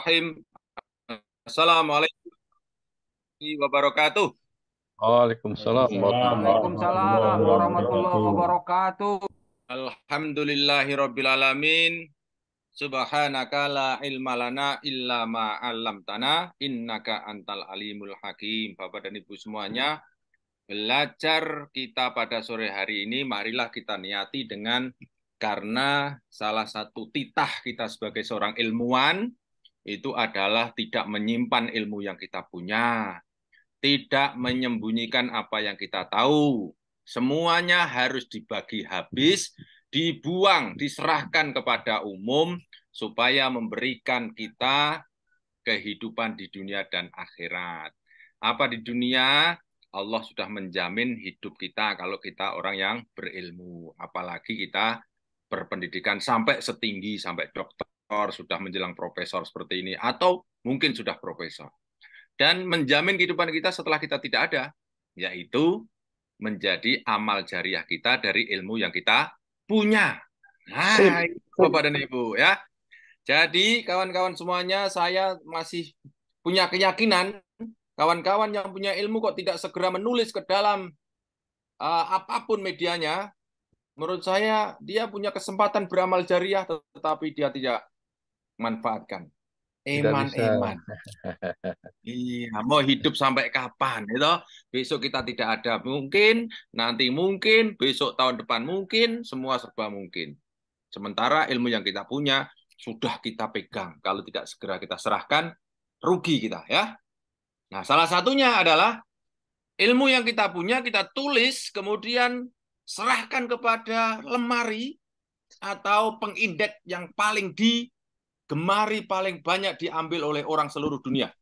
Bismillahirrahmanirrahim. Assalamualaikum warahmatullahi wabarakatuh. Waalaikumsalam Waalaikumsalam warahmatullahi warahmatullahi wabarakatuh. wabarakatuh. Alhamdulillahi rabbil alamin. Subhanaka la ilma lana illa ma 'allamtana innaka antal alimul hakim. Bapak dan Ibu semuanya, belajar kita pada sore hari ini marilah kita niati dengan karena salah satu titah kita sebagai seorang ilmuwan itu adalah tidak menyimpan ilmu yang kita punya, tidak menyembunyikan apa yang kita tahu. Semuanya harus dibagi habis, dibuang, diserahkan kepada umum, supaya memberikan kita kehidupan di dunia dan akhirat. Apa di dunia? Allah sudah menjamin hidup kita kalau kita orang yang berilmu. Apalagi kita berpendidikan sampai setinggi, sampai dokter, sudah menjelang profesor seperti ini, atau mungkin sudah profesor dan menjamin kehidupan kita setelah kita tidak ada, yaitu menjadi amal jariah kita dari ilmu yang kita punya. Sip, Nah, itu sip. Bapak dan Ibu ya. Jadi kawan-kawan semuanya, saya masih punya keyakinan kawan-kawan yang punya ilmu kok tidak segera menulis ke dalam apapun medianya. Menurut saya dia punya kesempatan beramal jariah, tetapi dia tidak manfaatkan. Tidak bisa. Eman-eman. Iya, mau hidup sampai kapan? Itu besok kita tidak ada mungkin, nanti mungkin, besok tahun depan mungkin, semua serba mungkin. Sementara ilmu yang kita punya sudah kita pegang. Kalau tidak segera kita serahkan, rugi kita ya. Nah, salah satunya adalah ilmu yang kita punya kita tulis, kemudian serahkan kepada lemari atau pengindeks yang paling digemari, paling banyak diambil oleh orang seluruh dunia.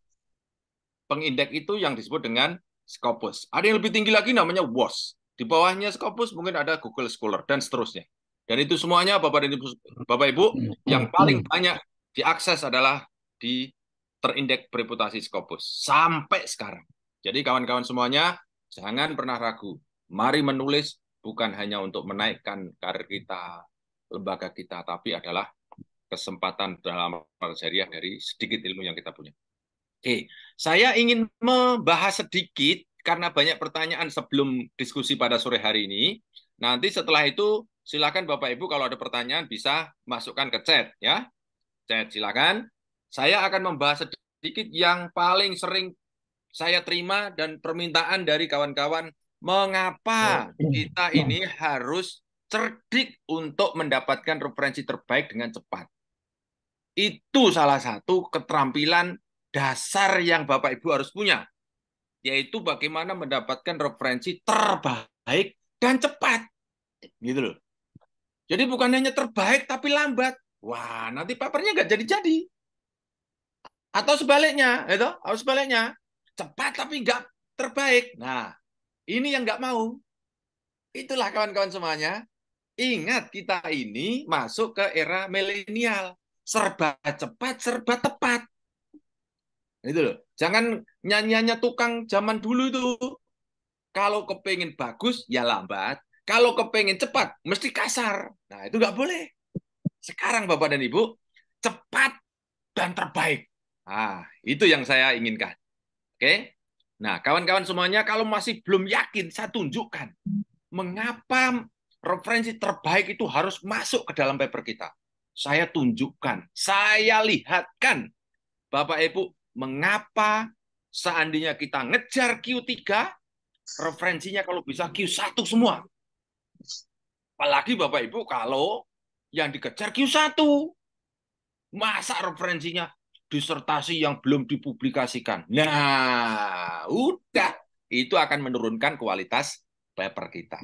Pengindeks itu yang disebut dengan Scopus. Ada yang lebih tinggi lagi namanya WOS. Di bawahnya Scopus mungkin ada Google Scholar dan seterusnya. Dan itu semuanya Bapak Ibu yang paling banyak diakses adalah di terindeks bereputasi Scopus sampai sekarang. Jadi kawan-kawan semuanya jangan pernah ragu. Mari menulis bukan hanya untuk menaikkan karir kita, lembaga kita, tapi adalah kesempatan dalam amal jariah dari sedikit ilmu yang kita punya. Oke, saya ingin membahas sedikit karena banyak pertanyaan sebelum diskusi pada sore hari ini. Nanti setelah itu silakan Bapak Ibu kalau ada pertanyaan bisa masukkan ke chat ya. Chat silakan. Saya akan membahas sedikit yang paling sering saya terima dan permintaan dari kawan-kawan, mengapa kita ini harus cerdik untuk mendapatkan referensi terbaik dengan cepat. Itu salah satu keterampilan dasar yang Bapak Ibu harus punya, yaitu bagaimana mendapatkan referensi terbaik dan cepat. Gitu loh. Jadi bukan hanya terbaik tapi lambat. Wah, nanti papernya nggak jadi-jadi. Atau sebaliknya, itu, atau sebaliknya. Cepat tapi nggak terbaik. Nah, ini yang nggak mau. Itulah kawan-kawan semuanya. Ingat, kita ini masuk ke era milenial. Serba cepat, serba tepat. Itu loh. Jangan nyanyiannya tukang zaman dulu itu. Kalau kepengen bagus, ya lambat. Kalau kepengen cepat, mesti kasar. Nah, itu nggak boleh. Sekarang Bapak dan Ibu, cepat dan terbaik. Nah, itu yang saya inginkan. Oke? Nah, kawan-kawan semuanya, kalau masih belum yakin, saya tunjukkan. Mengapa referensi terbaik itu harus masuk ke dalam paper kita. Saya tunjukkan, saya lihatkan, Bapak Ibu, mengapa seandainya kita ngejar Q3, referensinya kalau bisa Q1 semua. Apalagi Bapak Ibu kalau yang dikejar Q1. Masa referensinya disertasi yang belum dipublikasikan. Nah, udah. Itu akan menurunkan kualitas paper kita.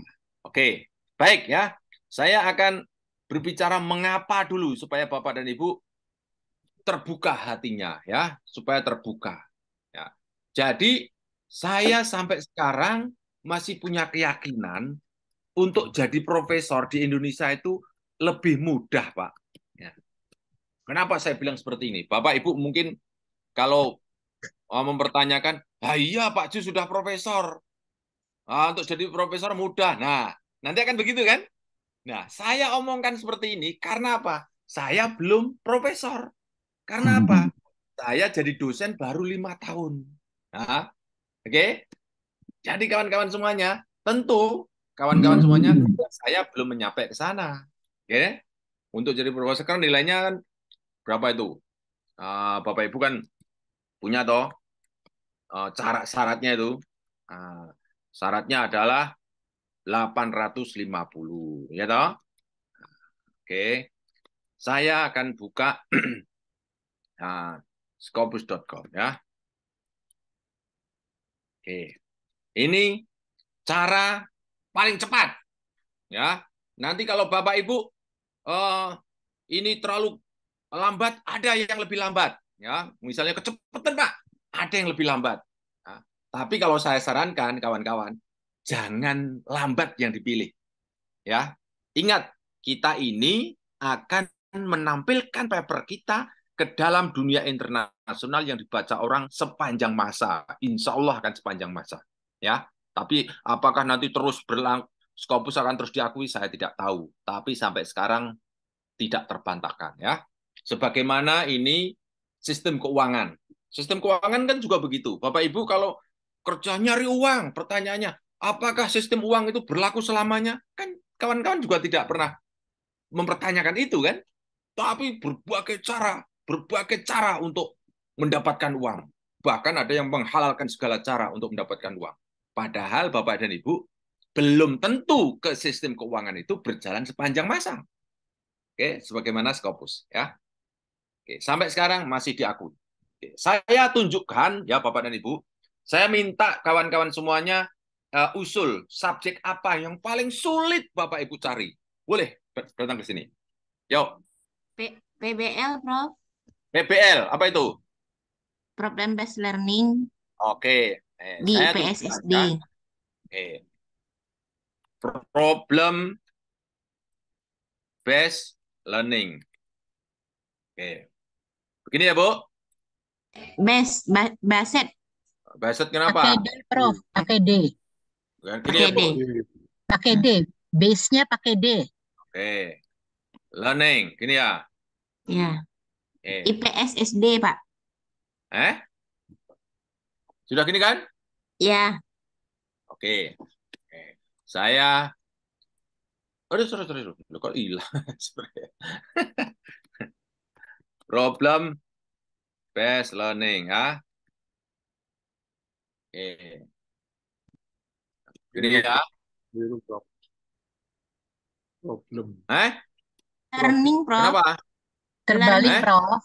Oke, baik ya. Saya akan berbicara mengapa dulu supaya Bapak dan Ibu terbuka hatinya ya, supaya terbuka. Ya. Jadi saya sampai sekarang masih punya keyakinan untuk jadi profesor di Indonesia itu lebih mudah, Pak. Ya. Kenapa saya bilang seperti ini? Bapak Ibu mungkin kalau mempertanyakan, ah iya Pak Ju sudah profesor, untuk jadi profesor mudah. Nah, nanti akan begitu kan? Nah, saya omongkan seperti ini karena apa? Saya belum profesor. Karena apa? saya jadi dosen baru 5 tahun. Nah, oke. Jadi kawan-kawan semuanya, tentu kawan-kawan semuanya, saya belum mencapai ke sana. Oke. Untuk jadi profesor kan nilainya kan berapa itu? Bapak Ibu kan punya toh syaratnya itu. Syaratnya adalah 850, ya toh? Oke. Saya akan buka scopus.com ya. Oke. Ini cara paling cepat ya. Nanti kalau Bapak Ibu ini terlalu lambat, ada yang lebih lambat ya. Misalnya kecepatan Pak, ada yang lebih lambat. Nah, tapi kalau saya sarankan kawan-kawan, jangan lambat yang dipilih ya. Ingat, kita ini akan menampilkan paper kita ke dalam dunia internasional yang dibaca orang sepanjang masa. Insya Allah akan sepanjang masa. Ya, tapi apakah nanti terus Scopus akan terus diakui, saya tidak tahu. Tapi sampai sekarang tidak terbantahkan. Ya, sebagaimana ini sistem keuangan. Sistem keuangan kan juga begitu. Bapak Ibu kalau kerja nyari uang, pertanyaannya, apakah sistem uang itu berlaku selamanya? Kan kawan-kawan juga tidak pernah mempertanyakan itu kan? Tapi berbagai cara untuk mendapatkan uang. Bahkan ada yang menghalalkan segala cara untuk mendapatkan uang. Padahal Bapak dan Ibu, belum tentu ke sistem keuangan itu berjalan sepanjang masa. Oke, sebagaimana Scopus ya. Oke, sampai sekarang masih diakui. Oke, saya tunjukkan ya Bapak dan Ibu, saya minta kawan-kawan semuanya usul subjek apa yang paling sulit Bapak Ibu cari. Boleh datang ke sini. Yuk. PBL, Prof. PBL, apa itu? Problem Based Learning Oke, di saya PSSD. tunjukkan, ya. Oke. Problem Based Learning. Oke. Begini ya, Bu. Baset. Baset kenapa? Pakai D, Prof. Pakai D. Gini ya, Bu. Pakai D. Base-nya pakai D. Oke. Learning, gini ya. Ya. Oke. IPSSD, Pak. Sudah gini kan? Ya. Oke. Saya sorry. Loh, kok hilang? Problem based learning ya. Oke. Gini ya. Problem. Learning, Prof. Kenapa? Terbalik, Learning. Prof.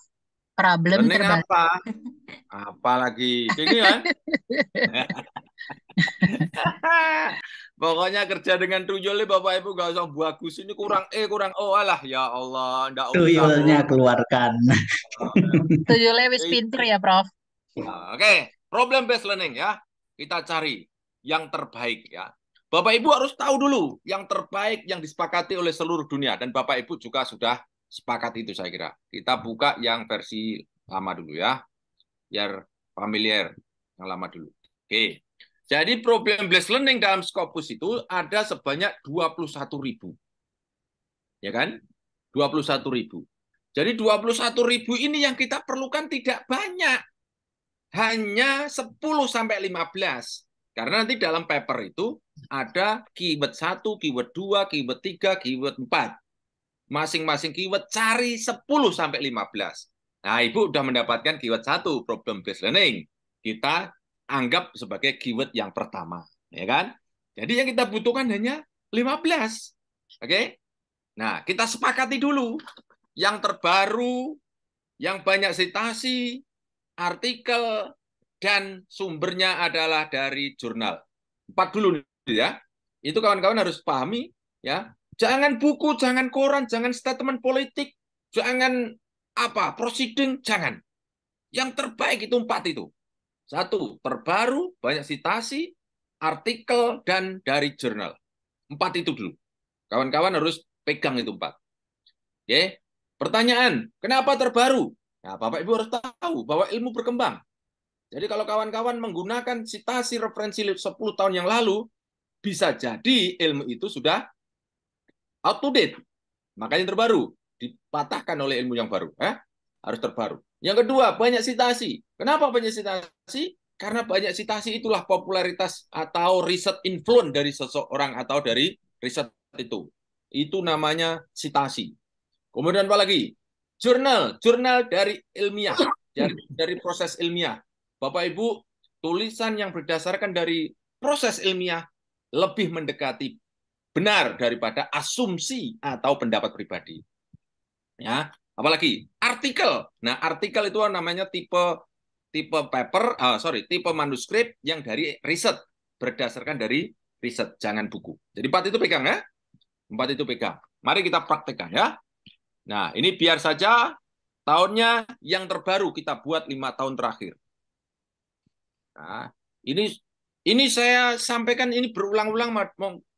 Problem Learning terbalik. apa? Apa lagi? Gini kan? Pokoknya kerja dengan tuyul Bapak Ibu gak usah bagus ini kurang kurang alah ya Allah ndak usah. Tuyulnya keluarkan. Tuyulnya wis pinter ya, Prof. Oke, problem based learning ya. Kita cari yang terbaik ya. Bapak Ibu harus tahu dulu yang terbaik yang disepakati oleh seluruh dunia dan Bapak Ibu juga sudah sepakat itu saya kira. Kita buka yang versi lama dulu ya. Biar familiar yang lama dulu. Oke. Jadi problem based learning dalam Scopus itu ada sebanyak 21.000. Ya kan? 21.000. Jadi 21.000 ini yang kita perlukan tidak banyak. Hanya 10 sampai 15. Karena nanti dalam paper itu ada keyword 1, keyword 2, keyword 3, keyword 4. Masing-masing keyword cari 10 sampai 15. Nah, Ibu sudah mendapatkan keyword 1, problem based learning. Kita anggap sebagai keyword yang pertama, ya kan? Jadi yang kita butuhkan hanya 15. Oke? Nah, kita sepakati dulu yang terbaru, yang banyak citasi, artikel, dan sumbernya adalah dari jurnal. 4 dulu ya. Itu kawan-kawan harus pahami ya. Jangan buku, jangan koran, jangan statement politik, jangan proceeding, jangan. Yang terbaik itu 4 itu. 1, terbaru, banyak citasi, artikel, dan dari jurnal. 4 itu dulu. Kawan-kawan harus pegang itu 4. Oke. Pertanyaan, kenapa terbaru? Nah, Bapak Ibu harus tahu bahwa ilmu berkembang. Jadi kalau kawan-kawan menggunakan citasi referensi 10 tahun yang lalu, bisa jadi ilmu itu sudah out to date. Makanya terbaru, dipatahkan oleh ilmu yang baru. Harus terbaru. Yang kedua, banyak sitasi. Kenapa banyak sitasi? Karena banyak sitasi itulah popularitas atau riset influence dari seseorang atau dari riset itu. Itu namanya sitasi. Kemudian apa lagi? Jurnal, jurnal dari ilmiah, dari proses ilmiah. Bapak Ibu, tulisan yang berdasarkan dari proses ilmiah lebih mendekati benar daripada asumsi atau pendapat pribadi. Ya, apalagi artikel. Nah, artikel itu namanya tipe paper, tipe manuskrip yang dari riset, berdasarkan dari riset, jangan buku. Jadi 4 itu pegang ya. 4 itu pegang. Mari kita praktekkan ya. Nah, ini biar saja tahunnya yang terbaru kita buat 5 tahun terakhir. Nah, ini saya sampaikan ini berulang-ulang,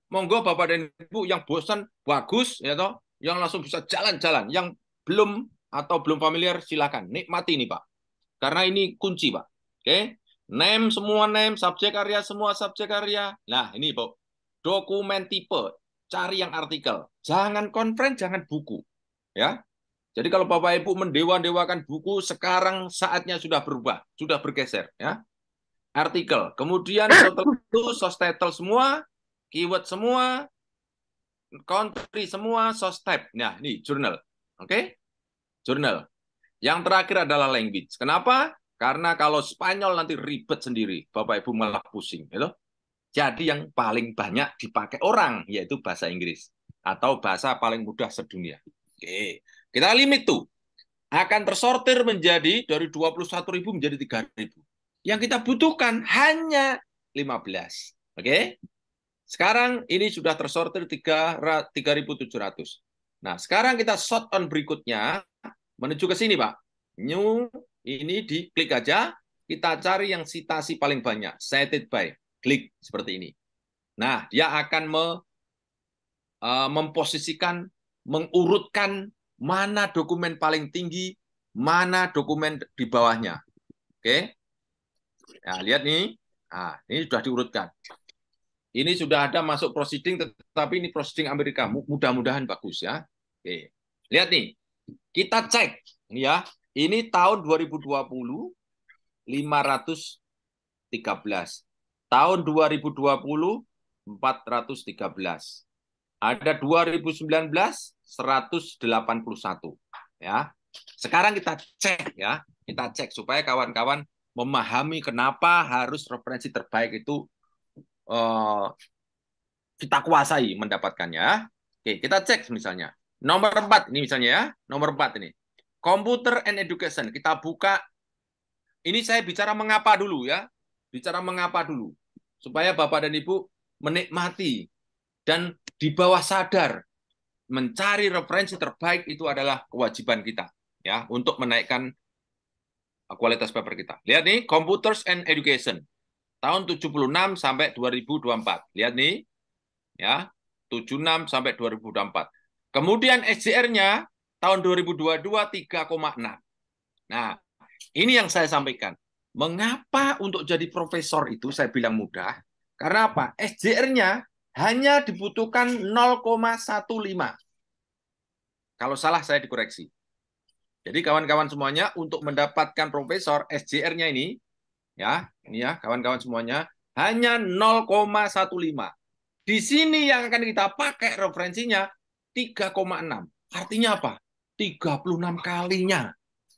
monggo Bapak dan Ibu yang bosan bagus ya toh, yang langsung bisa jalan-jalan, yang belum atau belum familiar silakan nikmati ini Pak. Karena ini kunci Pak. Oke. Name semua name, subjek karya semua subjek karya. Nah, ini Bu. Dokumen tipe, cari yang artikel. Jangan konferensi, jangan buku. Ya. Jadi kalau Bapak Ibu mendewa-dewakan buku, sekarang saatnya sudah berubah, sudah bergeser ya. Artikel. Kemudian setelah itu source title semua, keyword semua, country semua, source type. Nah, ini jurnal. Oke? Jurnal. Yang terakhir adalah language. Kenapa? Karena kalau Spanyol nanti ribet sendiri, Bapak Ibu malah pusing, gitu. Jadi yang paling banyak dipakai orang yaitu bahasa Inggris atau bahasa paling mudah sedunia. Oke. Kita limit tuh. Akan tersortir menjadi dari 21.000 menjadi 3.000. Yang kita butuhkan hanya 15. Oke? Sekarang ini sudah tersortir 3.700. Nah, sekarang kita short on berikutnya menuju ke sini, Pak. New, ini diklik aja, kita cari yang citasi paling banyak, cited by, klik seperti ini. Nah, dia akan memposisikan, mengurutkan mana dokumen paling tinggi, mana dokumen di bawahnya. Oke? Nah, lihat nih. Nah, ini sudah diurutkan. Ini sudah ada masuk proceeding, tetapi ini proceeding Amerika. Mudah-mudahan bagus ya. Oke. Lihat nih. Kita cek ini ya. Ini tahun 2020 513. Tahun 2020 413. Ada 2019 181 ya. Sekarang kita cek ya. Kita cek supaya kawan-kawan memahami kenapa harus referensi terbaik itu kita kuasai mendapatkannya. Oke, kita cek misalnya. Nomor 4 ini misalnya ya. Nomor 4 ini. Computer and Education. Kita buka. Ini saya bicara mengapa dulu ya. Bicara mengapa dulu. Supaya Bapak dan Ibu menikmati. Dan di bawah sadar. Mencari referensi terbaik itu adalah kewajiban kita. Ya, untuk menaikkan kualitas paper kita. Lihat nih. Computers and Education. Tahun 76 sampai 2024. Lihat nih. Ya. 76 sampai 2024. Kemudian SJR-nya tahun 2022 3,6. Nah, ini yang saya sampaikan. Mengapa untuk jadi profesor itu saya bilang mudah? Karena apa? SJR-nya hanya dibutuhkan 0,15. Kalau salah saya dikoreksi. Jadi kawan-kawan semuanya untuk mendapatkan profesor SJR-nya ini ya kawan-kawan semuanya hanya 0,15. Di sini yang akan kita pakai referensinya 3,6. Artinya apa? 36 kalinya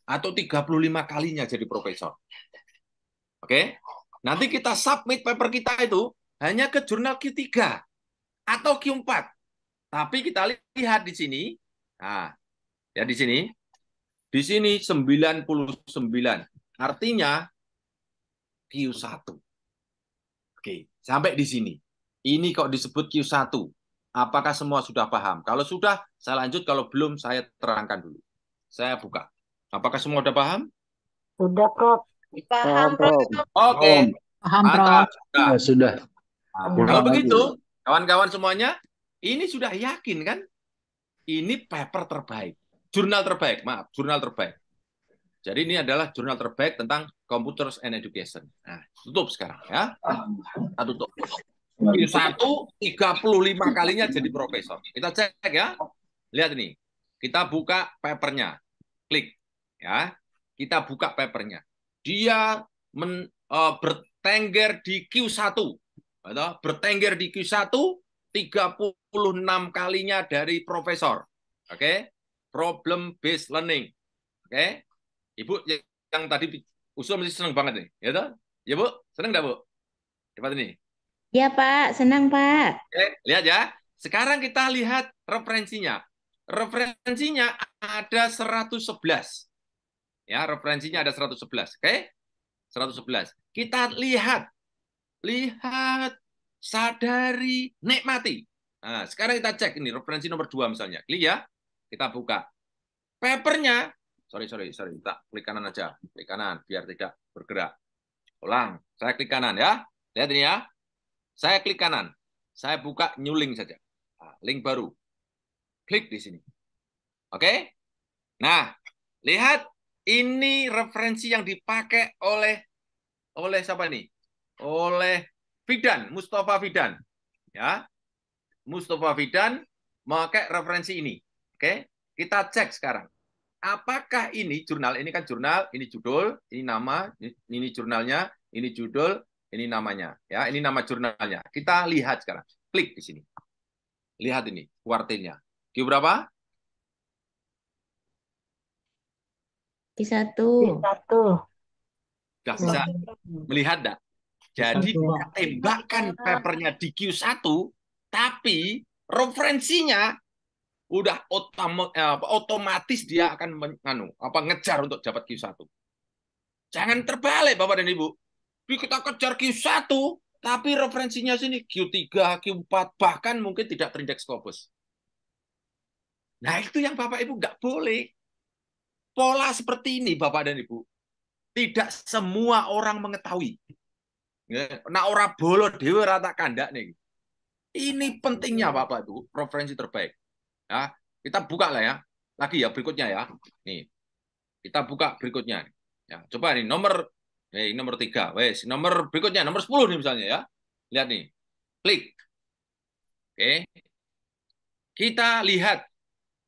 atau 35 kalinya jadi profesor. Oke? Nanti kita submit paper kita itu hanya ke jurnal Q3 atau Q4. Tapi kita lihat di sini. Nah, ya di sini. Di sini 99. Artinya Q1. Oke, sampai di sini. Ini kok disebut Q1. Apakah semua sudah paham? Kalau sudah, saya lanjut. Kalau belum, saya terangkan dulu. Saya buka. Apakah semua sudah paham? Sudah, Prof. Paham, Prof. Oke. Paham, Mantap. Prof. Nah, Ya, sudah. kalau begitu, kawan-kawan semuanya, ini sudah yakin kan? Ini paper terbaik. Jurnal terbaik, maaf. Jurnal terbaik. Jadi ini adalah jurnal terbaik tentang Computers and Education. Nah, tutup sekarang ya. Kita tutup. Q1 35 kalinya jadi profesor. Kita cek ya. Lihat ini. Kita buka papernya. Klik ya. Kita buka papernya. Dia bertengger di Q1. Atau bertengger di Q1 36 kalinya dari profesor. Oke? Problem based learning. Oke? Ibu yang tadi usul mesti senang banget nih, ya toh? Ya, Bu? Senang enggak, Bu? Cepat ini. Ya, Pak. Senang, Pak. Oke, lihat ya. Sekarang kita lihat referensinya. Referensinya ada 111. Ya, referensinya ada 111. Oke? 111. Kita lihat, sadari, nikmati. Nah, sekarang kita cek ini referensi nomor 2 misalnya. Klik ya. Kita buka. Papernya, sorry, kita klik kanan aja. Klik kanan biar tidak bergerak. Ulang, saya klik kanan ya. Lihat ini ya. Saya klik kanan. Saya buka new link saja. Nah, link baru. Klik di sini. Oke? Nah, lihat ini referensi yang dipakai oleh siapa nih? Oleh Fidan, Mustafa Fidan. Ya. Mustafa Fidan memakai referensi ini. Oke? Kita cek sekarang. Apakah ini jurnal? Ini kan jurnal, ini judul, ini nama, ini jurnalnya, ini judul, ini namanya. Ya, ini nama jurnalnya. Kita lihat sekarang. Klik di sini. Lihat ini kuartilnya. Q berapa? Q1. Sudah bisa melihat enggak? Jadi dia tembakkan papernya di Q1, tapi referensinya udah otomatis dia akan ngejar untuk dapat Q1. Jangan terbalik Bapak dan Ibu. Kita kejar Q1, tapi referensinya sini Q3, Q4, bahkan mungkin tidak terindeks Scopus. Nah, itu yang Bapak Ibu nggak boleh. Pola seperti ini Bapak dan Ibu, tidak semua orang mengetahui. Nah, orang bolo dewe rata kandak nih. Ini pentingnya Bapak Ibu, referensi terbaik. Ya, kita buka lah ya. Lagi ya berikutnya ya. Nih. Kita buka berikutnya. Ya, coba nih nomor 3. Wes, nomor berikutnya nomor 10 nih misalnya ya. Lihat nih. Klik. Oke. Kita lihat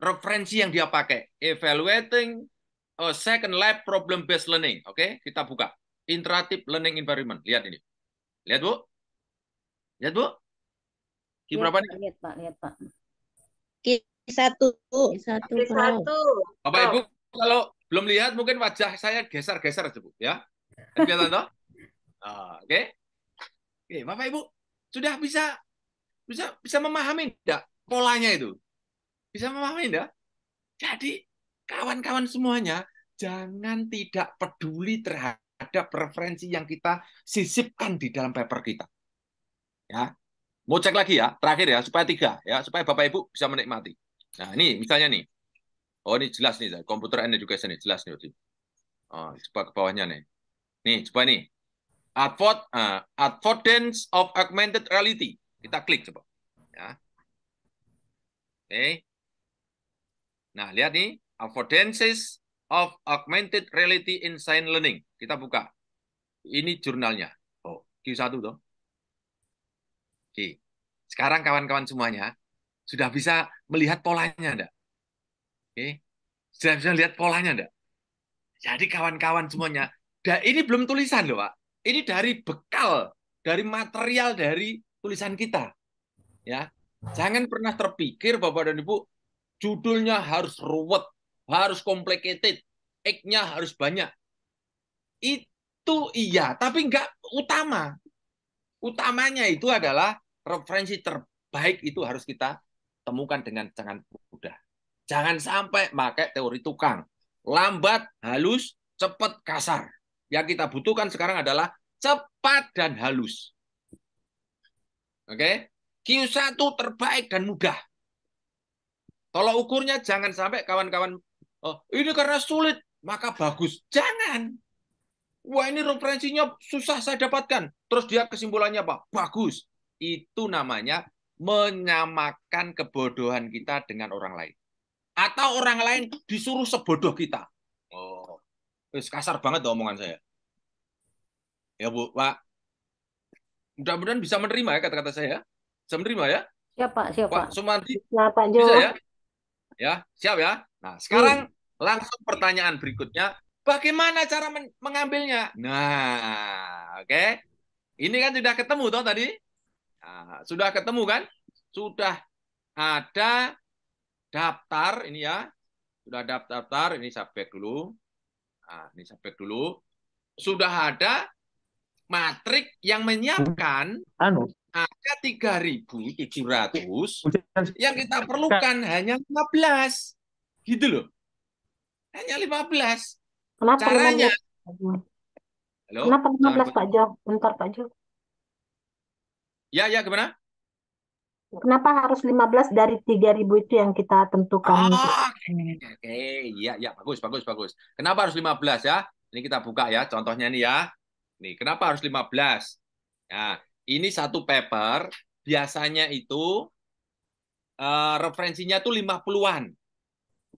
referensi yang dia pakai. Evaluating a second lab problem based learning. Oke, kita buka. Interactive learning environment. Lihat ini. Lihat, Bu. Lihat, Bu. Q berapa nih? Lihat, Pak. Q1. Q1. Bapak Ibu, kalau belum lihat mungkin wajah saya geser-geser aja, Bu, ya. Kan kelihatan toh? Oke. Oke, Bapak Ibu sudah bisa memahami enggak polanya itu? Bisa memahami enggak? Jadi kawan-kawan semuanya jangan tidak peduli terhadap referensi yang kita sisipkan di dalam paper kita. Ya. Mau cek lagi ya, terakhir ya, supaya 3 ya, supaya Bapak Ibu bisa menikmati. Nah, ini misalnya nih. Oh, ini jelas nih, Computer and Education nih, jelas nih. Oh, coba ke bawahnya nih. Nih, coba nih. Avoidance of augmented reality. Kita klik coba. Ya. Oke. Nah, lihat nih. Avoidances of augmented reality in science learning. Kita buka. Ini jurnalnya. Oh, Q1 toh. Oke. Sekarang kawan-kawan semuanya sudah bisa melihat polanya enggak? Oke. Sudah bisa lihat polanya enggak? Jadi kawan-kawan semuanya, ini belum tulisan loh, Pak. Ini dari bekal, dari material dari tulisan kita. Ya. Jangan pernah terpikir Bapak dan Ibu, judulnya harus ruwet, harus complicated, X-nya harus banyak. Itu iya, tapi enggak utama. Utamanya itu adalah referensi terbaik itu harus kita temukan dengan sangat mudah. Jangan sampai pakai teori tukang. Lambat, halus, cepat, kasar. Yang kita butuhkan sekarang adalah cepat dan halus. Oke? Q1 terbaik dan mudah. Tolok ukurnya jangan sampai kawan-kawan, oh, ini karena sulit, maka bagus. Jangan. Wah, ini referensinya susah saya dapatkan. Terus dia kesimpulannya apa? Bagus. Itu namanya menyamakan kebodohan kita dengan orang lain. Atau orang lain disuruh sebodoh kita. Oh, kasar banget omongan saya. Ya, Bu, Pak. Mudah-mudahan bisa menerima ya kata-kata saya. Bisa menerima ya? Siap, Pak. Siap, Pak Pak. Sumanti, Nah, Pak Jo. bisa ya? Ya, siap ya. Nah, sekarang langsung pertanyaan berikutnya. Bagaimana cara mengambilnya? Nah, oke. Ini kan sudah ketemu toh tadi? Nah, sudah ketemu kan? Sudah ada daftar ini ya. Sudah daftar, ini saya back dulu. Nah, ini saya back dulu. Sudah ada matrik yang menyiapkan ada 3.700 yang kita perlukan hanya 15. Gitu loh. Hanya 15. Kenapa Caranya. 15? Halo? Kenapa 15 Pak Jo? Bentar Pak Jo. Ya, gimana? Kenapa harus 15 dari 3.000 itu yang kita tentukan? Oke. Ya, bagus. Kenapa harus 15 ya? Ini kita buka ya, contohnya nih ya. Nih, kenapa harus 15? Nah, ini satu paper, biasanya itu referensinya tuh 50-an.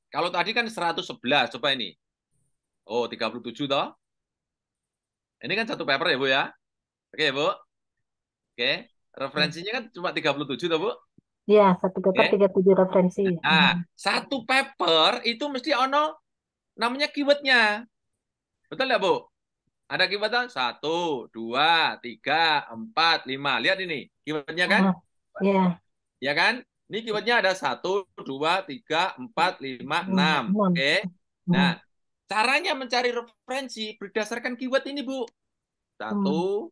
Kalau tadi kan 111, coba ini. Oh, 37 toh. Ini kan satu paper ya, Bu ya? Oke, Bu. Oke. Referensinya kan cuma 37 toh, Bu? Ya, satu paper Oke. 37 referensi. Nah, satu paper itu mesti ono namanya keywordnya. Betul ya, Bu? Ada keywordnya 1, 2, 3, 4, 5. Lihat ini keywordnya kan? Ya. Ya kan? Ini keywordnya ada 1, 2, 3, 4, 5, 6. Oke. Nah, caranya mencari referensi berdasarkan keyword ini, Bu. 1,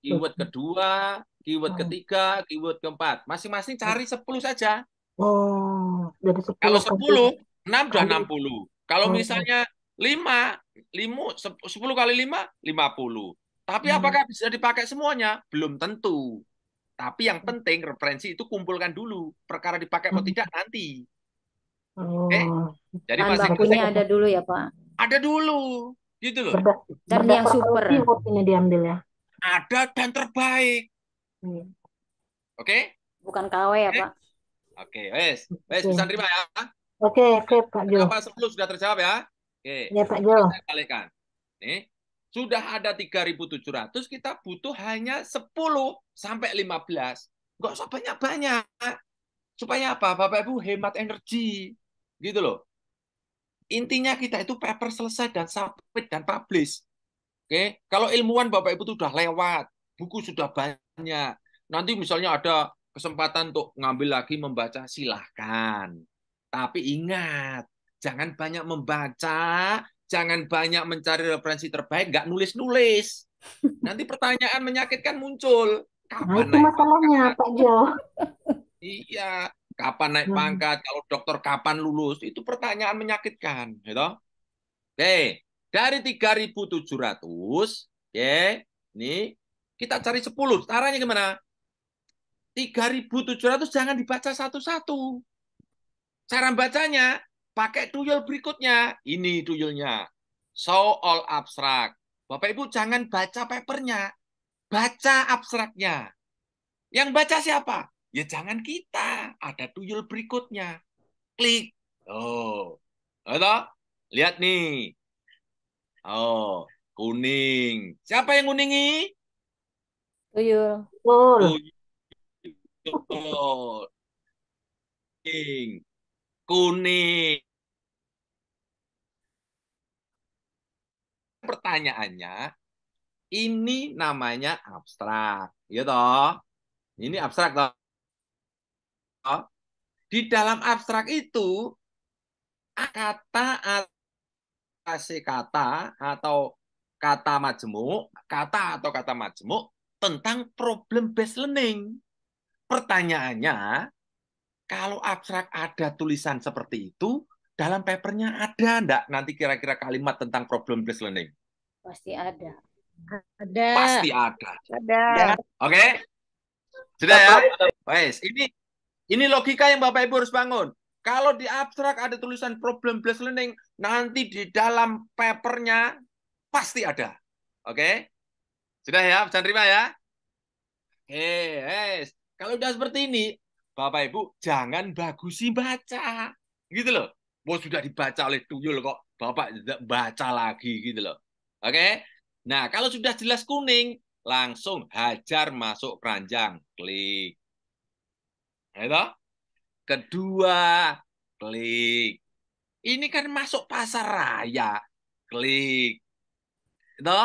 keyword kedua, keyword ketiga, keyword keempat. Masing-masing cari 10 saja. Oh, dari 10 Kalau 10, 6 sudah kali. 60. Kalau misalnya 5, 10 kali 5, 50. Tapi apakah bisa dipakai semuanya? Belum tentu. Tapi yang penting referensi itu kumpulkan dulu. Perkara dipakai atau tidak nanti. Oke? Jadi Bahan masing-masing bakunya ada dulu ya, Pak. ada dulu. Gitu loh. Dan yang super. Keyword ini diambil ya. Ada dan terbaik. Oke? Bukan KW ya, Pak. Oke, wes bisa terima ya. Oke, Pak Jo. Kenapa 10 sudah terjawab ya? Oke. Ya, Pak Jo. Saya balikkan. Nih, sudah ada 3.700, kita butuh hanya 10 sampai 15. Nggak usah banyak-banyak. Supaya apa? Bapak Ibu hemat energi. Gitu loh. Intinya kita itu paper selesai dan submit dan publish. Oke, kalau ilmuwan Bapak Ibu itu sudah lewat, buku sudah banyak. Nanti misalnya ada kesempatan untuk ngambil lagi membaca, silahkan. Tapi ingat, jangan banyak membaca, jangan banyak mencari referensi terbaik, nggak nulis-nulis. Nanti pertanyaan menyakitkan muncul. Nah, itu masalahnya, Pak Jo. Iya, kapan naik pangkat, kalau dokter kapan lulus, itu pertanyaan menyakitkan. Gitu? Oke, dari 3.700, ya, ini kita cari 10. Caranya gimana? 3.700 jangan dibaca satu-satu. Cara bacanya, pakai tuyul berikutnya. Ini tuyulnya. Show all abstract. Bapak Ibu jangan baca papernya. Baca abstraknya. Yang baca siapa? Ya jangan kita. Ada tuyul berikutnya. Klik. Oh. Lihat nih. Oh, kuning. Siapa yang kuningi? Tuyul. Kuning. Kuning. Pertanyaannya, ini namanya abstrak. Ya toh? Ini abstrak toh? Di dalam abstrak itu, kata atau kata majemuk tentang problem based learning. Pertanyaannya, kalau abstrak ada tulisan seperti itu, dalam papernya ada enggak nanti kira-kira kalimat tentang problem based learning? Pasti ada. Ada. Pasti ada. Ada. Oke? Sudah ya? Wes, ini logika yang Bapak Ibu harus bangun. Kalau di abstrak ada tulisan problem based learning, nanti di dalam papernya pasti ada. Oke? Sudah ya? Bisa terima ya? Oke, guys. Kalau udah seperti ini, Bapak Ibu jangan bagusi baca. Gitu loh. Mau sudah dibaca oleh tuyul kok Bapak baca lagi gitu loh. Oke? Nah, kalau sudah jelas kuning, langsung hajar masuk keranjang. Klik. Itu? Kedua, klik. Ini kan masuk pasar raya. klik. Itu.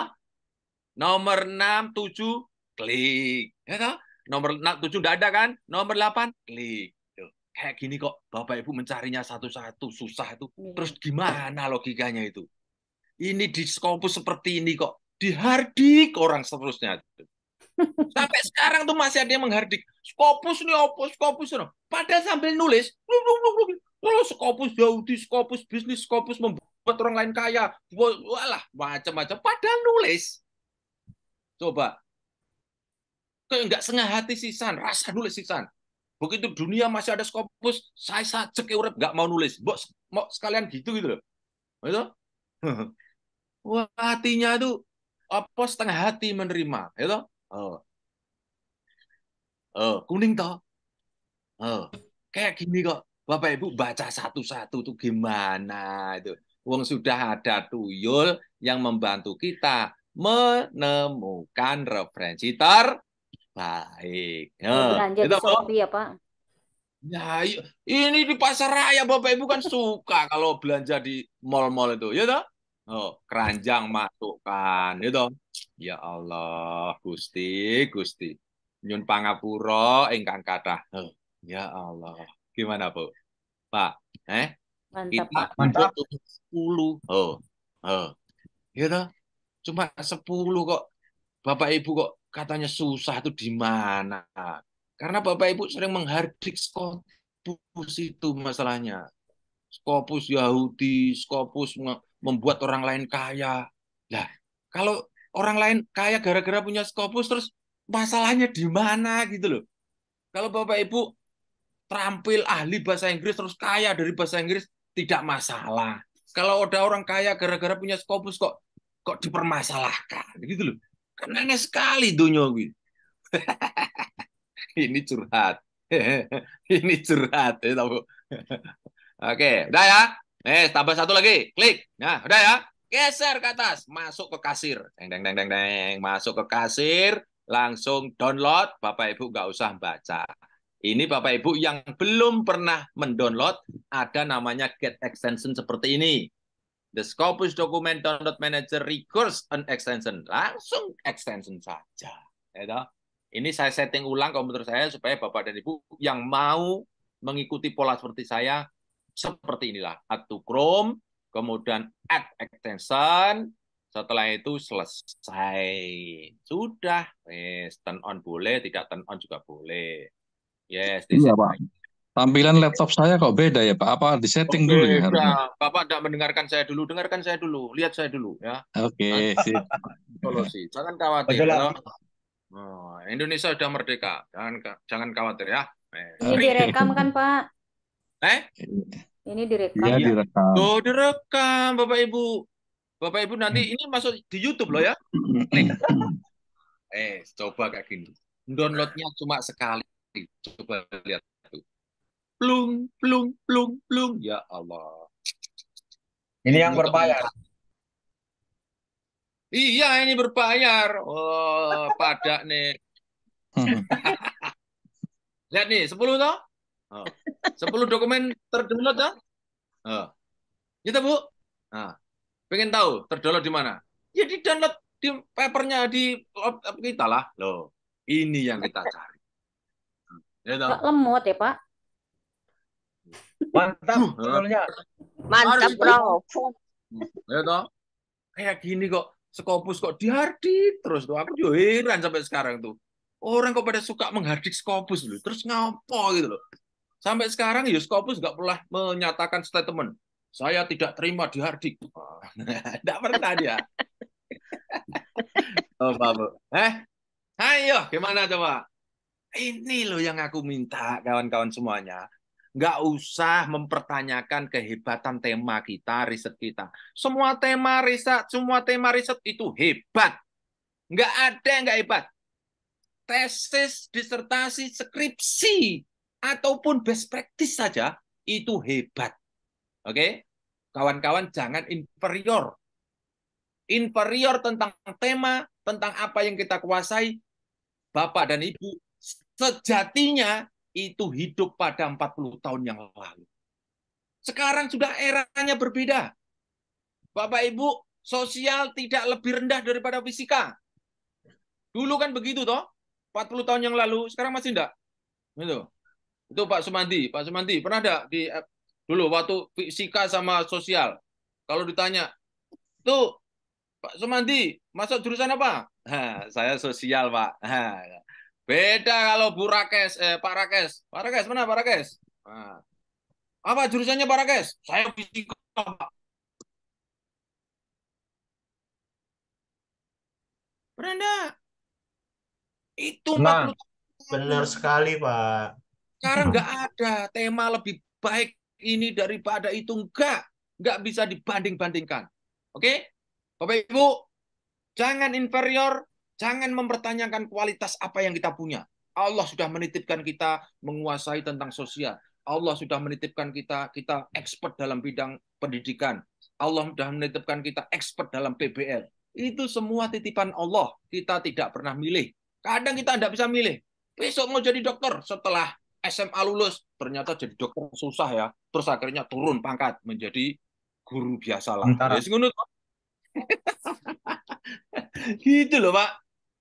Nomor 6, 7, klik. Ya toh? Nomor 6, 7 enggak ada kan? Nomor 8, klik. Tuh. Kayak gini kok Bapak Ibu mencarinya satu-satu susah itu. Terus gimana logikanya itu? Ini di Scopus seperti ini kok. Dihardik orang seterusnya. Sampai sekarang tuh masih ada yang menghardik. Scopus nih apa? Scopus nih. Padahal sambil nulis. Scopus Yahudi, Scopus bisnis, Scopus membuat orang lain kaya. Walah, macam-macam. Padahal nulis. Coba. Kayak nggak setengah hati sisan. Rasa nulis sisan. Begitu dunia masih ada Scopus, saya sajek urip nggak mau nulis. Bos, mau sekalian gitu loh. Itu? Wah, hatinya itu apa setengah hati menerima, itu? Kuning toh. Kayak gini kok. Bapak Ibu baca satu-satu tuh gimana itu. Wong sudah ada tuyul yang membantu kita menemukan referensi terbaik. Belanja di Itu Shopee ya, Pak. Ya, ini di pasar raya Bapak Ibu kan suka kalau belanja di mall-mall itu, ya toh? Keranjang masukkan, ya toh? Ya Allah, Gusti, Gusti. Nyun pangapura ingkang kathah. Ya Allah. Gimana, Bu? Pak, Mantap, kita Pak. Mantap. 10. Ya toh? Cuma 10 kok. Bapak Ibu kok katanya susah itu di mana? Karena Bapak Ibu sering menghardik Scopus itu masalahnya. Scopus Yahudi, Scopus membuat orang lain kaya. Nah, kalau orang lain kaya gara-gara punya Scopus, terus masalahnya di mana gitu loh. Kalau Bapak Ibu terampil ahli bahasa Inggris, terus kaya dari bahasa Inggris, tidak masalah. Kalau ada orang kaya gara-gara punya Scopus, kok dipermasalahkan gitu loh. Kan aneh sekali dunia gitu. Ini curhat. Ini curhat. Ya, tahu. Oke, udah ya. Tambah satu lagi. Klik. Nah, udah ya. Geser ke atas. Masuk ke kasir. Deng, deng, deng, deng, deng. Masuk ke kasir. Langsung download. Bapak Ibu nggak usah baca. Ini Bapak Ibu yang belum pernah mendownload, ada namanya Get Extension seperti ini. The Scopus Document Download Manager requires an extension. Langsung extension saja. Ya, ini saya setting ulang komputer saya supaya Bapak dan Ibu yang mau mengikuti pola seperti saya, seperti inilah. Add to Chrome, kemudian add extension, setelah itu selesai. Sudah. Turn on boleh, tidak turn on juga boleh. Yes, Iya, Pak. Tampilan laptop saya kok beda ya, Pak? Apa di setting dulu ya harusnya? Bapak tidak mendengarkan saya dulu, dengarkan saya dulu, lihat saya dulu ya. Oke, sip. Solusi, jangan khawatir. Indonesia sudah merdeka, jangan khawatir ya. Ini direkam kan, Pak? Ini direkam. Iya, direkam. Oh, direkam, Bapak Ibu. Bapak Ibu nanti ini masuk di YouTube loh ya. Klik. Coba kayak gini. Downloadnya cuma sekali. Coba lihat tuh. Plung, plung, plung, plung. Ya Allah. Ini yang berbayar. Iya, ini berbayar. Oh, pada nih. Lihat nih, 10 toh? 10 dokumen terdownload toh? Gitu, Bu. Nah, pengen tahu terdownload di mana? Ya di download di papernya di laptop kita lah. Loh, ini yang kita cari. Ya, Nggak lemot ya, Pak? Mantap, sebetulnya. Mantap, Bro. Ya toh? Kayak gini kok, Scopus kok dihardik terus tuh. Aku juga heran sampai sekarang tuh. Orang kok pada suka menghardik Scopus loh. Terus ngapo gitu loh. Sampai sekarang ya Scopus nggak pernah menyatakan statement. Saya tidak terima dihardik. Nggak pernah dia. Oh, Bu. Ayo, gimana coba? Ini loh yang aku minta kawan-kawan semuanya. Nggak usah mempertanyakan kehebatan tema kita, riset kita. Semua tema riset itu hebat. Nggak ada yang nggak hebat. Tesis, disertasi, skripsi, ataupun best practice saja, itu hebat. Oke? Kawan-kawan jangan inferior. Inferior tentang tema, tentang apa yang kita kuasai, Bapak dan Ibu, sejatinya itu hidup pada 40 tahun yang lalu. Sekarang sudah eranya berbeda. Bapak Ibu sosial tidak lebih rendah daripada fisika. Dulu kan begitu toh, 40 tahun yang lalu, sekarang masih enggak. Gitu. Itu Pak Sumandi pernah enggak di dulu waktu fisika sama sosial? Kalau ditanya, tuh Pak Sumandi masuk jurusan apa? Saya sosial, Pak. Beda kalau Bu Rakes, Pak Rakes. Pak Rakes mana Pak Rakes? Apa jurusannya Pak Rakes? Saya fisika, Pak. Pernah enggak? Itu 40 tahun. Benar sekali, Pak. Sekarang nggak ada tema lebih baik ini daripada itu. Nggak bisa dibanding-bandingkan. Oke? Bapak Ibu, jangan inferior, jangan mempertanyakan kualitas apa yang kita punya. Allah sudah menitipkan kita menguasai tentang sosial. Allah sudah menitipkan kita expert dalam bidang pendidikan. Allah sudah menitipkan kita expert dalam PBL. Itu semua titipan Allah. Kita tidak pernah milih. Kadang kita tidak bisa milih. Besok mau jadi dokter, setelah SMA lulus, ternyata jadi dokter susah ya. Terus akhirnya turun pangkat menjadi guru biasa lah. Gitu loh, Pak.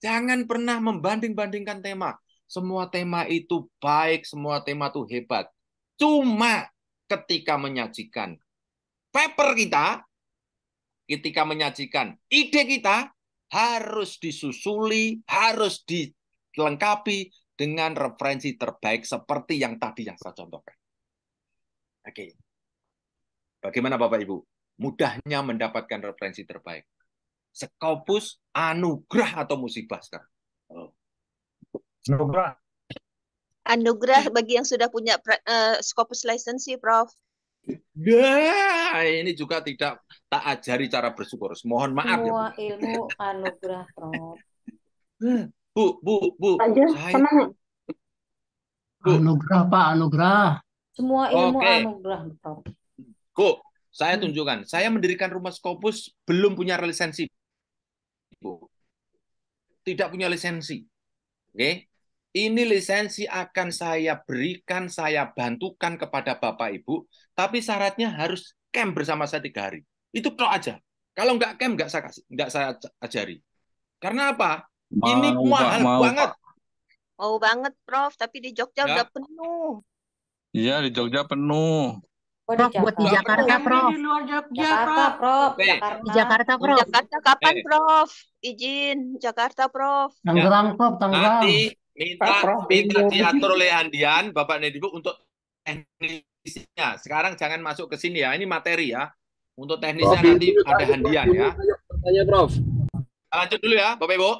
Jangan pernah membanding-bandingkan tema. Semua tema itu baik, semua tema itu hebat. Cuma ketika menyajikan paper kita, ketika menyajikan ide kita, harus disusuli, harus dilengkapi dengan referensi terbaik seperti yang tadi yang saya contohkan. Oke. Bagaimana Bapak Ibu? Mudahnya mendapatkan referensi terbaik. Scopus, anugerah atau musibah sekarang? Anugerah. Anugerah bagi yang sudah punya Scopus license, Prof. Nah, ini juga tak ajari cara bersyukur. Mohon maaf Semua ya. ilmu anugerah, Prof. Bu. Anugerah, Pak, anugerah. Semua ilmu anugerah, Prof. Bu, saya tunjukkan. Saya mendirikan rumah Scopus belum punya lisensi. Bu. Tidak punya lisensi. Oke. Ini lisensi akan saya berikan, saya bantukan kepada Bapak Ibu, tapi syaratnya harus camp bersama saya 3 hari. Itu tok aja. Kalau nggak camp, nggak saya ajari. Karena apa? Ini mahal banget. Mau banget, Prof. Tapi di Jogja udah penuh. Iya, di Jogja penuh. Prof, buat di Jakarta, Prof. Di luar Jogja, Jakarta, Prof. Di Jakarta, Prof. Jakarta kapan, Prof? Izin, Jakarta, Prof. Tangerang, Prof, Tangerang. Nanti minta diatur oleh Andian, Bapak Nedibu, untuk teknisnya. Sekarang jangan masuk ke sini ya, ini materi ya. Untuk teknisnya nanti ada Handian ya. Tanya, Prof. Lanjut dulu ya, Bapak Ibu.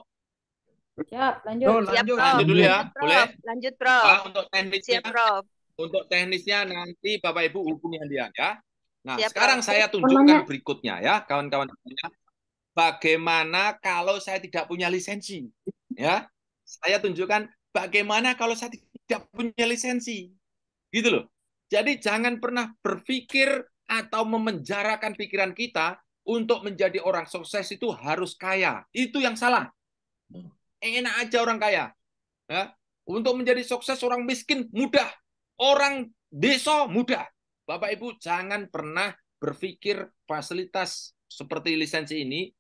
Siap, lanjut. Lanjut dulu ya, boleh? Lanjut, Prof. Untuk teknisnya, Siap, Prof. Untuk teknisnya nanti Bapak Ibu hubungi Handian ya. Nah, Siap, sekarang Prof. saya tunjukkan berikutnya ya, kawan-kawan. Bagaimana kalau saya tidak punya lisensi? Ya, saya tunjukkan bagaimana kalau saya tidak punya lisensi. Gitu loh. Jadi jangan pernah berpikir atau memenjarakan pikiran kita untuk menjadi orang sukses itu harus kaya. Itu yang salah. Enak aja orang kaya. Ya. Untuk menjadi sukses orang miskin mudah. Orang desa mudah. Bapak Ibu jangan pernah berpikir fasilitas seperti lisensi ini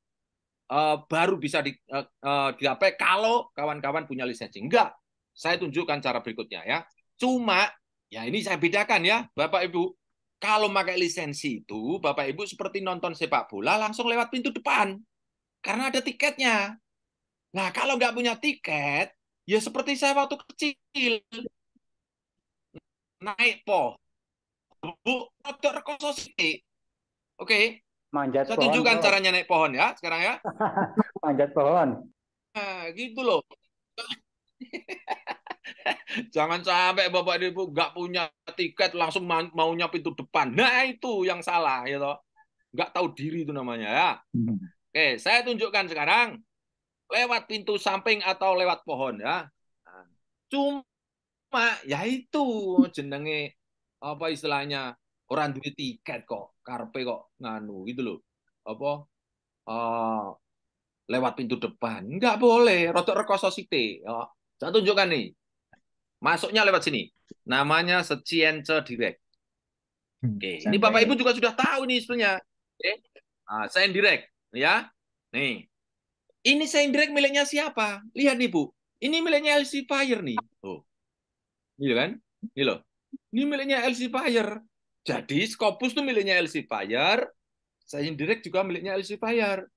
baru bisa digapai kalau kawan-kawan punya lisensi. Enggak. Saya tunjukkan cara berikutnya ya. Cuma ya ini saya bedakan ya, Bapak Ibu. Kalau pakai lisensi itu, Bapak Ibu seperti nonton sepak bola langsung lewat pintu depan. Karena ada tiketnya. Nah, kalau nggak punya tiket, ya seperti saya waktu kecil. Naik pohon. Oke. Manjat saya pohon, tunjukkan Prof. caranya naik pohon ya, sekarang ya. Manjat pohon. Nah, gitu loh. Jangan sampai Bapak Ibu nggak punya tiket langsung maunya pintu depan. Nah, itu yang salah ya toh. Nggak tahu diri itu namanya ya. Oke, saya tunjukkan sekarang lewat pintu samping atau lewat pohon ya. Nah, cuma ya itu jenenge apa istilahnya orang duit tiket kok, karpe kok nganu gitu loh. Apa lewat pintu depan. Nggak boleh, rodok rekoso sithik. Ya. Saya tunjukkan nih. Masuknya lewat sini. Namanya Secience Direct. Oke, ini Bapak Ibu juga sudah tahu nih sebenarnya. Oke. Nah, saya direct. ya. Nih. Ini Seindirect miliknya siapa? Lihat nih, Bu. Ini miliknya Elsevier nih. Tuh. Ini kan? Ini loh. Ini miliknya Elsevier. Jadi Scopus itu miliknya Elsevier, Seindirect juga miliknya Elsevier.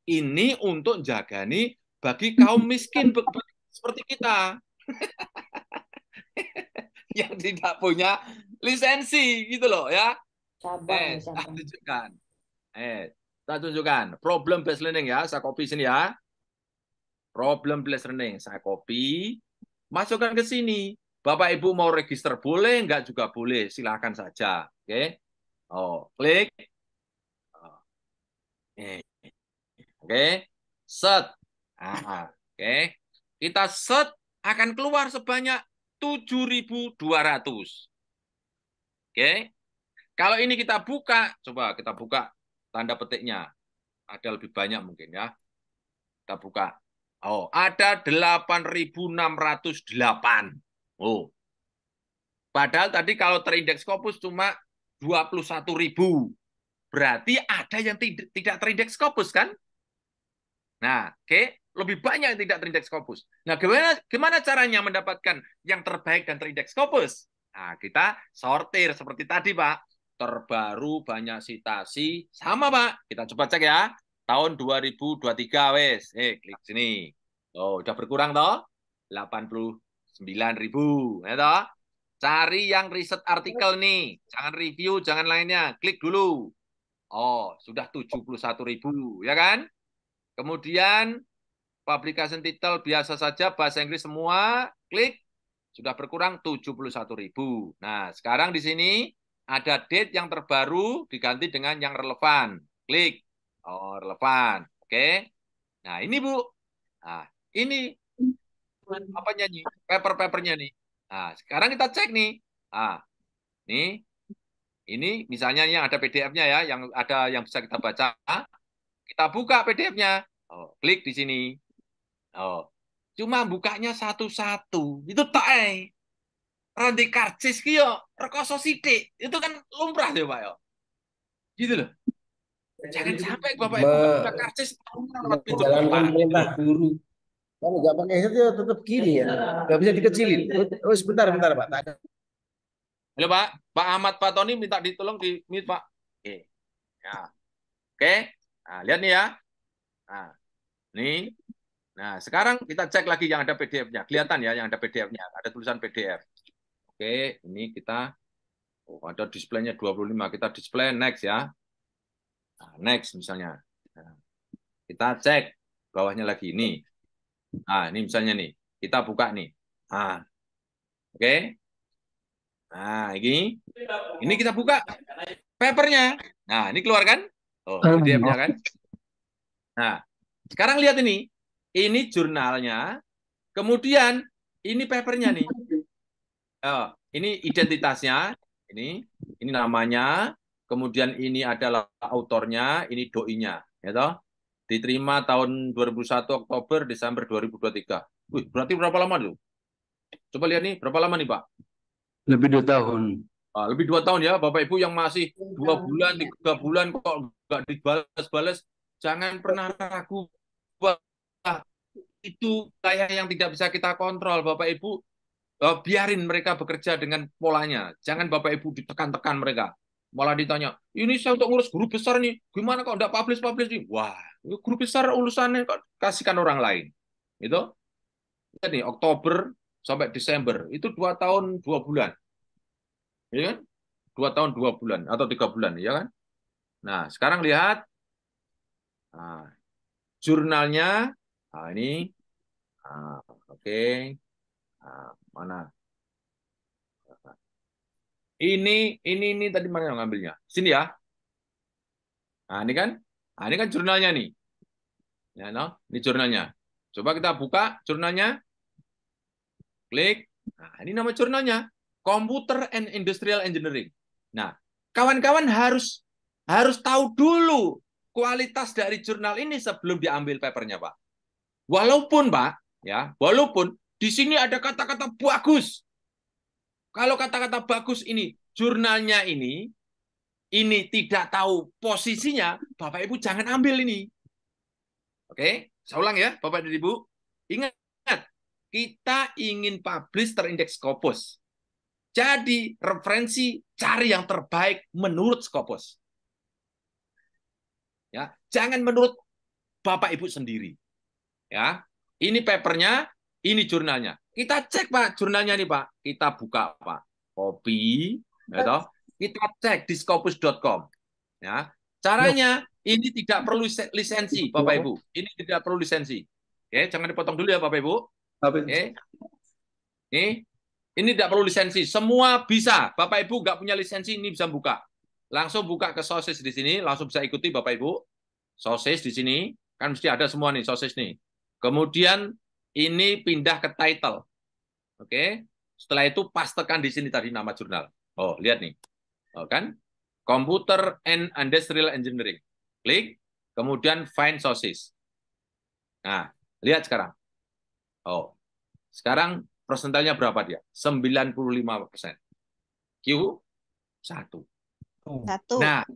Ini untuk jaga nih bagi kaum miskin seperti kita yang tidak punya lisensi gitu loh ya. Cabang, Saya cabang. tunjukkan. Saya tunjukkan. Problem based learning ya. Saya copy sini ya. Problem based learning. Saya copy. Masukkan ke sini. Bapak Ibu mau register boleh, enggak juga boleh. Silakan saja. Oke. Oh, klik. Oke. Set. Oke. Kita set akan keluar sebanyak 7.200. Oke. Kalau ini kita buka, coba kita buka tanda petiknya. Ada lebih banyak mungkin ya. Kita buka. Oh, ada 8.608. Oh. Padahal tadi kalau terindeks Scopus cuma 21.000. Berarti ada yang tidak terindeks Scopus kan? Nah, oke, lebih banyak yang tidak terindeks Scopus. Nah, gimana caranya mendapatkan yang terbaik dan terindeks Scopus? Nah, kita sortir seperti tadi, Pak. Terbaru, banyak sitasi, sama, Pak. Kita coba cek ya. Tahun 2023, wes. Klik sini. Oh, udah berkurang, toh? 89.000, ya toh? Cari yang riset artikel nih. Jangan review, jangan lainnya. Klik dulu. Oh, sudah 71.000, ya kan? Kemudian publication title biasa saja, bahasa Inggris semua, klik, sudah berkurang 71.000. Nah, sekarang di sini ada date yang terbaru diganti dengan yang relevan. Klik. Oh, relevan. Oke. Nah, ini Bu. Nah, ini apa nyanyi? Paper-papernya nih. Nah, sekarang kita cek nih. Nah, ini misalnya yang ada PDF-nya ya, yang ada yang bisa kita baca. Kita buka PDF-nya. Oh, klik di sini. Oh, cuma bukanya satu-satu. Itu tak Randy karcis ki yo rekoso sithik. Itu kan lumrah ya, Pak ya. Gitu loh. Jangan sampai Bapak Ibu buka karcis lewat pintu menjalankan depan. perintah guru. Kalau nggak pakai headset ya tetap kiri ya. Nggak bisa dikecilin. Oh, sebentar, Pak. Halo Pak, Pak Ahmad Pak Tony minta ditolong di mute Pak. Oke. Ya. Oke. Nah, lihat nih ya. Nah, nih. Nah, sekarang kita cek lagi yang ada PDF-nya. Kelihatan ya yang ada PDF-nya. Ada tulisan PDF. Oke, ini kita ada display-nya 25. Kita display next ya. Nah, next misalnya. Nah, kita cek bawahnya lagi ini. Nah, ini misalnya nih. Kita buka nih. Nah, oke. Nah, ini kita buka papernya. Nah, ini keluar kan? Oh, PDF-nya kan? Nah, sekarang lihat ini. Ini jurnalnya. Kemudian ini papernya nih. Oh, ini identitasnya. Ini namanya. Kemudian ini adalah autornya. Ini doi-nya. Ya toh? Diterima tahun 2001 Oktober Desember 2023. Wih, berarti berapa lama tuh? Coba lihat nih, berapa lama nih, Pak? Lebih 2 tahun. Lebih 2 tahun ya, Bapak Ibu yang masih 2 bulan, 3 bulan kok nggak dibalas-balas, jangan pernah ragu. Itu kayak yang tidak bisa kita kontrol, Bapak Ibu. Biarin mereka bekerja dengan polanya. Jangan Bapak Ibu ditekan-tekan mereka. Malah ditanya, ini saya untuk ngurus guru besar nih, gimana kok nggak publish nih? Wah, guru besar urusannya kok kasihkan orang lain. Itu. Jadi Oktober sampai Desember, itu 2 tahun 2 bulan. Ya kan? 2 tahun 2 bulan atau 3 bulan, ya kan? Nah, sekarang lihat jurnalnya. Nah, ini oke. Nah, mana? Ini tadi mana yang ngambilnya? Sini ya. Nah, ini kan? Nah, ini kan jurnalnya nih. Ya, no? Ini jurnalnya. Coba kita buka jurnalnya. Klik. Nah, ini nama jurnalnya. Computer and Industrial Engineering. Nah, kawan-kawan harus tahu dulu kualitas dari jurnal ini sebelum diambil papernya, Pak. Walaupun, Pak, ya, walaupun di sini ada kata-kata bagus. Kalau kata-kata bagus ini, jurnalnya ini tidak tahu posisinya, Bapak Ibu jangan ambil ini. Oke, saya ulang ya, Bapak dan Ibu. Ingat, kita ingin publish terindeks Scopus. Jadi, referensi cari yang terbaik menurut Scopus. Ya, jangan menurut Bapak Ibu sendiri. Ya, ini papernya, ini jurnalnya. Kita cek Pak, jurnalnya nih Pak. Kita buka Pak. Copy, ya toh. Kita cek di scopus.com. Ya, caranya ini tidak perlu lisensi, Bapak Ibu. Ini tidak perlu lisensi. Oke, jangan dipotong dulu ya, Bapak Ibu. Oke. Ini tidak perlu lisensi. Semua bisa. Bapak Ibu nggak punya lisensi, ini bisa buka. Langsung buka ke sosis di sini, langsung bisa ikuti Bapak Ibu. Sosis di sini, kan mesti ada semua nih sosis nih. Kemudian ini pindah ke title. Oke. Setelah itu pastekan di sini tadi nama jurnal. Oh, lihat nih. Oh, kan? Computer and Industrial Engineering. Klik, kemudian find sources. Nah, lihat sekarang. Oh, sekarang persentalnya berapa dia? 95%. Q1. Nah,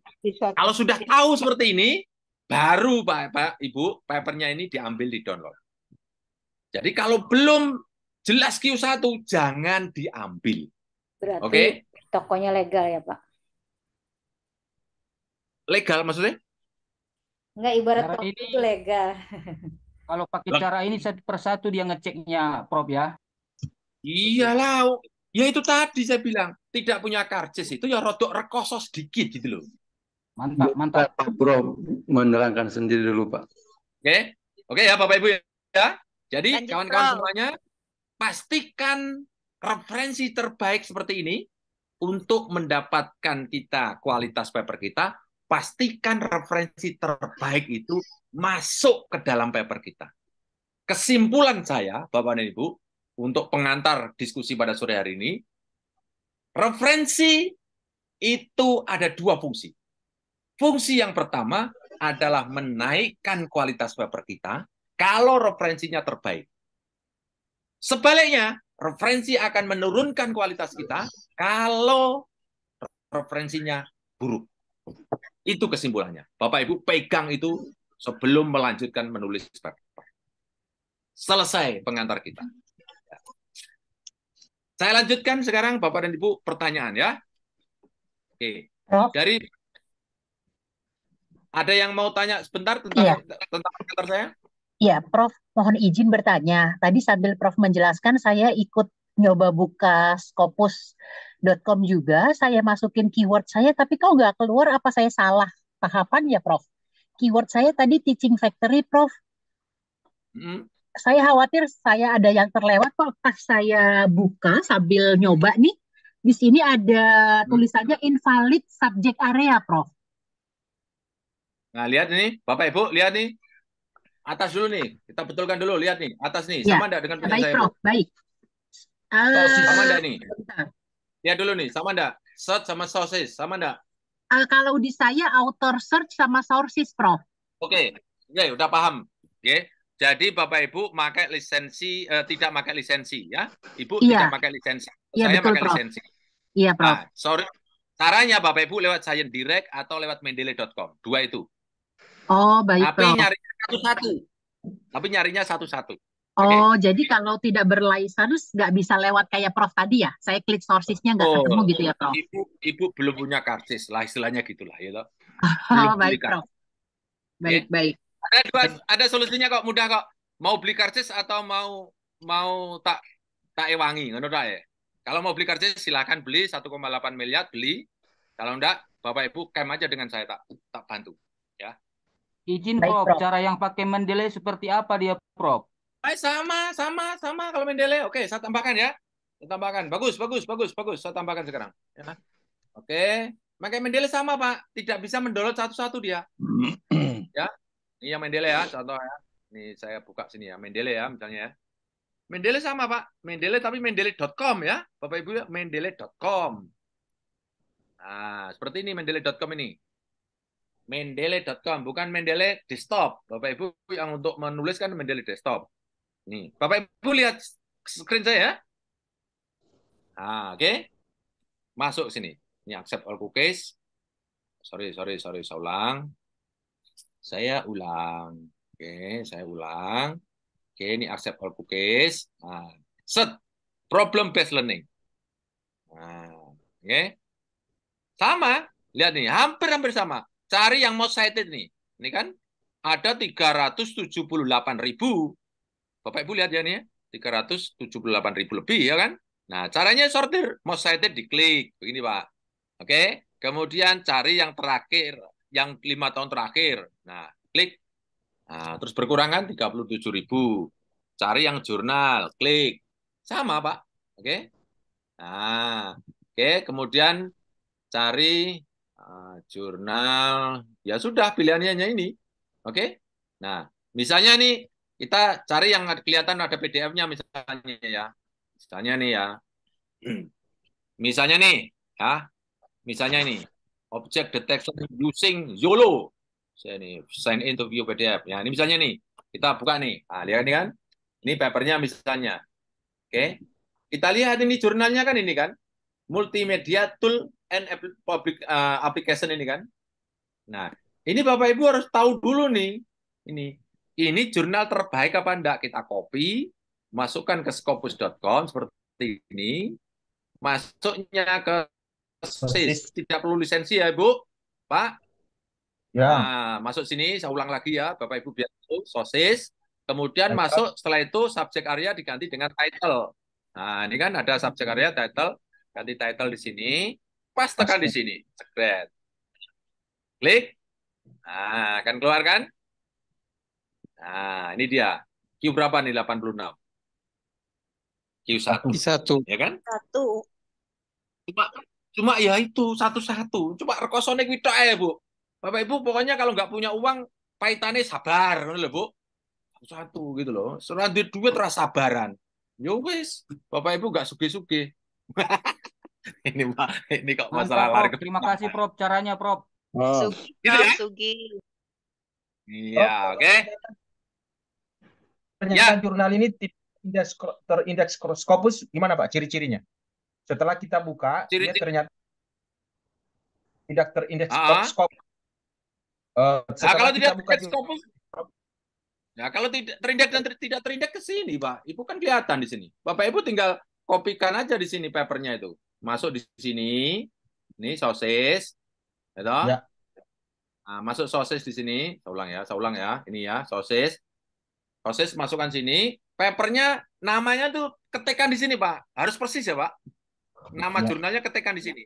kalau sudah tahu seperti ini, baru Pak Ibu, papernya ini diambil di download. Jadi kalau belum jelas Q1, jangan diambil. Berarti tokonya legal ya Pak? Legal maksudnya? Enggak, ibarat Cara toko ini- itu legal. Kalau pakai cara ini satu persatu dia ngeceknya, Prof ya. Iyalah, ya itu tadi saya bilang, tidak punya karcis itu ya rodok rekoso sedikit gitu loh. Mantap, mantap. Bro, menerangkan sendiri dulu, Pak. Oke, oke ya Bapak Ibu ya. Jadi Lanjut, kawan-kawan Prof. semuanya, pastikan referensi terbaik seperti ini untuk mendapatkan kita kualitas paper kita. Pastikan referensi terbaik itu masuk ke dalam paper kita. Kesimpulan saya, Bapak dan Ibu, untuk pengantar diskusi pada sore hari ini, referensi itu ada dua fungsi. Fungsi yang pertama adalah menaikkan kualitas paper kita kalau referensinya terbaik. Sebaliknya, referensi akan menurunkan kualitas kita kalau referensinya buruk. Itu kesimpulannya. Bapak Ibu pegang itu sebelum melanjutkan menulis paper. Selesai pengantar kita. Saya lanjutkan sekarang Bapak dan Ibu pertanyaan ya. Oke. Prof. Dari ada yang mau tanya sebentar tentang pengantar saya? Iya, Prof, mohon izin bertanya. Tadi sambil Prof menjelaskan, saya ikut nyoba buka scopus.com juga. Saya masukin keyword saya, tapi kok nggak keluar, apa saya salah tahapan ya, Prof? Keyword saya tadi teaching factory, Prof. Saya khawatir saya ada yang terlewat, kok pas saya buka sambil nyoba nih, di sini ada tulisannya invalid subject area, Prof. Nah, lihat ini, Bapak Ibu, lihat nih. Atas dulu nih, kita betulkan dulu, lihat nih, atas nih, Ya, sama enggak dengan punya baik, saya, Bu? Prof, baik. Sama enggak nih? Bentar. Lihat dulu nih, sama enggak? Search sama sources, sama enggak? Kalau di saya author search sama sources, Prof. Oke, udah paham. Oke. Jadi Bapak Ibu pakai lisensi, tidak pakai lisensi ya. Ibu Iya. tidak pakai lisensi. Iya, Saya betul, pakai Prof. lisensi. Iya, Prof. Nah, sorry. Caranya Bapak Ibu lewat Science Direct atau lewat mendeley.com. Dua itu. Oh, baik, Tapi Prof. nyarinya satu-satu. Tapi nyarinya satu-satu. Oh, jadi kalau tidak berlicense nggak bisa lewat kayak Prof tadi ya? Saya klik sourcesnya nggak ketemu gitu ya, Prof? Ibu belum punya karcis lah, istilahnya gitulah. Ya, toh. Oh, Belum baik, beli karcis. Prof. Baik, baik. Ada solusinya kok, mudah kok. Mau beli karcis atau mau tak ewangi, ngono tak ya. Kalau mau beli karcis silakan beli 1,8 miliar beli. Kalau enggak, Bapak Ibu cam aja dengan saya tak bantu, ya. Izin, Baik, Prof. Prof. Cara yang pakai Mendeley seperti apa dia, Prof? Sama kalau Mendeley. Oke, saya tambahkan ya. Saya tambahkan. Bagus. Saya tambahkan sekarang. Ya. Oke, pakai Mendeley sama, Pak. Tidak bisa mendownload satu-satu dia. Ya. Ini yang Mendeley ya, contoh ya. Ini saya buka sini ya, Mendeley ya, misalnya ya. Mendeley sama, Pak. Mendeley tapi mendeley.com ya. Bapak Ibu ya, mendeley.com. Nah, seperti ini mendeley.com ini. Mendeley.com, bukan Mendeley desktop. Bapak Ibu yang untuk menulis kan Mendeley desktop. Nih, Bapak Ibu lihat screen saya ya. Nah, oke. Masuk sini. Ini accept all cookies. Sorry, saya ulang. Saya ulang. Oke, saya ulang. Oke, ini accept all cookies. Nah, set problem based learning. Nah, oke. Sama, lihat nih, hampir-hampir sama. Cari yang most cited nih. Ini kan ada 378.000. Bapak Ibu lihat ya nih, 378.000 lebih ya kan? Nah, caranya sortir, most cited diklik. Begini, Pak. Oke, kemudian cari yang terakhir, yang 5 tahun terakhir. Nah, klik. Nah, terus berkurangan 37.000. Cari yang jurnal, klik. Sama, Pak. Oke. Nah, oke, kemudian cari jurnal. Ya sudah, pilihannya ini. Oke. Nah, misalnya nih, kita cari yang kelihatan ada PDF-nya misalnya ya. Misalnya nih ya. Misalnya nih, ya. Misalnya ini, object detection using YOLO. Saya nih, sign in to view PDF. Ya, ini misalnya nih, kita buka nih. Nah, lihat ini kan. Ini papernya misalnya. Oke. Kita lihat ini jurnalnya kan ini kan. Multimedia tool and public application ini kan. Nah, ini Bapak Ibu harus tahu dulu nih. Ini jurnal terbaik apa enggak? Kita copy, masukkan ke scopus.com seperti ini. Masuknya ke SOSIS. Tidak perlu lisensi ya, Bu. Pak. Ya. Nah, masuk sini, saya ulang lagi ya, Bapak Ibu biar tahu, SOSIS. Kemudian masuk, setelah itu subjek area diganti dengan title. Nah, ini kan ada subjek area, title, ganti title di sini, pas tekan di sini, secret. Klik. Nah, akan keluar kan? Nah, ini dia. Q berapa nih? 86. Q1. Q1. Ya kan? 1. Cuma ya itu satu-satu. Cuma rekosone kuwi tok ae, Bu. Bapak Ibu pokoknya kalau nggak punya uang, paitane sabar, ngono lho, Bu. Satu gitu loh. Setelah duit rasa sabaran. Yo wis, Bapak Ibu nggak sugih-sugih. ini kok masalah Mantap, lari Prof. ke Terima kasih, Prof. Caranya, Prof. Sugi, Gitu ya? Sugi. Iya, oke. Ternyata jurnal ini terindeks Scopus gimana Pak ciri-cirinya? Setelah kita buka, dia ternyata tidak terindeks Scopus. Nah, kalau tidak buka terindeks Scopus, nah kalau tidak terindeks dan tidak terindeks ke sini, Pak. Ibu kan kelihatan di sini. Bapak Ibu tinggal kopikan aja di sini papernya itu. Masuk di sini. Ini SOSIS. Ya. Nah, masuk SOSIS di sini. Saya ulang ya. Ini ya, SOSIS. SOSIS masukkan sini. Papernya namanya tuh ketekan di sini, Pak. Harus persis ya, Pak. Nama jurnalnya ketekan di sini.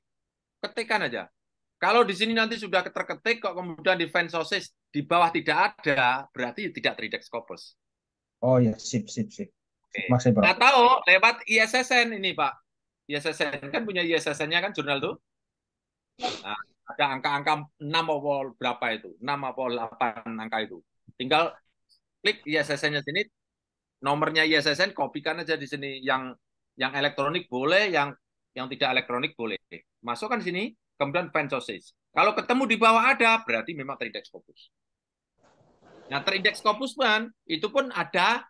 Ketekan aja. Kalau di sini nanti sudah terketik, kok kemudian di file SOSIS di bawah tidak ada, berarti tidak terindeks Scopus. Oh ya, sip. Maksudnya, Nah, tahu lewat ISSN ini, Pak. ISSN kan punya ISSN-nya kan jurnal tuh. Nah, ada angka-angka 6 atau berapa itu? 6 atau 8 angka itu. Tinggal klik ISSN-nya sini, nomornya ISSN, kopikan aja di sini. Yang elektronik boleh, yang tidak elektronik boleh. Masukkan di sini, kemudian find SOSIS. Kalau ketemu di bawah ada, berarti memang terindeks Scopus. Nah, terindeks Scopus kan, itu pun ada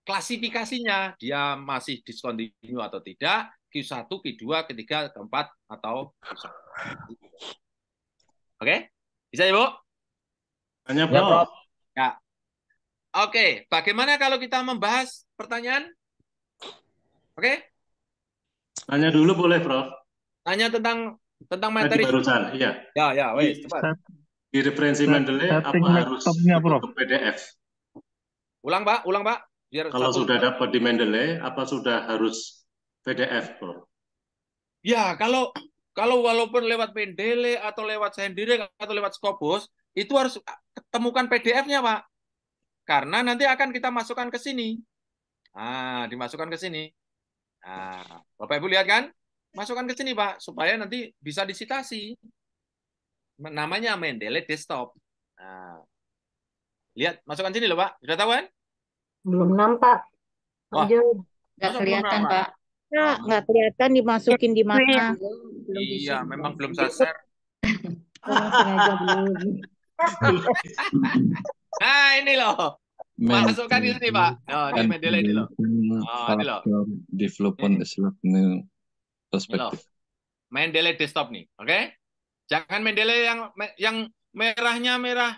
klasifikasinya. Dia masih discontinue atau tidak, Q1, Q2, Q3, Q4, atau Q1. Oke? Bisa ya, Bu? Hanya, Bro. Ya. Oke, bagaimana kalau kita membahas pertanyaan? Oke? Tanya dulu boleh, Prof. Tanya tentang materi. Barusan, iya. Ya, wes, cepat. Di referensi Mendeley apa harus ke PDF? Ulang, Pak. Biar kalau sudah dapat di Mendeley, apa sudah harus PDF, Prof? Ya, kalau walaupun lewat Mendeley atau lewat Sendiri atau lewat Scopus, itu harus ketemukan PDF-nya, Pak. Karena nanti akan kita masukkan ke sini. Nah, dimasukkan ke sini. Nah, Bapak Ibu lihat kan? Masukkan ke sini, Pak, supaya nanti bisa disitasi. Namanya Mendeley Desktop. Nah, lihat, masukkan sini loh, Pak. Sudah tahu kan? Belum nampak. Lanjut. Nggak kelihatan, Pak. Nggak kelihatan dimasukin di mana. Iya, memang belum saya share. Sengaja belum. Nah, ini loh. Masukkan di sini, Pak. Oh, ini Mendeley ini loh. Oh, ini loh. Development new perspective. Mendeley Desktop nih, oke? Jangan Mendeley yang merahnya merah.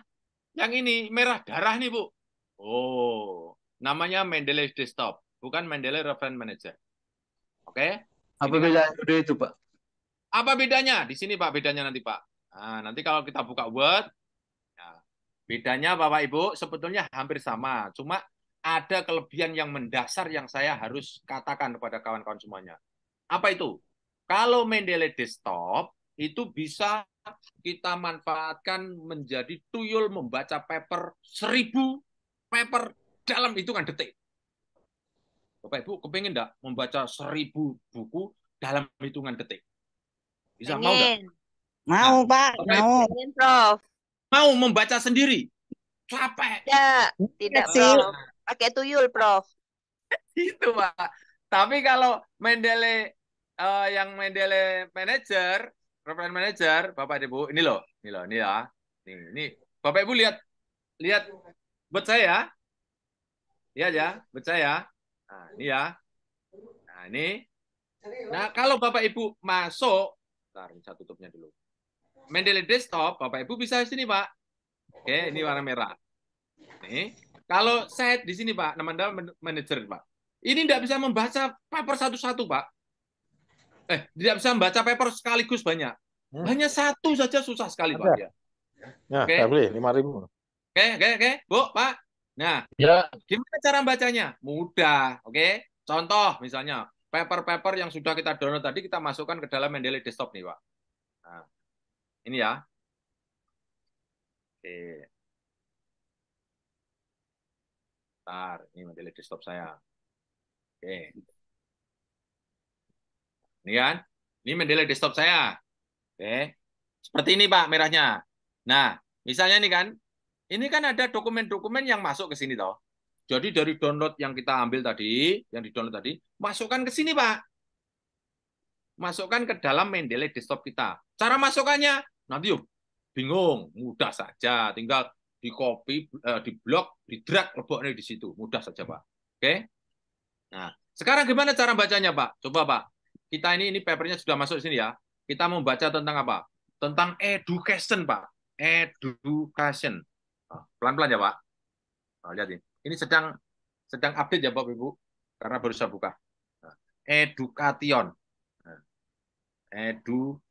Yang ini merah darah nih, Bu. Oh, namanya Mendeley Desktop, bukan Mendeley Reference Manager. Oke? Apa Ini kan bedanya itu, Pak? apa bedanya? Di sini Pak bedanya nanti Pak. Nah, nanti kalau kita buka Word, ya, bedanya Bapak Ibu sebetulnya hampir sama, cuma ada kelebihan yang mendasar yang saya harus katakan kepada kawan-kawan semuanya. Apa itu? Kalau Mendeley Desktop itu bisa kita manfaatkan menjadi tuyul membaca paper 1000 paper dalam hitungan detik. Bapak Ibu kepingin enggak membaca 1000 buku dalam hitungan detik? Bisa mau enggak? Pengen. Mau, Nah, Pak, Bapak Ibu mau. Pengen, Prof. mau membaca sendiri? Capek. Tidak, sih. Prof. Pakai tuyul, Prof. Itu Pak. Tapi kalau Mendeley yang Mendeley Manager, Reference Manager, Bapak Ibu, ini loh, ini ya. Ini Bapak Ibu lihat buat saya. Lihat ya, buat saya. Nah, ini ya. Nah, ini. Nah, kalau Bapak Ibu masuk, bentar, saya tutupnya dulu. Mendeley Desktop, Bapak Ibu bisa di sini, Pak. Oke, ini warna merah. Nih, kalau set di sini, Pak, nama manager, Pak. Ini tidak bisa membaca paper satu-satu, Pak. Tidak bisa membaca paper sekaligus banyak. Hanya satu saja susah sekali, Pak. Ya. Nah, saya beli 5.000. Oke, Bu, Pak. Nah, Ya. gimana cara bacanya? Mudah, oke? Contoh, misalnya, paper-paper yang sudah kita download tadi, kita masukkan ke dalam Mendeley Desktop nih, Pak. Nah, ini ya. Oke. Bentar, ini Mendeley Desktop saya. Oke. Ini kan? Ini Mendeley Desktop saya. Oke. Seperti ini, Pak, merahnya. Nah, misalnya nih kan, ini kan ada dokumen-dokumen yang masuk ke sini, toh. Jadi dari download yang kita ambil tadi, yang di-download tadi, masukkan ke sini, Pak. Masukkan ke dalam Mendeley Desktop kita. Cara masukkannya, nanti yuk, bingung, mudah saja. Tinggal di copy, di blok, di drag, leboknya di situ. Mudah saja, Pak. Oke? Nah, sekarang gimana cara bacanya, Pak? Coba, Pak. Kita ini papernya sudah masuk di sini ya. Kita membaca tentang apa? Tentang education, Pak. Education. Pelan-pelan ya, Pak. Lihat ini. Ini sedang update ya, Bapak Ibu. Karena baru saya buka. Education. Education.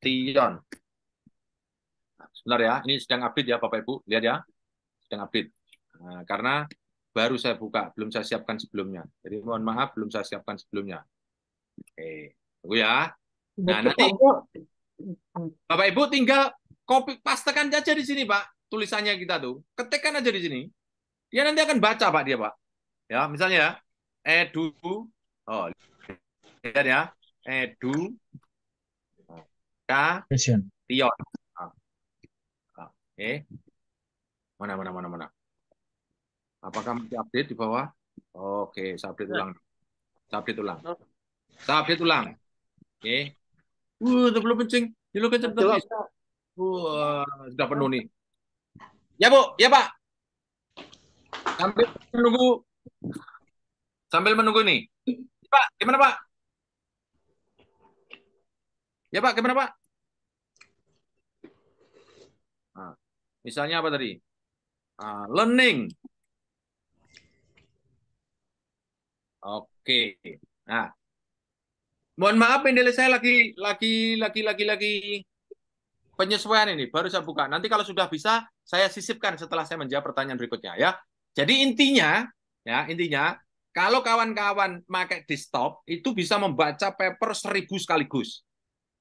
Tion. Sebentar ya. Ini sedang update ya, Bapak Ibu. Lihat ya. Sedang update. Nah, karena baru saya buka, belum saya siapkan sebelumnya. Jadi mohon maaf, belum saya siapkan sebelumnya. Oke, tunggu ya. Nah, nanti Bapak Ibu tinggal copy pastekan aja di sini, Pak. Tulisannya kita tuh, ketikkan aja di sini. Dia nanti akan baca, Pak, dia, Pak. Ya, misalnya ya, lihat ya, education. Oke. Mana. Apakah masih update di bawah? Oke, saya update ulang. Saya update ulang. Oke. Belum kencing. Belum kencing. Sudah penuh nih. Ya, Bu. Ya, Pak. Sambil menunggu nih. Pak, gimana, Pak? Ya, Pak, gimana, Pak? Nah, misalnya apa tadi? Learning. Oke. Nah, mohon maaf Mendeley saya lagi penyesuaian ini, baru saya buka. Nanti kalau sudah bisa saya sisipkan setelah saya menjawab pertanyaan berikutnya ya. Jadi intinya kalau kawan-kawan pakai desktop itu bisa membaca paper 1000 sekaligus.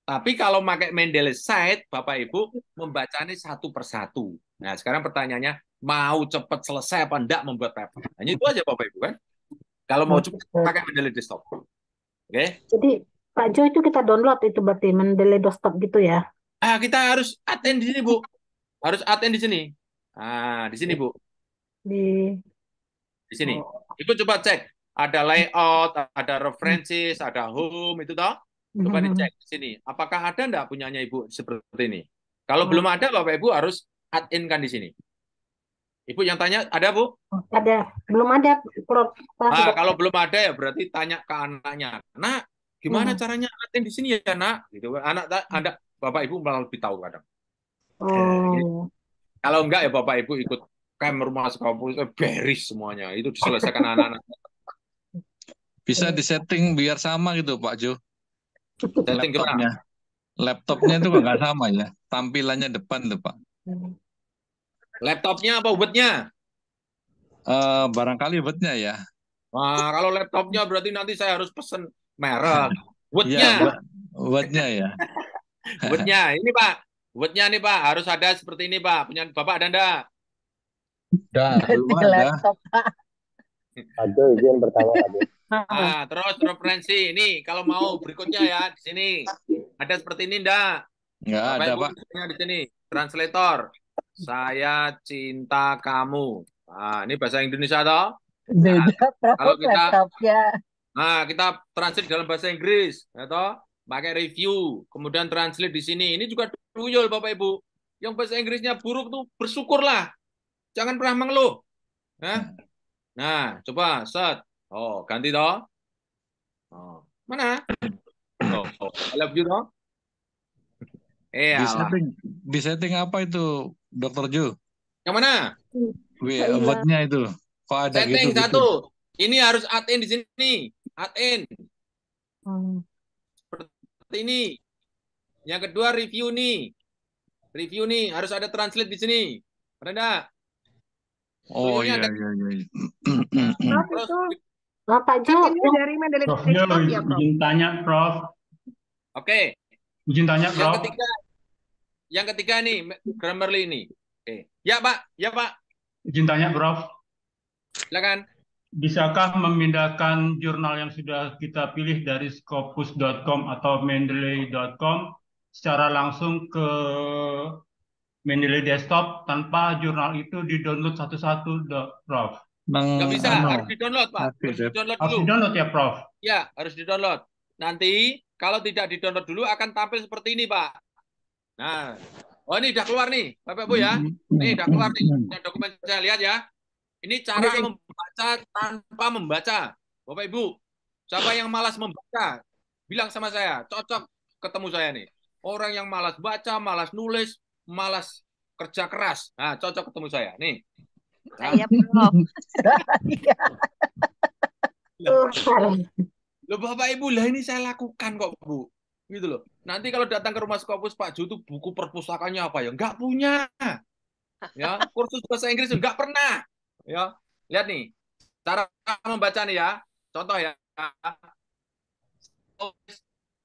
Tapi kalau pakai Mendeley Site, Bapak Ibu membacanya satu persatu. Nah, sekarang pertanyaannya, mau cepat selesai apa enggak membuat paper? Hanya itu aja Bapak Ibu kan. Kalau mau cepat pakai Mendeley Desktop. Oke. Jadi Pak Jo itu kita download itu berarti Mendeley Desktop gitu ya? Kita harus attend di sini, Bu. Harus attend di sini. Di sini, Bu. Di sini. Ibu coba cek. Ada layout, ada references, ada home, itu toh. Coba dicek di sini. Apakah ada enggak punyanya Ibu seperti ini? Kalau belum ada, Bapak Ibu harus add-in-kan di sini. Ibu yang tanya, ada Bu? Ada. Belum ada. Kalau belum ada ya berarti tanya ke anaknya. Nak, gimana caranya add-in di sini ya, Nak? Gitu. Anak Bapak Ibu malah lebih tahu kadang. Kalau enggak ya Bapak Ibu ikut camp rumah Scopus, beres semuanya. Itu diselesaikan anak-anak. Bisa disetting biar sama gitu Pak Jo. Setting gimana? Laptopnya itu nggak sama ya. Tampilannya depan tuh Pak. Laptopnya apa ubetnya? Barangkali ubetnya ya. Wah, kalau laptopnya berarti nanti saya harus pesen merek. Iya, ubetnya ya. Ubetnya ini Pak. Ubetnya nih Pak, harus ada seperti ini Pak. Punya Bapak ada enggak? Udah. Belum ada. Laptop, Pak. Ada izin bertanya lagi. Nah, terus referensi ini kalau mau berikutnya ya di sini. Ada seperti ini enggak? Nggak Bapak ada Ibu Pak. tulisnya di sini. Translator. Saya cinta kamu. Nah, ini bahasa Indonesia toh? Beda, Prof. Kalau kita Laptopnya. kita translate dalam bahasa Inggris, ya toh? Pakai review, kemudian translate di sini. Ini juga tuyul Bapak Ibu. Yang bahasa Inggrisnya buruk tuh bersyukurlah. Jangan pernah mengeluh. Nah, coba set. Oh, ganti toh. Oh, mana? Oh, I love you toh. Di setting apa itu, Dr. Jo? Yang mana? Wordnya itu. Kok ada Setting gitu? satu. Ini harus add in di sini. Add in. Seperti ini. Yang kedua review nih. Review nih harus ada translate di sini. Ada enggak? Oh iya. Terus, Pak Jo, dari Mendeley Prof, izin tanya Prof. Oke. Izin tanya Prof. Yang ketiga nih, Grammarly ini. Oke. Ya Pak, Izin tanya Prof. Silakan. Bisakah memindahkan jurnal yang sudah kita pilih dari scopus.com atau mendeley.com secara langsung ke Mendeley desktop tanpa jurnal itu di-download satu-satu, Prof? Nggak bisa, harus di-download Pak. Harus di-download dulu. Harus di-download ya Prof? Ya, harus di-download. Nanti kalau tidak di-download dulu akan tampil seperti ini Pak. Nah, oh ini udah keluar nih, Bapak Ibu ya. Ini udah keluar nih, dokumen saya lihat ya. Ini cara membaca tanpa membaca. Bapak Ibu, siapa yang malas membaca, bilang sama saya, cocok ketemu saya nih. Orang yang malas baca, malas nulis, malas kerja keras. Nah, cocok ketemu saya. Nih. Saya Prof. Loh Bapak Ibu, lah ini saya lakukan kok Bu. Gitu loh. Nanti kalau datang ke rumah Scopus Pak Jo itu buku perpustakaannya apa ya? Enggak punya. Ya, kursus bahasa Inggris enggak pernah. Ya, lihat nih. Cara membaca nih ya. Contoh ya.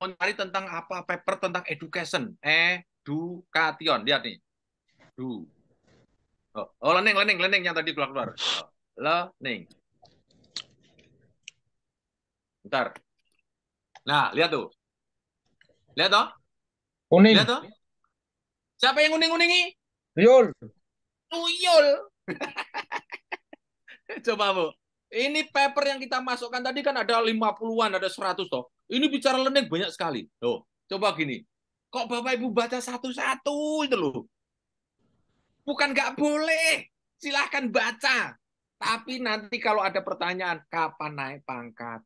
Mencari tentang apa? Paper tentang education. Education. Lihat nih. Learning yang tadi keluar. Learning. Bentar. Nah, lihat tuh. Lihat toh? Kuning. Lihat toh? Siapa yang kuning-kuningi? Tuyul. Coba Bu. Ini paper yang kita masukkan tadi kan ada 50-an, ada 100 toh. Ini bicara learning banyak sekali. Loh, coba gini. Kok Bapak Ibu baca satu-satu itu loh. Bukan nggak boleh. Silahkan baca. Tapi nanti kalau ada pertanyaan, kapan naik pangkat?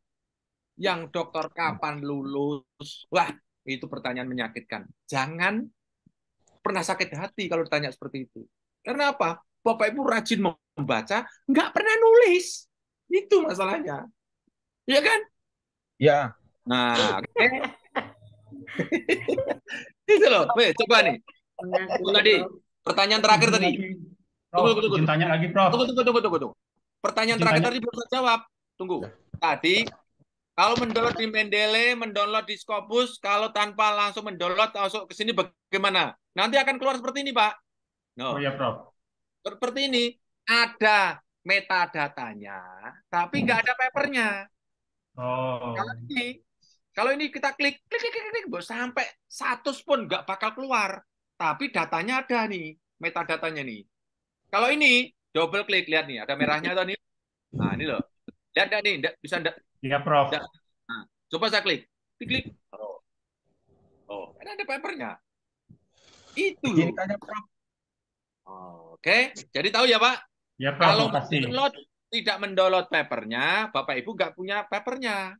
Yang dokter kapan lulus? Wah, itu pertanyaan menyakitkan. Jangan pernah sakit hati kalau ditanya seperti itu. Karena apa? Bapak Ibu rajin membaca, nggak pernah nulis. Itu masalahnya. Iya kan? Ya. Nah, oke. Itu loh. Coba nih. Tadi, pertanyaan terakhir tadi. Tunggu. Tanya lagi, Prof. Tunggu. Pertanyaan terakhir tadi belum saya jawab. Tunggu. Tadi, kalau mendownload di Mendeley, mendownload di Scopus, kalau tanpa langsung mendownload, langsung ke sini bagaimana? Nanti akan keluar seperti ini, Pak. Oh ya, Prof. Seperti ini. Ada metadatanya, tapi nggak ada papernya. Oh. Kalau ini kita klik, sampai 100 pun nggak bakal keluar. Tapi datanya ada nih, metadatanya nih. Kalau ini, double klik, lihat nih, ada merahnya tuh nih. Nah, ini loh. Lihat nggak nih, bisa nggak? Iya, Prof. Nah, coba saya klik. Klik. Oh, ini ada papernya. Itu loh. Oke, jadi tahu ya Pak? Ya, Prof. Kalau tidak mendownload papernya, Bapak Ibu nggak punya papernya.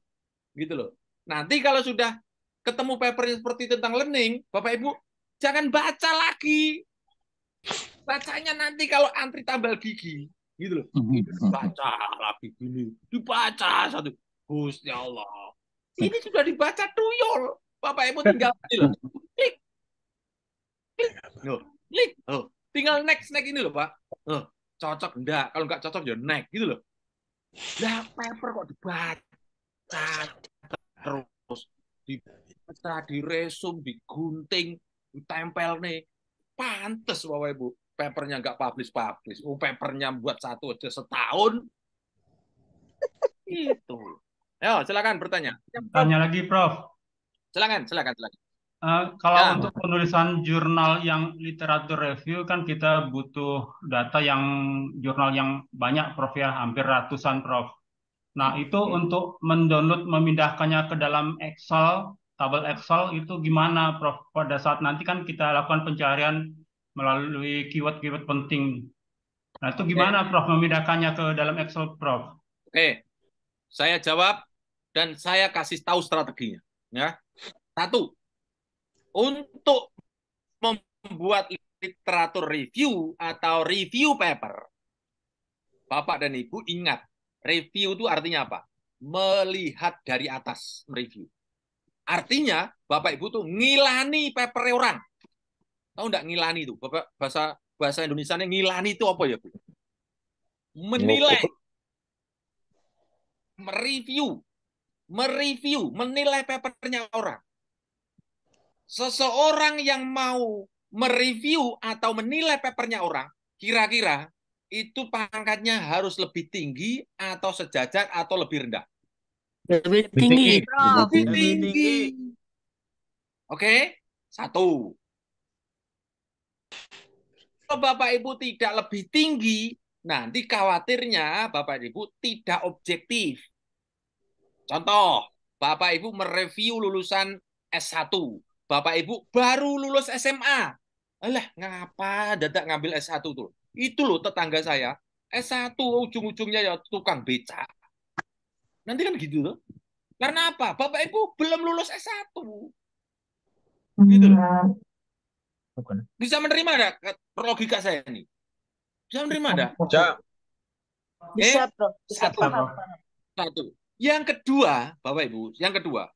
Gitu loh. Nanti kalau sudah ketemu papernya seperti tentang learning, Bapak Ibu jangan baca lagi. Bacanya nanti kalau antri tambal gigi, gitu loh. Ini dibaca lagi gini, dibaca satu. Gusti Allah. Ini sudah dibaca tuyul. Bapak Ibu tinggal ini loh. Klik. Klik. Loh, klik. Oh, tinggal next ini loh, Pak. Oh, cocok enggak? Kalau enggak cocok ya next gitu loh. Lah, paper kok dibaca terus, dibaca, diresum, digunting, ditempel nih. Pantes Bapak Ibu, papernya nggak publish. Papernya buat satu aja setahun. Itu. Ayo, silakan bertanya. Tanya lagi, Prof. Silakan. Kalau Ya. untuk penulisan jurnal yang literatur review kan kita butuh data yang jurnal yang banyak, Prof ya, hampir ratusan, Prof. Nah, itu untuk mendownload, memindahkannya ke dalam Excel, tabel Excel itu gimana, Prof? Pada saat nanti kan kita lakukan pencarian melalui keyword-keyword penting. Nah, itu gimana, Prof, memindahkannya ke dalam Excel, Prof? Oke, saya jawab dan saya kasih tahu strateginya. Ya, satu, untuk membuat literatur review atau review paper, Bapak dan Ibu ingat, review itu artinya apa? Melihat dari atas, mereview. Artinya, Bapak Ibu tuh ngilani paper orang. Tahu nggak ngilani itu? Bapak, bahasa Indonesianya ngilani itu apa ya, Bu? Menilai. Mereview, menilai papernya orang. Seseorang yang mau mereview atau menilai papernya orang, kira-kira itu pangkatnya harus lebih tinggi atau sejajar atau lebih rendah? Lebih tinggi. Lebih tinggi. Oke, satu. Kalau Bapak Ibu tidak lebih tinggi, nanti khawatirnya Bapak Ibu tidak objektif. Contoh, Bapak Ibu mereview lulusan S1. Bapak Ibu baru lulus SMA. Alah, ngapa dadak ngambil S1 tuh? Itu loh tetangga saya. S1 ujung-ujungnya ya tukang becak. Nanti kan gitu loh. Karena apa? Bapak Ibu belum lulus S1. Gitu loh. Bisa menerima enggak logika saya ini? Bisa menerima enggak? Bisa, Prof. Bisa paham. Satu. Yang kedua, Bapak Ibu, yang kedua.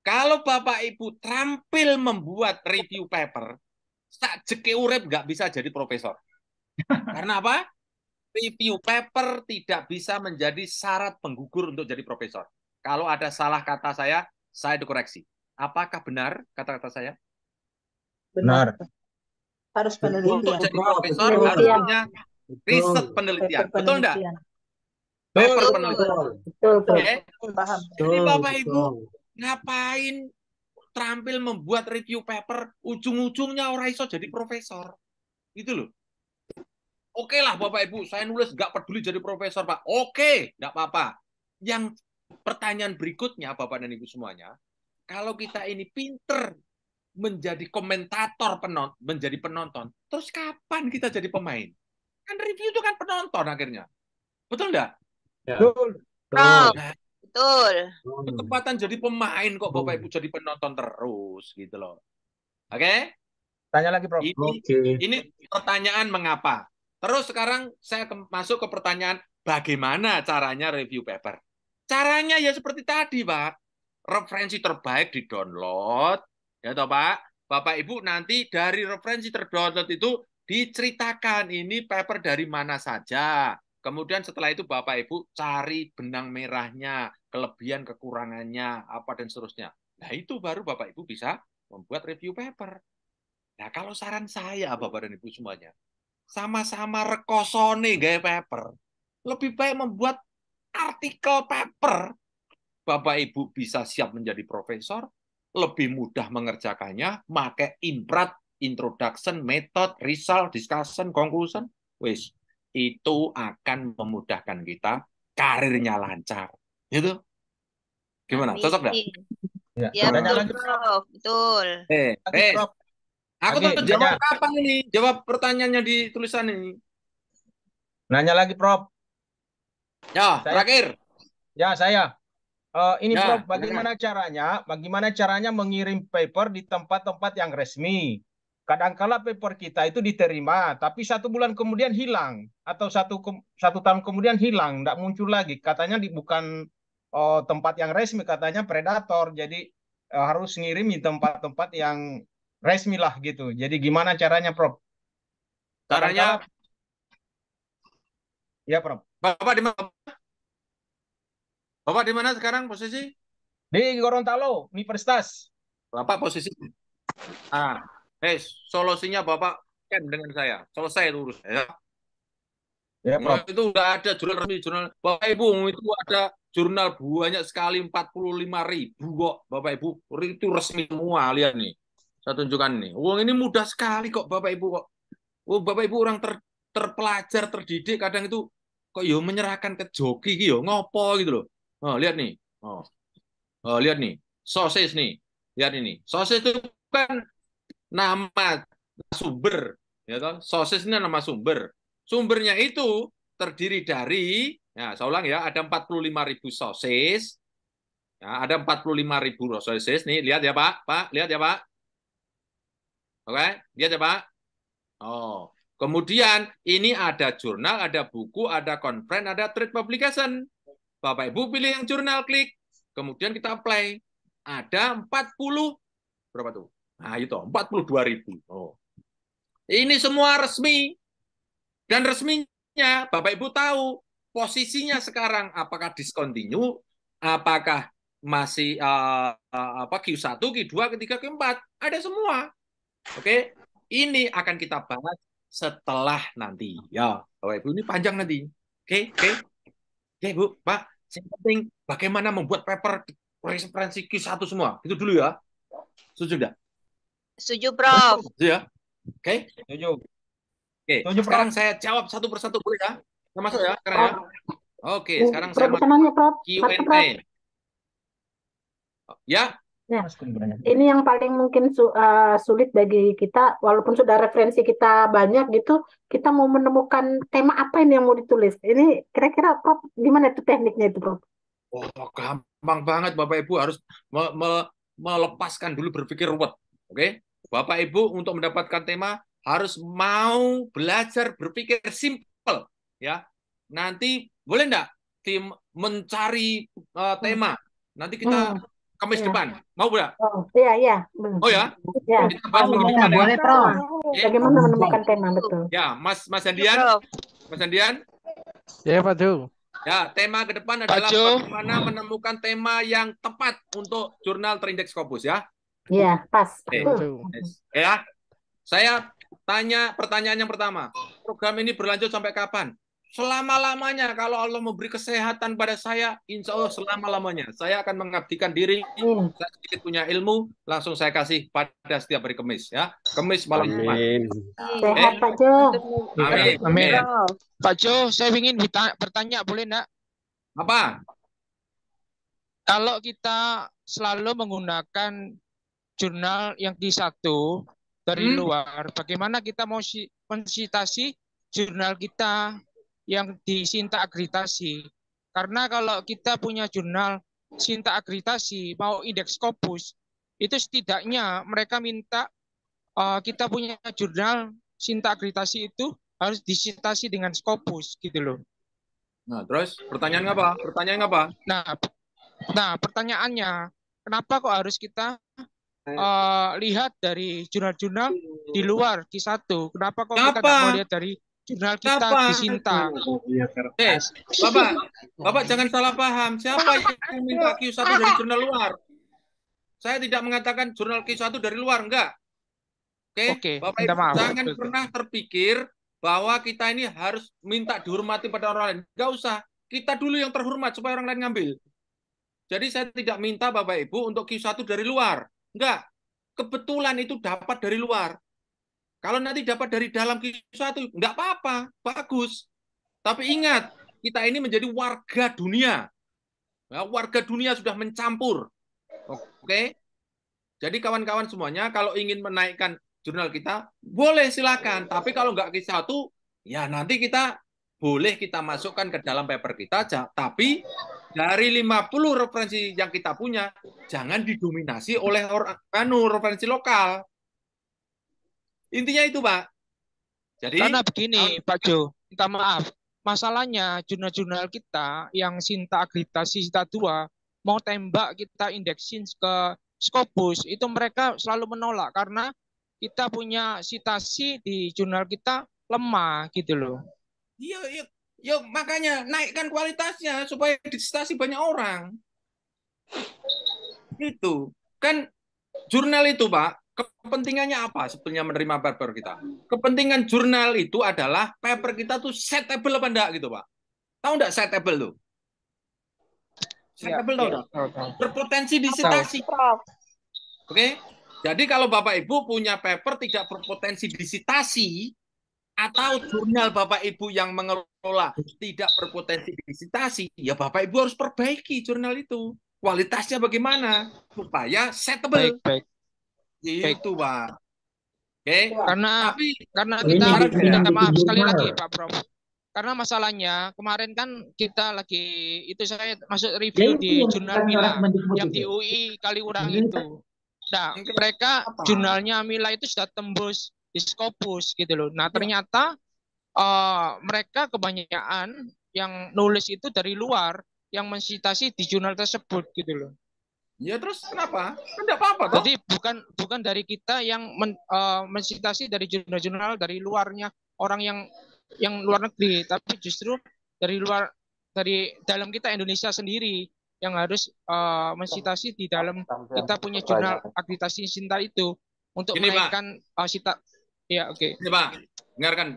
Kalau Bapak Ibu terampil membuat review paper, sak jeke urip nggak bisa jadi profesor. Karena apa? Review paper tidak bisa menjadi syarat penggugur untuk jadi profesor. Kalau ada salah kata saya dikoreksi. Apakah benar kata-kata saya? Benar. Harus Untuk penelitian. jadi profesor harus punya riset penelitian. Betul enggak? Paper penelitian. Betul. Oke. Paham. Jadi Bapak Ibu ngapain terampil membuat review paper, ujung-ujungnya orang iso jadi profesor. Gitu loh. Oke lah Bapak Ibu, saya nulis nggak peduli jadi profesor Pak. Oke, nggak apa-apa. Yang pertanyaan berikutnya Bapak dan Ibu semuanya, kalau kita ini pinter menjadi komentator menjadi penonton, terus kapan kita jadi pemain? Kan review itu kan penonton akhirnya. Betul nggak? Betul. Nah, Betul. ketepatan jadi pemain kok Bapak Ibu jadi penonton terus gitu loh. Oke? Tanya lagi, Prof. Ini pertanyaan mengapa. Terus sekarang saya masuk ke pertanyaan bagaimana caranya review paper. Caranya ya seperti tadi, Pak. Referensi terbaik di-download. Ya toh, Pak? Bapak Ibu nanti dari referensi terdownload itu diceritakan ini paper dari mana saja. Kemudian setelah itu Bapak Ibu cari benang merahnya, kelebihan kekurangannya, apa dan seterusnya. Nah, itu baru Bapak Ibu bisa membuat review paper. Nah, kalau saran saya Bapak dan Ibu semuanya, sama-sama rekosone gaya paper. Lebih baik membuat artikel paper. Bapak Ibu bisa siap menjadi profesor, lebih mudah mengerjakannya, pakai imprat, introduction, method, result, discussion, conclusion. Wis, itu akan memudahkan kita, karirnya lancar. Gitu. Gimana? Cocok nggak? Ya, betul, Prof. Betul. Prof. Aku tuh jawab kapan ini? Jawab pertanyaannya di tulisan ini. Nanya lagi, Prof. Ya, terakhir. Ya, saya. Ini Ya, Prof, bagaimana caranya mengirim paper di tempat-tempat yang resmi? kadangkala paper kita itu diterima, tapi 1 bulan kemudian hilang atau satu tahun kemudian hilang, tidak muncul lagi. Katanya bukan tempat yang resmi, katanya predator. Jadi harus ngirim di tempat-tempat yang resmi lah gitu. Jadi gimana caranya, Prof? Caranya, ya, Prof. Bapak di mana? Bapak di mana sekarang posisi? Di Gorontalo, Universitas. Bapak posisi. Ah, solusinya Bapak kan dengan saya. Selesai itu urusan ya. Ya, Prof. Itu udah ada jurnal resmi, jurnal Bapak Ibu itu ada jurnal banyak sekali 45.000 kok Bapak Ibu. Itu resmi semua, lihat nih. Saya tunjukkan nih. Uang ini mudah sekali kok Bapak Ibu kok. Oh, Bapak Ibu orang terpelajar, terdidik kadang itu kok yo menyerahkan ke joki yo ngopo gitu loh. Oh, lihat nih. Oh, lihat nih. Sosis nih. Lihat ini. Sosis itu kan nama sumber, ya kan? Sosis ini nama sumber. Sumbernya itu terdiri dari, ya saya ulang ya, ada 45.000 sosis. Ya, ada 45.000 sosis nih. Lihat ya Pak. Pak, lihat ya Pak. Oke, lihat ya Pak. Oh, kemudian ini ada jurnal, ada buku, ada conference, ada trade publication. Bapak Ibu pilih yang jurnal, klik. Kemudian kita apply. Ada 40, berapa tuh? Nah itu, 42.000. Oh. Ini semua resmi. Dan resminya, Bapak Ibu tahu, posisinya sekarang apakah discontinue, apakah masih Q1, Q2, Q3, Q4. Ada semua. Oke, ini akan kita bahas setelah nanti. Ya, Bapak Ibu, ini panjang nanti. Oke. Oke, Bu, Pak. Yang penting bagaimana membuat paper referensi Q1 semua. Itu dulu ya. Setuju enggak? Setuju, Prof. Setuju ya? Oke. Setuju. Oke, Setuju, sekarang Prof. saya jawab satu persatu boleh ya? Saya masuk ya sekarang ya. Oke, sekarang saya Prof, bisa masuk nanya, Prof. Q&A. Satu, Prof. Ya, Ya, ini yang paling mungkin sulit bagi kita, walaupun sudah referensi kita banyak gitu, kita mau menemukan tema apa ini yang mau ditulis. Ini kira-kira Prof, gimana itu tekniknya itu, Prof? oh gampang banget Bapak Ibu harus melepaskan dulu berpikir ruwet. Oke, Bapak Ibu untuk mendapatkan tema harus mau belajar berpikir simpel ya. Nanti boleh enggak tim mencari tema? Nanti kita Kamis depan. Mau enggak? Oh, iya. Oh ya? Ya. Kita bahas minggu depan ya. Boleh, Prof. Bagaimana menemukan tema, betul. Ya, Mas Andian. Mas Andian. Ya, Pak Jo. Ya, tema ke depan adalah bagaimana menemukan tema yang tepat untuk jurnal terindeks Scopus ya. Iya, pas. Oke. Ya. Saya tanya pertanyaan yang pertama. Program ini berlanjut sampai kapan? Selama-lamanya. Kalau Allah memberi kesehatan pada saya, insya Allah selama-lamanya. Saya akan mengabdikan diri. Saya sedikit punya ilmu, langsung saya kasih pada setiap hari Kamis ya. Kamis malam Jumat. Sehat, Pak Jo. Amin. Pak Jo, saya ingin bertanya, boleh enggak? Apa? Kalau kita selalu menggunakan jurnal yang Q1 dari luar, bagaimana kita mau mensitasi jurnal kita yang disinta akreditasi? Karena kalau kita punya jurnal sinta akreditasi mau indeks Scopus, itu setidaknya mereka minta kita punya jurnal sinta akreditasi itu harus disitasi dengan Scopus gitu loh. Nah, terus pertanyaan apa? Nah, pertanyaannya, kenapa kok harus kita lihat dari jurnal-jurnal di luar Q1? Kenapa kok kita nggak mau lihat dari jurnal kita disinta? Bapak jangan salah paham. Siapa yang minta Q1 dari jurnal luar? Saya tidak mengatakan jurnal Q1 dari luar, enggak. Oke, Bapak Ibu jangan pernah terpikir bahwa kita ini harus minta dihormati pada orang lain. Enggak usah. Kita dulu yang terhormat supaya orang lain ngambil. Jadi saya tidak minta Bapak Ibu untuk Q1 dari luar. Enggak. Kebetulan itu dapat dari luar. Kalau nanti dapat dari dalam Q1, enggak apa-apa. Bagus. Tapi ingat, kita ini menjadi warga dunia. Ya, warga dunia sudah mencampur. Oke? Jadi kawan-kawan semuanya, kalau ingin menaikkan jurnal kita, boleh silakan. Tapi kalau enggak Q1, ya nanti boleh kita masukkan ke dalam paper kita. Tapi dari 50 referensi yang kita punya, jangan didominasi oleh referensi lokal. Intinya itu, Pak. Jadi Karena begini, Pak Jo, minta maaf. Masalahnya jurnal-jurnal kita yang Sinta akreditasi Sinta 2 mau tembak kita indeksin ke Scopus, itu mereka selalu menolak karena kita punya citasi di jurnal kita lemah gitu loh. Iya, yuk makanya naikkan kualitasnya supaya disitasi banyak orang. Itu kan jurnal itu, Pak, kepentingannya apa sebetulnya menerima paper kita? Kepentingan jurnal itu adalah paper kita tuh setable apa enggak gitu, Pak. Tahu enggak setable tuh? Setable tahu enggak? Berpotensi disitasi. Oke? Jadi kalau Bapak Ibu punya paper tidak berpotensi disitasi atau jurnal Bapak Ibu yang mengelola tidak berpotensi disitasi, ya Bapak Ibu harus perbaiki jurnal itu. Kualitasnya bagaimana supaya setable. Baik. Itu, Pak. Oke. Karena ini kita minta maaf sekali benar. lagi, Pak Prof. Karena masalahnya kemarin kan kita lagi itu saya masuk review di jurnal Mila yang di UI Kaliurang itu. Nah, mereka jurnalnya Mila itu sudah tembus di Scopus gitu loh. Nah, ternyata mereka kebanyakan yang nulis itu dari luar yang mensitasi di jurnal tersebut gitu loh. Ya terus kenapa? Tidak apa-apa toh. Jadi bukan dari kita yang mensitasi dari jurnal-jurnal dari luarnya orang yang luar negeri, tapi justru dari dalam kita Indonesia sendiri yang harus mensitasi di dalam kita punya jurnal akreditasi Sinta itu untuk Gini, menaikkan sita. Ya, oke. Ini, Pak,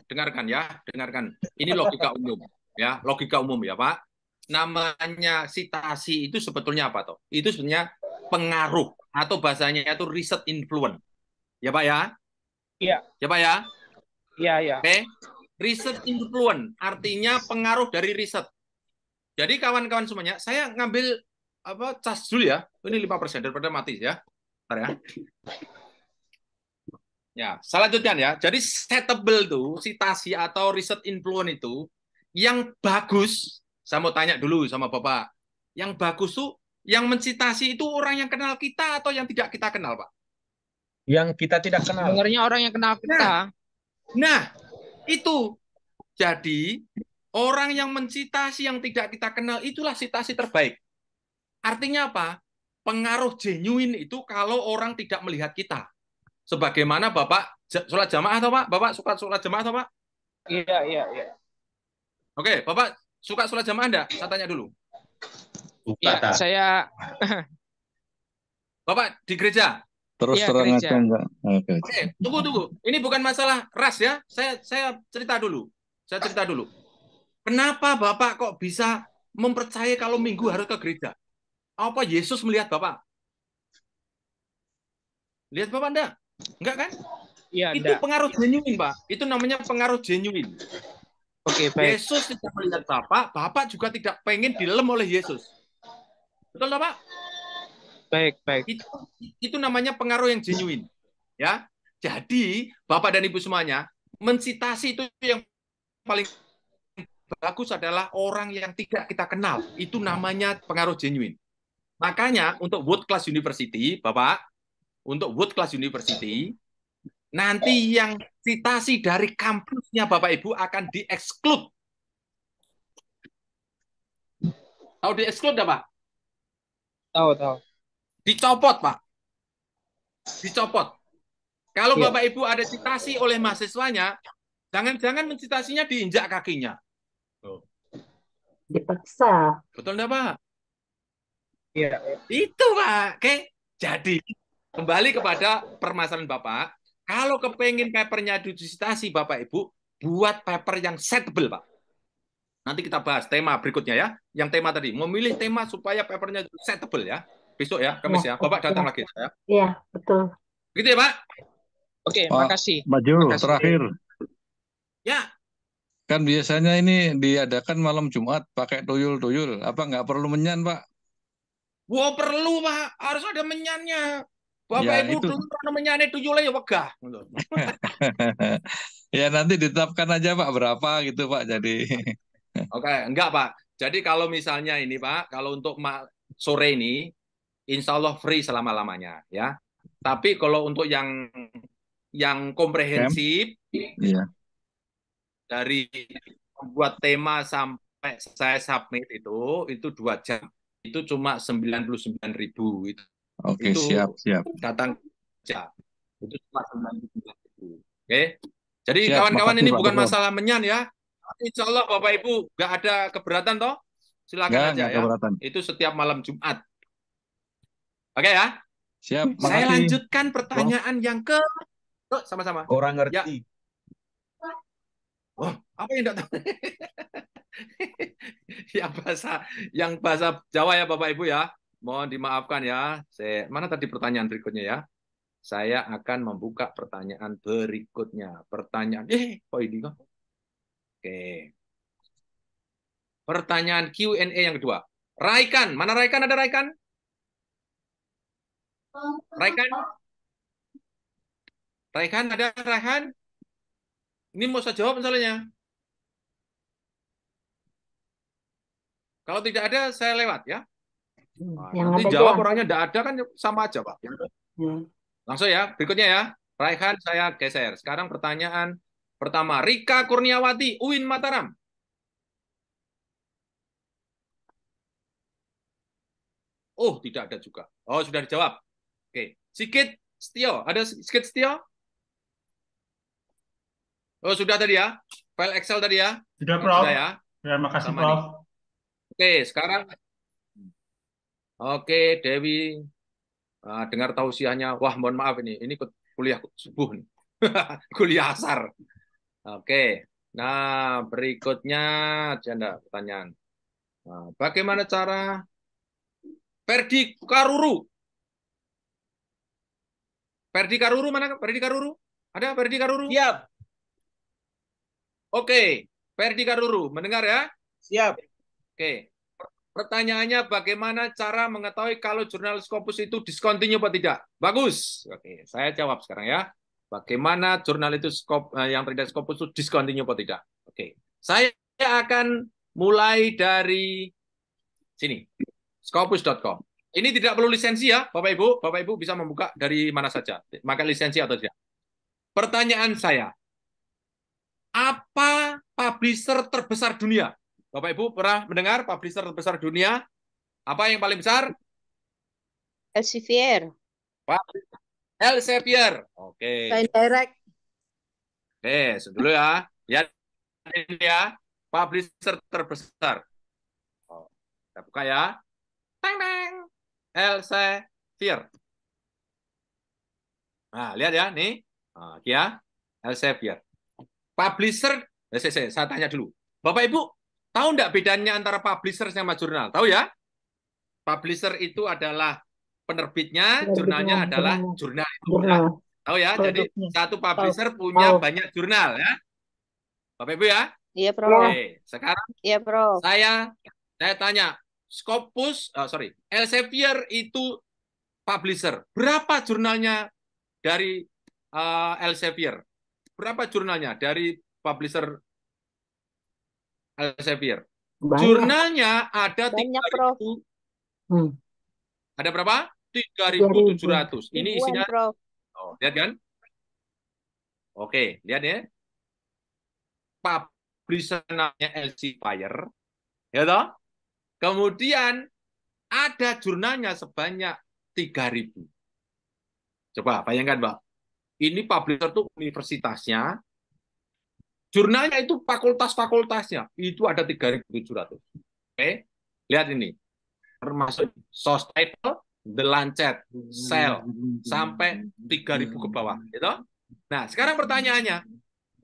dengarkan ya, dengarkan. Ini logika umum ya, logika umum ya, Pak. Namanya sitasi itu sebetulnya apa toh? Itu sebenarnya pengaruh atau bahasanya itu riset influence. Ya, Pak ya? Iya. Ya, Pak ya? Iya. Oke. Riset influence artinya pengaruh dari riset. Jadi kawan-kawan semuanya, saya ngambil cas dulu ya. Ini 5% daripada mati ya. Bentar ya. Ya, selanjutnya ya. Jadi setable tuh, sitasi atau riset influence itu yang bagus. Saya mau tanya dulu sama Bapak. Yang bagus tuh yang mensitasi itu orang yang kenal kita atau yang tidak kita kenal, Pak? Yang kita tidak kenal. Sebenarnya orang yang kenal kita. Nah, itu. Jadi, orang yang mensitasi yang tidak kita kenal itulah sitasi terbaik. Artinya apa? Pengaruh genuine itu kalau orang tidak melihat kita. Sebagaimana Bapak sholat jamaah atau Pak? Bapak suka sholat jamaah atau Pak? Iya. Oke, Bapak suka sholat jamaah enggak? Saya tanya dulu. Iya, saya Bapak di gereja? Terus terang aja enggak? Oke, tunggu. Ini bukan masalah ras ya. Saya cerita dulu. Kenapa Bapak kok bisa mempercayai kalau Minggu harus ke gereja? Apa Yesus melihat Bapak? Lihat Bapak enggak? Enggak kan? Iya, itu pengaruh genuine, Pak. Itu namanya pengaruh genuine. Oke, baik. Yesus tidak melihat Bapak, Bapak juga tidak pengen dilem oleh Yesus. Betul, Pak? Baik. Itu namanya pengaruh yang genuine. Ya. Jadi, Bapak dan Ibu semuanya, mensitasi itu yang paling bagus adalah orang yang tidak kita kenal. Itu namanya pengaruh genuine. Makanya untuk World Class University, Bapak, untuk World Class University, nanti yang citasi dari kampusnya Bapak Ibu akan di-exclude. Tahu di-exclude enggak, Pak? Tahu. Dicopot, Pak. Dicopot. Kalau Bapak Ibu ada citasi oleh mahasiswanya, jangan-jangan mencitasinya diinjak kakinya. Dipaksa. Betul enggak, Pak? Iya. Itu, Pak. Oke. Jadi, kembali kepada permasalahan Bapak. Kalau kepengen papernya disitasi, Bapak Ibu, buat paper yang setable, Pak. Nanti kita bahas tema berikutnya ya. Yang tema tadi, memilih tema supaya papernya setable ya. Besok ya, Kamis ya. Bapak datang lagi ya. Iya, betul. Gitu ya, Pak? Oke, makasih. Maju, terakhir. Ya. Kan biasanya ini diadakan malam Jumat pakai tuyul-tuyul. Apa nggak perlu menyan, Pak? Wah, perlu, Pak. Harus ada menyannya. Bapak Ya, Ibu itu. dulu menyanyi tuyulnya ya wegah. Ya nanti ditetapkan aja Pak berapa gitu Pak. Jadi Oke, enggak Pak. Jadi kalau misalnya ini Pak, kalau untuk sore ini, insya Allah free selama-lamanya ya. Tapi kalau untuk yang yang komprehensif Iya. dari membuat tema sampai saya submit itu 2 jam. Itu cuma 99.000 itu. Oke, Itu siap. datang kerja. Itu cuma 99.000. Oke. Jadi Siap, kawan-kawan makasih ini Pak bukan Ketua. masalah menyan ya. Insya Allah Bapak Ibu nggak ada keberatan toh? Silakan aja Nggak ya. keberatan. Itu setiap malam Jumat. Oke ya. Siap, Saya makasih. lanjutkan pertanyaan yang ke sama-sama. Kurang Ya. ngerti. Oh, apa yang enggak tahu? yang bahasa Jawa ya Bapak Ibu ya. Mohon dimaafkan ya. Mana tadi pertanyaan berikutnya ya? Saya akan membuka pertanyaan berikutnya. Pertanyaan kok ini kok? Oke. Pertanyaan Q&A yang kedua. Raikan, mana Raikan? Ada Raikan? Raikan? Raikan ada Raikan? Ini mau saya jawab misalnya. Kalau tidak ada, saya lewat ya. Nah, Yang nanti ada jawab Johan. orangnya tidak ada kan sama aja Pak. Langsung ya, berikutnya ya. Raihan saya geser. Sekarang pertanyaan pertama. Rika Kurniawati, UIN Mataram. Oh, tidak ada juga. Oh, sudah dijawab. Oke. Sigit Setio, ada Sigit Setio? Oh, sudah tadi ya. File Excel tadi ya. Sudah, Prof. Sudah ya. Ya, makasih, Sama Prof. nih. Oke, sekarang. Oke, Dewi. Dengar tausiahnya. Wah, mohon maaf ini kuliah subuh nih. Kuliah asar. Oke. Nah, berikutnya ada pertanyaan. Nah, bagaimana cara Ferdi Karuru? Ferdi Karuru mana? Ferdi Karuru? Ada Ferdi Karuru? Siap. Oke, Ferdi Karuru, mendengar ya? Siap. Oke. Pertanyaannya bagaimana cara mengetahui kalau jurnal Scopus itu discontinue atau tidak? Bagus. Oke, saya jawab sekarang ya. Bagaimana jurnal itu yang terlihat Scopus itu discontinue atau tidak? Oke. Saya akan mulai dari sini. Scopus.com. Ini tidak perlu lisensi ya, Bapak Ibu. Bapak Ibu bisa membuka dari mana saja. Maka lisensi atau tidak. Pertanyaan saya. Apa publisher terbesar dunia? Bapak Ibu pernah mendengar publisher terbesar dunia? Apa yang paling besar? Elsevier. Elsevier. Oke. Direct. Oke, dulu ya. Lihat ini ya. Publisher terbesar. Kita buka ya. Teng teng. Elsevier. Nah, lihat ya nih. Nah, ya. Elsevier. Publisher, saya tanya dulu. Bapak Ibu, tahu nggak bedanya antara publisher sama jurnal? Tahu ya? Publisher itu adalah penerbitnya, jurnalnya adalah jurnal itu. Ya. Tahu ya? Jadi satu publisher punya banyak jurnal ya. Bapak Ibu ya? Iya, Prof. Oke, sekarang iya, Prof. Saya tanya, Scopus, Elsevier itu publisher. Berapa jurnalnya dari Elsevier? Berapa jurnalnya dari publisher Elsevier? Banyak. Jurnalnya ada Banyak, Prof. 3.000. Ada berapa? 3.700. Ini isinya. Prof. Oh, lihat kan? Oke, lihat ya. Publisher namanya Elsevier. Ya toh? Kemudian ada jurnalnya sebanyak 3.000. Coba bayangkan, Mbak. Ini publisher tuh universitasnya. Jurnalnya itu fakultas-fakultasnya. Itu ada 3.700. Oke. Lihat ini. Termasuk source title, The Lancet, Cell, sampai 3.000 ke bawah. Gitu? Nah, sekarang pertanyaannya.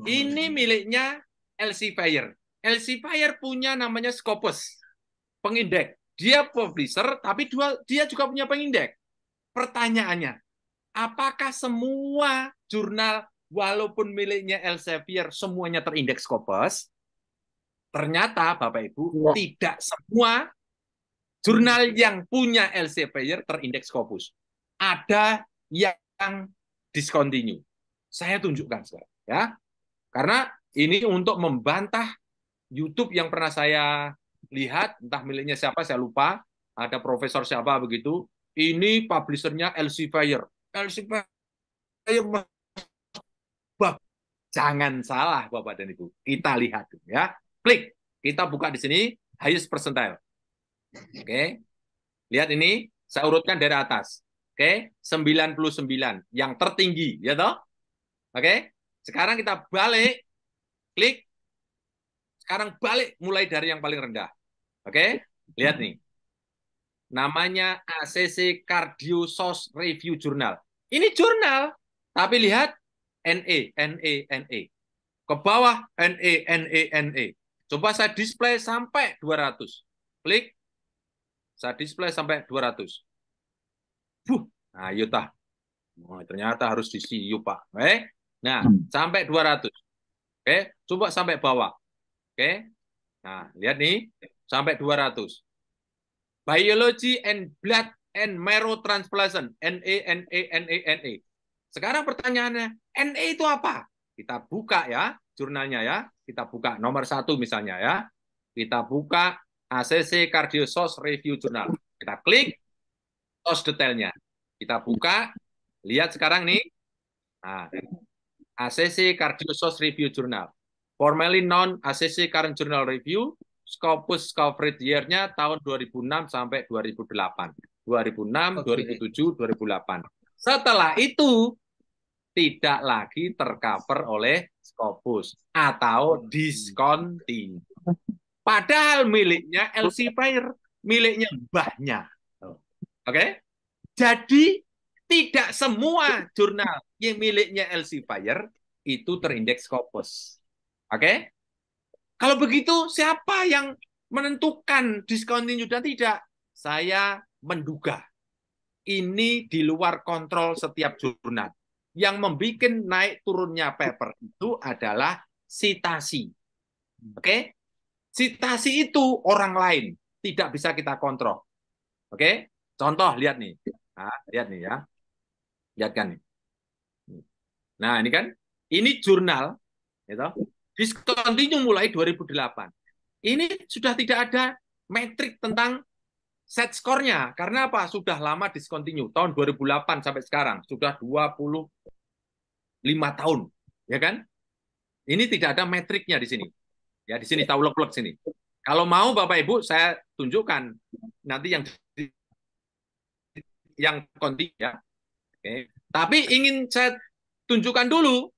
Ini miliknya Elsevier. Elsevier punya namanya Scopus. Pengindeks. Dia publisher, tapi dia juga punya pengindeks. Pertanyaannya, apakah semua jurnal walaupun miliknya Elsevier semuanya terindeks Scopus? Ternyata Bapak Ibu tidak semua jurnal yang punya Elsevier terindeks Scopus. Ada yang discontinue. Saya tunjukkan sekarang ya. Karena ini untuk membantah YouTube yang pernah saya lihat, entah miliknya siapa saya lupa, ada profesor siapa begitu. Ini publishernya Elsevier. Elsevier Jangan salah Bapak dan Ibu. Kita lihat ya. Klik. Kita buka di sini highest percentile. Oke. Lihat ini, saya urutkan dari atas. Oke, 99 yang tertinggi, ya toh? Oke. Sekarang kita balik. Klik. Sekarang balik mulai dari yang paling rendah. Oke? Lihat nih. Namanya ACC Cardio Source Review Journal. Ini jurnal, tapi lihat NE. Ke bawah NE. Coba saya display sampai 200. Klik. Saya display sampai 200. Nah, yuk tah. Oh, ternyata harus diisi yuk Pak. Nah, sampai 200. Oke, coba sampai bawah. Oke. Nah, lihat nih, sampai 200. Biology and Blood and Marrow Transplantation, NE. Sekarang pertanyaannya, NE itu apa? Kita buka ya, jurnalnya ya. Kita buka nomor 1 misalnya ya. Kita buka ACC Cardio Source Review Journal. Kita klik source detailnya. Kita buka, lihat sekarang nih. Nah, ACC Cardio Source Review Journal. Formerly known ACC Current Journal Review. Scopus coverage year-nya tahun 2006 sampai 2008. 2006, 2007, 2008. Setelah itu tidak lagi tercover oleh Scopus atau discontinue. Padahal miliknya Elsevier, miliknya mbahnya. Oke? Jadi tidak semua jurnal yang miliknya Elsevier itu terindeks Scopus. Oke? Kalau begitu, siapa yang menentukan discontinue dan tidak? Saya menduga ini di luar kontrol setiap jurnal. Yang membuat naik turunnya paper itu adalah citasi. Oke? Citasi itu orang lain, tidak bisa kita kontrol. Oke? Contoh, lihat nih. Nah, lihat nih ya. Lihat kan nih. Nah, ini kan, ini jurnal, gitu. Discontinue mulai 2008. Ini sudah tidak ada metrik tentang set score-nya. Karena apa? Sudah lama discontinue. Tahun 2008 sampai sekarang. Sudah 25 tahun. Ya kan? Ini tidak ada metriknya di sini. Ya, di sini tahu lek-lek sini. Kalau mau Bapak Ibu, saya tunjukkan nanti yang kontinu ya. Oke. Tapi ingin saya tunjukkan dulu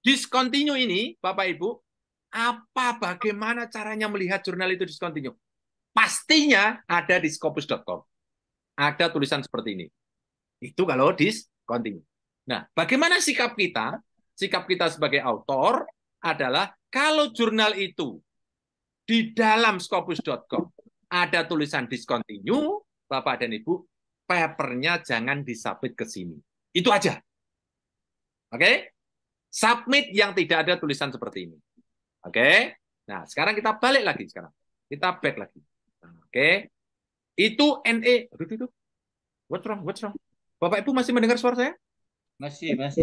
discontinue ini, Bapak Ibu, bagaimana caranya melihat jurnal itu discontinue? Pastinya ada di scopus.com. Ada tulisan seperti ini. Itu kalau discontinue. Nah, bagaimana sikap kita? Sikap kita sebagai autor adalah kalau jurnal itu di dalam scopus.com ada tulisan discontinue, Bapak dan Ibu, papernya jangan disubmit ke sini. Itu aja. Oke? Submit yang tidak ada tulisan seperti ini. Oke? Nah, sekarang kita balik lagi sekarang. Kita back lagi. Oke? Itu NE. Aduh. What's wrong? Bapak Ibu masih mendengar suara saya? Masih, Prof.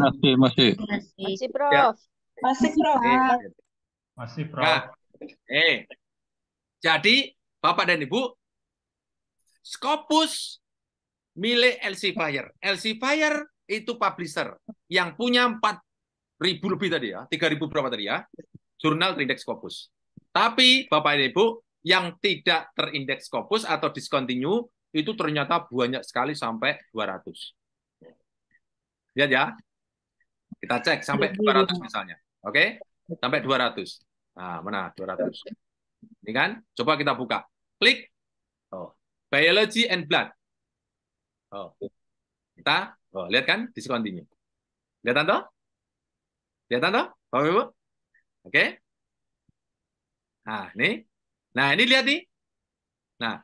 Ya. Masih, Prof. Masih, Prof. Nah, jadi Bapak dan Ibu, Scopus milik Elsevier. Elsevier itu publisher yang punya 4.000 lebih tadi ya, 3.000 berapa tadi ya, jurnal terindeks Scopus. Tapi Bapak dan Ibu, yang tidak terindeks Scopus atau discontinue itu ternyata banyak sekali sampai 200. Lihat ya, kita cek sampai 200 misalnya, oke? Sampai 200. Nah, mana 200? Ini kan, coba kita buka, klik, Biology and Blood. Kita, lihat kan, discontinue. Lihat toh? Lihat toh, Bapak Ibu? Oke? Nah, ini lihat nih. Nah,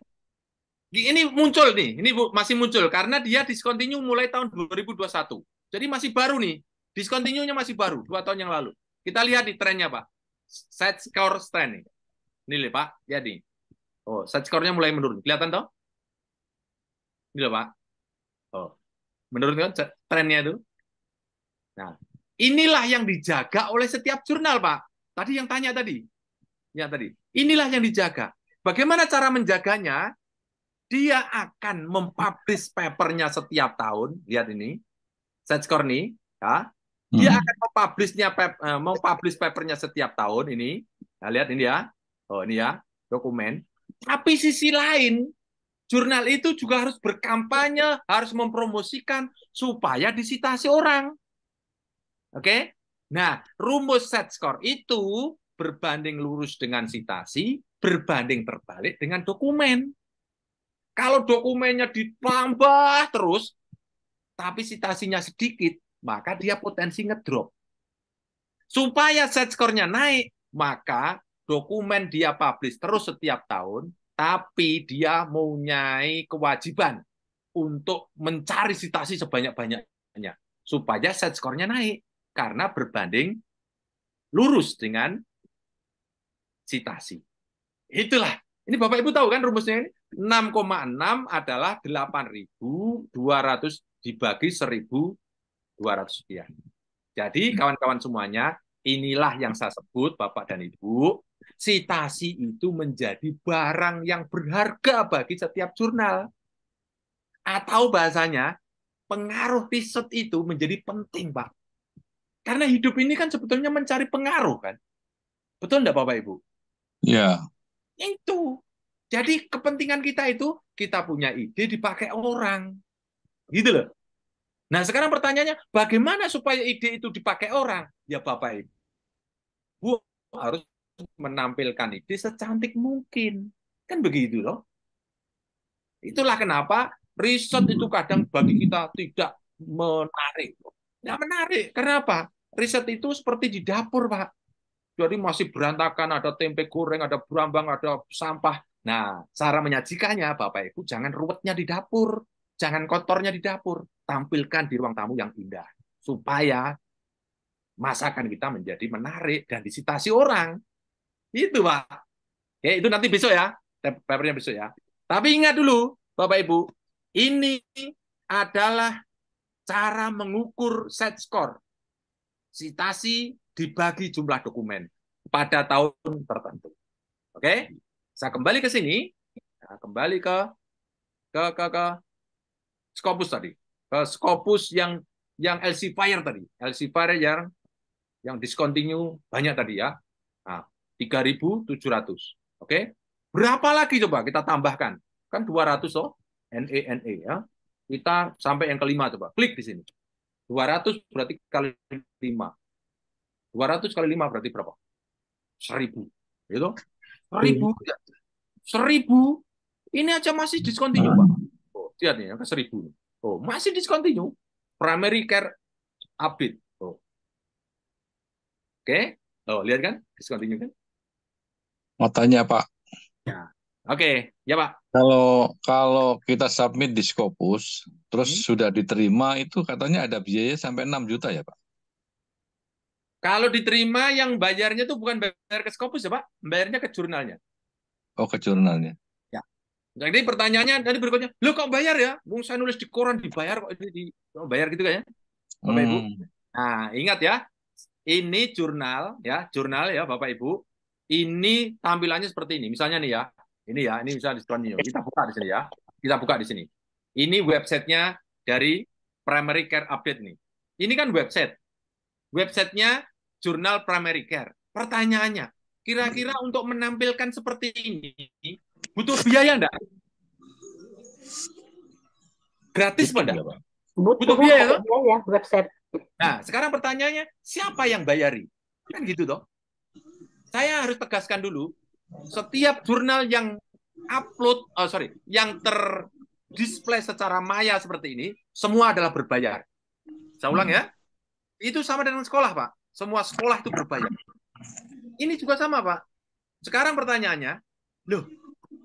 ini muncul nih, ini masih muncul karena dia discontinue mulai tahun 2021. Jadi masih baru nih, discontinue-nya masih baru, 2 tahun yang lalu. Kita lihat nih trennya Pak, set score trend nih. Ini loh Pak, lihat nih. Set score-nya mulai menurun, kelihatan toh? Ini loh Pak. Menurun kan trennya itu. Nah, inilah yang dijaga oleh setiap jurnal Pak. Tadi yang tanya tadi. Ya tadi. Inilah yang dijaga. Bagaimana cara menjaganya? Dia akan mempublish papernya setiap tahun. Lihat ini. Set score nih. Ya. Dia akan mempublish papernya setiap tahun ini. Nah, lihat ini ya. Oh, ini ya, dokumen. Tapi sisi lain, jurnal itu juga harus berkampanye, harus mempromosikan supaya disitasi orang. Oke? Nah, rumus set score itu berbanding lurus dengan sitasi, berbanding terbalik dengan dokumen. Kalau dokumennya ditambah terus, tapi sitasinya sedikit, maka dia potensi ngedrop. Supaya set score-nya naik, maka dokumen dia publish terus setiap tahun, tapi dia mempunyai kewajiban untuk mencari sitasi sebanyak-banyaknya supaya set score-nya naik karena berbanding lurus dengan sitasi. Itulah. Ini Bapak Ibu tahu kan rumusnya ini? 6,6 adalah 8.200 dibagi 1.200 sekian. Jadi kawan-kawan semuanya, inilah yang saya sebut Bapak dan Ibu, sitasi itu menjadi barang yang berharga bagi setiap jurnal. Atau bahasanya, pengaruh riset itu menjadi penting, Pak. Karena hidup ini kan sebetulnya mencari pengaruh, kan? Betul enggak, Bapak Ibu? Ya. Itu. Jadi kepentingan kita itu, kita punya ide dipakai orang. Gitu loh. Nah, sekarang pertanyaannya, bagaimana supaya ide itu dipakai orang? Ya, Bapak Ibu harus menampilkan ide secantik mungkin. Kan begitu loh. Itulah kenapa riset itu kadang bagi kita tidak menarik. Tidak menarik. Kenapa? Riset itu seperti di dapur, Pak. Jadi masih berantakan, ada tempe goreng, ada berambang, ada sampah. Nah, cara menyajikannya, Bapak Ibu, jangan ruwetnya di dapur. Jangan kotornya di dapur. Tampilkan di ruang tamu yang indah. Supaya masakan kita menjadi menarik dan disitasi orang. Itu, Pak. Oke, itu nanti besok ya. Papernya besok ya. Tapi ingat dulu, Bapak Ibu, ini adalah cara mengukur set score. Sitasi dibagi jumlah dokumen pada tahun tertentu. Oke? Saya kembali ke sini. Nah, kembali ke Scopus tadi. Ke Scopus yang Elsevier tadi. Elsevier yang discontinue banyak tadi ya. Nah, 3.700. Oke? Berapa lagi coba kita tambahkan? Kan 200 loh. NE ya. Kita sampai yang kelima coba. Klik di sini. 200 berarti kali 5. 200 kali 5 berarti berapa? 1.000. Gitu? 1.000. 1.000. Ini aja masih discontinue, Pak. Oh, lihat nih, 1.000. Oh, masih discontinue. Primary care update. Oh. Oke. Oh, lihat kan? Discontinue kan? Matanya, Pak. Ya. Oke, ya, Pak. Kalau kita submit di Scopus, terus sudah diterima, itu katanya ada biaya sampai 6 juta ya, Pak? Kalau diterima, yang bayarnya itu bukan bayar ke Scopus ya, Pak. Bayarnya ke jurnalnya. Oh, ke jurnalnya. Ya. Jadi pertanyaannya tadi berikutnya, lo kok bayar ya? Bung, saya nulis di koran dibayar kok bayar gitu kan ya? Bapak Ibu. Nah, ingat ya. Ini jurnal ya, Bapak Ibu. Ini tampilannya seperti ini. Misalnya nih ya. Ini misalnya discontinue. Kita buka di sini ya. Kita buka di sini. Ini websitenya dari Primary Care Update nih. Ini kan website. Websitenya Jurnal Primary Care. Pertanyaannya, kira-kira untuk menampilkan seperti ini, butuh biaya enggak? Gratis apa enggak? Butuh biaya, ya, website. Nah, sekarang pertanyaannya, siapa yang bayari? Kan gitu toh. Saya harus tegaskan dulu, setiap jurnal yang yang terdisplay secara maya seperti ini, semua adalah berbayar. Saya ulang ya. Itu sama dengan sekolah, Pak. Semua sekolah itu berbayar. Ini juga sama, Pak. Sekarang pertanyaannya, loh,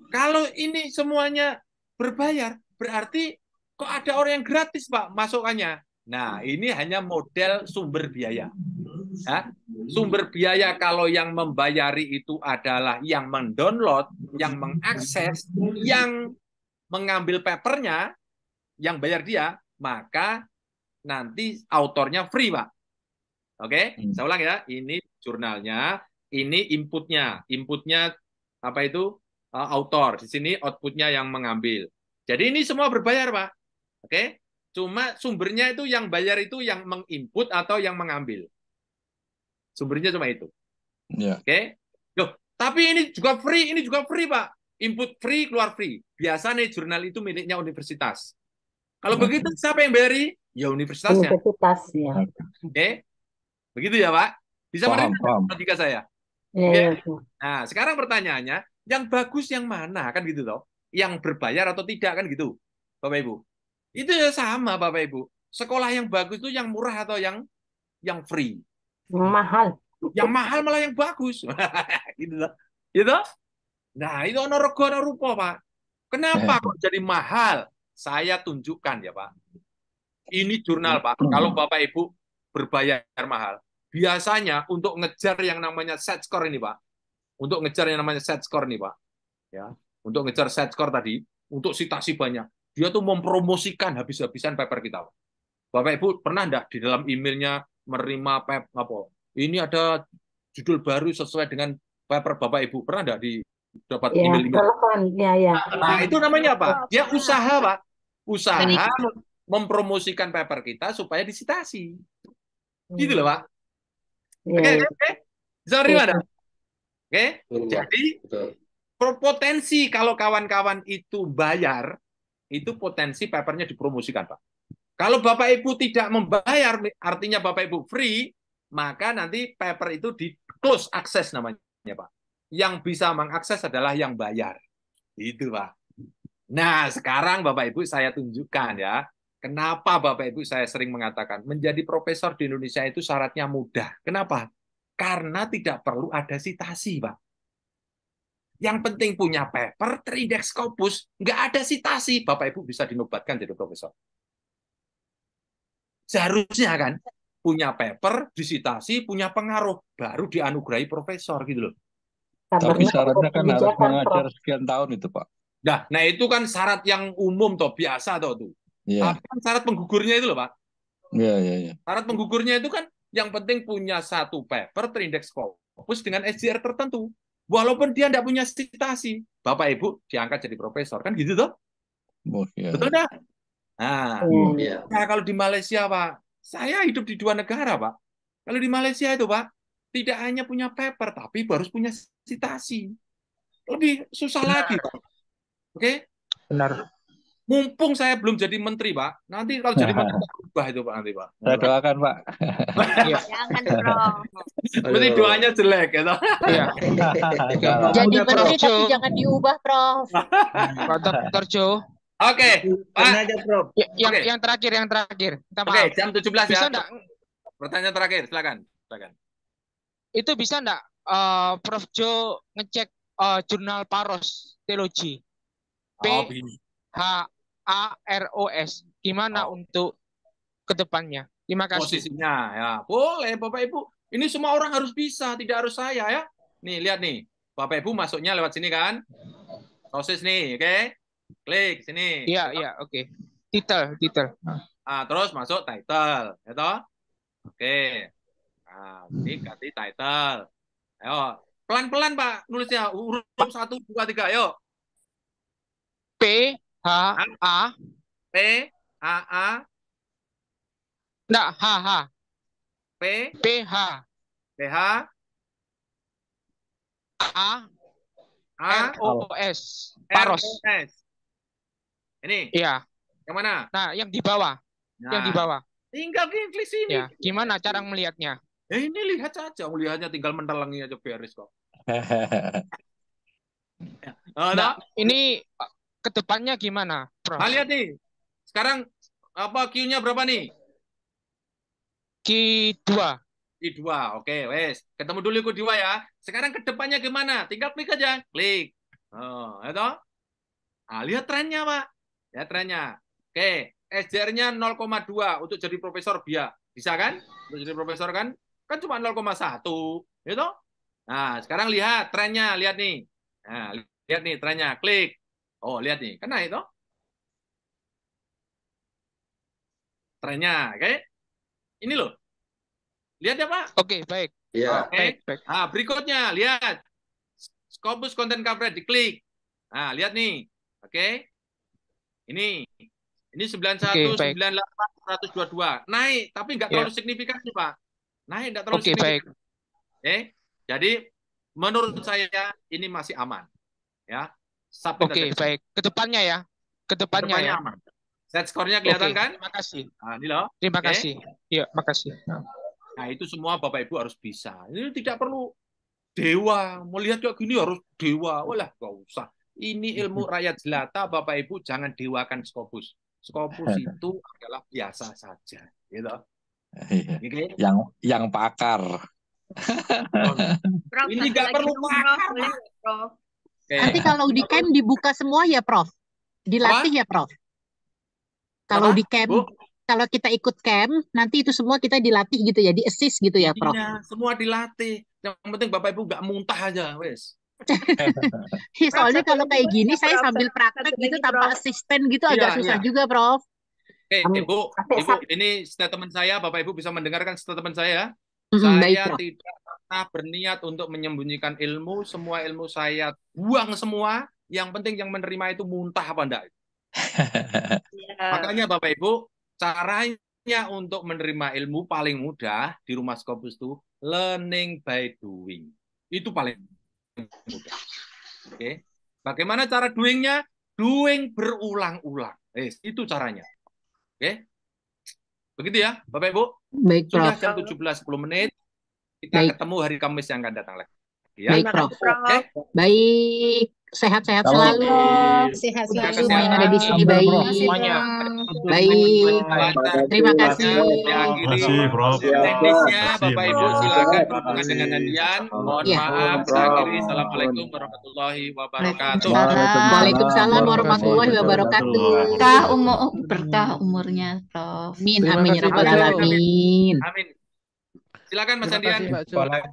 kalau ini semuanya berbayar, berarti kok ada orang yang gratis, Pak, masukannya? Nah, ini hanya model sumber biaya. Ya, sumber biaya kalau yang membayari itu adalah yang mendownload, yang mengakses, yang mengambil papernya, yang bayar dia, maka nanti autornya free, Pak. Oke, saya ulang ya. Ini jurnalnya, ini inputnya. Inputnya apa itu? Autor. Di sini outputnya yang mengambil. Jadi ini semua berbayar, Pak. Oke. Cuma sumbernya itu yang bayar itu yang menginput atau yang mengambil. Sumbernya cuma itu. Ya. Oke. Loh, tapi ini juga free, Pak. Input free, keluar free. Biasanya jurnal itu miliknya universitas. Kalau begitu siapa yang bayari? Ya universitasnya. Universitas ya. Oke. Begitu ya, Pak? Bisa Paham, menerima paham. logika saya? Iya, Oke. Nah, sekarang pertanyaannya, yang bagus yang mana kan gitu loh? Yang berbayar atau tidak kan gitu, Bapak Ibu? Itu ya sama, Bapak Ibu. Sekolah yang bagus itu yang murah atau yang free? Mahal. Yang mahal malah yang bagus. Gitu loh. Gitu? Nah, itu ono rego ono rupa, Pak. Kenapa kok jadi mahal? Saya tunjukkan ya, Pak. Ini jurnal, Pak. Kalau Bapak Ibu berbayar mahal, biasanya untuk ngejar yang namanya set score ini, Pak. Untuk ngejar yang namanya set score nih, Pak. Ya, untuk ngejar set score tadi, untuk citasi banyak. Dia tuh mempromosikan habis-habisan paper kita, Pak. Bapak Ibu pernah enggak di dalam emailnya menerima ini ada judul baru sesuai dengan paper Bapak Ibu? Pernah enggak dapat Ya, email? telepon. Ya. Nah, itu namanya apa? Dia usaha, Pak. Usaha mempromosikan paper kita supaya disitasi. Gitu loh, Pak. Oke. Bisa terima enggak? Oke. Jadi potensi kalau kawan-kawan itu bayar, itu potensi papernya dipromosikan, Pak. Kalau Bapak Ibu tidak membayar, artinya Bapak Ibu free, maka nanti paper itu di close access namanya, Pak. Yang bisa mengakses adalah yang bayar. Itu, Pak. Nah, sekarang Bapak Ibu saya tunjukkan ya, kenapa Bapak Ibu saya sering mengatakan menjadi profesor di Indonesia itu syaratnya mudah. Kenapa? Karena tidak perlu ada citasi, Pak. Yang penting punya paper, terindeks Scopus, nggak ada citasi, Bapak Ibu bisa dinobatkan jadi profesor. Seharusnya kan punya paper, disitasi, punya pengaruh, baru dianugerahi profesor gitu loh. Tapi syaratnya kan harus mengajar sekian tahun itu, Pak. Nah itu kan syarat yang umum toh, biasa toh tuh. Iya. Tapi kan syarat penggugurnya itu loh, Pak. Iya. Syarat penggugurnya itu kan yang penting punya satu paper terindeks Scopus dengan SJR tertentu. Walaupun dia tidak punya citasi, Bapak Ibu diangkat jadi profesor kan gitu toh? Betul dah? Nah, kalau di Malaysia, Pak, saya hidup di 2 negara, Pak. Kalau di Malaysia itu, Pak, tidak hanya punya paper, tapi harus punya citasi. Lebih susah lagi, Pak. Oke? Benar. Mumpung saya belum jadi menteri, Pak. Nanti kalau jadi menteri, berubah itu, Pak, nanti, Pak. Saya doakan, Pak. Jangan, Bro. Berarti doanya jelek, gitu. Iya. Jadi menteri tapi jangan diubah, Prof. Pak Dr. Jo. Oke, Pak. Yang terakhir. Oke, jam 17 ya. Bisa enggak? Pertanyaan terakhir, silakan. Itu bisa enggak Prof Jo ngecek jurnal Paros Teologi? PHAROS. Gimana untuk kedepannya? Terima kasih. Posisinya ya. Boleh, Bapak Ibu. Ini semua orang harus bisa, tidak harus saya ya. Nih, lihat nih. Bapak Ibu masuknya lewat sini kan? Sosis nih, oke? Klik sini. Iya, oke. Title. Terus masuk title, ya toh? Oke. Nah, ini ganti title. Ayo, pelan-pelan Pak nulisnya. Huruf 1, 2, 3, ayo. P H A. Enggak, H. PH. ROS. Paros. Ini. Iya. Yang mana? Nah, yang di bawah. Tinggal klik sini. Ya, gimana cara melihatnya? Ya ini lihat saja, melihatnya tinggal menelangi aja beres kok. Nah, ini kedepannya gimana, Prof? Lihat nih. Sekarang Q-nya berapa nih? Q2. Q2. Oke, wes. Ketemu dulu Q2 ya. Sekarang kedepannya gimana? Tinggal klik aja. Klik. Itu. Lihat trennya, Pak. Ya, trennya. Oke, SJR-nya 0,2 untuk jadi profesor bisa kan? Untuk jadi profesor kan? Kan cuma 0,1. Gitu? Nah, sekarang lihat trennya, lihat nih. Nah, lihat nih trennya. Klik. Lihat nih. Kan naik toh? Trennya, oke? Ini loh. Lihat ya, Pak? Oke, baik. Iya. Baik. Berikutnya, lihat. Scopus content coverage, diklik. Nah, lihat nih. Oke. Ini. Ini Oke, 91, baik. 98, 122. Naik, tapi nggak Ya. terlalu signifikan sih, Pak. Naik, nggak terlalu Oke, baik. signifikan. Jadi menurut saya ini masih aman. Ya, submit Oke, aja. baik. Kedepannya ya. Kedepannya Kedepannya ya. aman. Set skornya kelihatan Oke, kan? terima kasih. Nah, ini loh. Terima Oke. kasih. Iya, makasih. Nah, itu semua Bapak Ibu harus bisa. Ini tidak perlu dewa. Melihat kayak gini harus dewa. Walah, nggak usah. Ini ilmu rakyat jelata, Bapak Ibu jangan dewakan Scopus. Scopus itu adalah biasa saja, gitu. Iya. Oke? Yang pakar. Prof, Ini satu nggak lagi perlu dong, pakar, Prof. Pak. Boleh nggak, Prof? Oke. Nanti kalau di camp dibuka semua ya, Prof. Dilatih ya, Prof. Kalau Apa, di camp, Bu? kalau kita ikut camp, nanti itu semua kita dilatih gitu ya, di-assist gitu ya, Prof. Iya, semua dilatih. Yang penting Bapak Ibu nggak muntah aja, wes. Soalnya kalau kayak gini saya Prof. sambil praktek Satu gitu lagi, tanpa Prof. asisten gitu Iya, agak susah iya. juga, Prof. Oke, Ibu, ini statement saya, Bapak Ibu bisa mendengarkan statement saya. Baik, Saya Prof. tidak pernah berniat untuk menyembunyikan ilmu. Semua ilmu saya buang semua. Yang penting yang menerima itu muntah apa enggak. Makanya Bapak Ibu, caranya untuk menerima ilmu paling mudah di Rumah Scopus itu learning by doing. Itu paling mudah. Oke. Bagaimana cara doing-nya? Doing berulang-ulang. Itu caranya. Oke. Begitu ya, Bapak Ibu. Baik, Sudah Prof. jam 17.10. Kita Baik. ketemu hari Kamis yang akan datang lagi. Ya. Baik, Prof. Oke. Baik. Sehat-sehat Kalau- selalu. Sehat Jaga selalu. Semua yang ada di sini kesehatan. baik. Semuanya. Baik. Lancar. Terima kasih. Diakhiri. Makasih, Prof. Teknisnya Makasih, Bapak Ibu Prof. silakan berhubungan dengan Andian. Mohon Ya. maaf. Saya akhiri. Assalamualaikum warahmatullahi wabarakatuh. Waalaikumsalam warahmatullahi wabarakatuh. Berkah umurnya, Prof. Amin, Terima amin, ya kasih, rabbal Pak Jo. alamin. Amin. Silakan Mas Terima Andian. kasih, Pak Jo. Jumpa lagi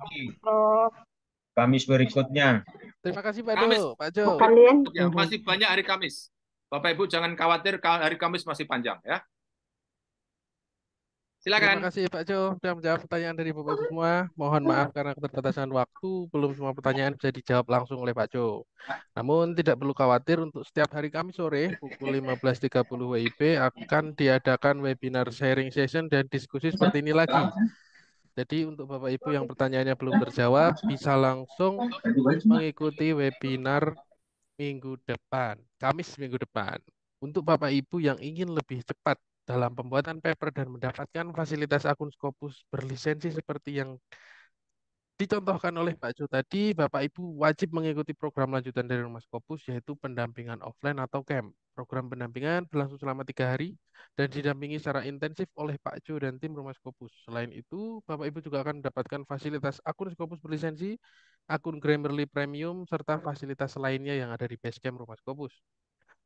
Kamis berikutnya. Terima kasih, Pak Kamis. Jo. Pak Jo. Kalian Ya, masih banyak hari Kamis. Bapak Ibu jangan khawatir, hari Kamis masih panjang ya. Terima Silakan. kasih Pak Jo sudah menjawab pertanyaan dari Bapak Ibu semua. Mohon maaf karena keterbatasan waktu, belum semua pertanyaan bisa dijawab langsung oleh Pak Jo. Namun tidak perlu khawatir, untuk setiap hari Kamis sore pukul 15.30 WIB akan diadakan webinar sharing session dan diskusi seperti ini lagi. Jadi untuk Bapak Ibu yang pertanyaannya belum terjawab, bisa langsung mengikuti webinar minggu depan, Kamis minggu depan. Untuk Bapak Ibu yang ingin lebih cepat dalam pembuatan paper dan mendapatkan fasilitas akun Scopus berlisensi seperti yang dicontohkan oleh Pak Jo tadi, Bapak Ibu wajib mengikuti program lanjutan dari Rumah Scopus, yaitu pendampingan offline atau camp. Program pendampingan berlangsung selama 3 hari dan didampingi secara intensif oleh Pak Jo dan tim Rumah Scopus. Selain itu, Bapak Ibu juga akan mendapatkan fasilitas akun Scopus berlisensi, akun Grammarly Premium, serta fasilitas lainnya yang ada di Basecamp Rumah Scopus.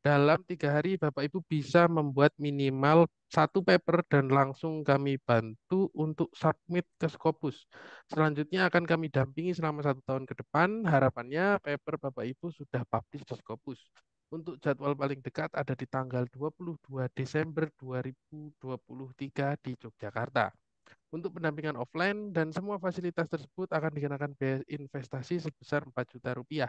Dalam 3 hari, Bapak Ibu bisa membuat minimal 1 paper dan langsung kami bantu untuk submit ke Scopus. Selanjutnya akan kami dampingi selama 1 tahun ke depan. Harapannya paper Bapak Ibu sudah publish di Scopus. Untuk jadwal paling dekat ada di tanggal 22 Desember 2023 di Yogyakarta. Untuk pendampingan offline dan semua fasilitas tersebut akan dikenakan biaya investasi sebesar 4 juta rupiah.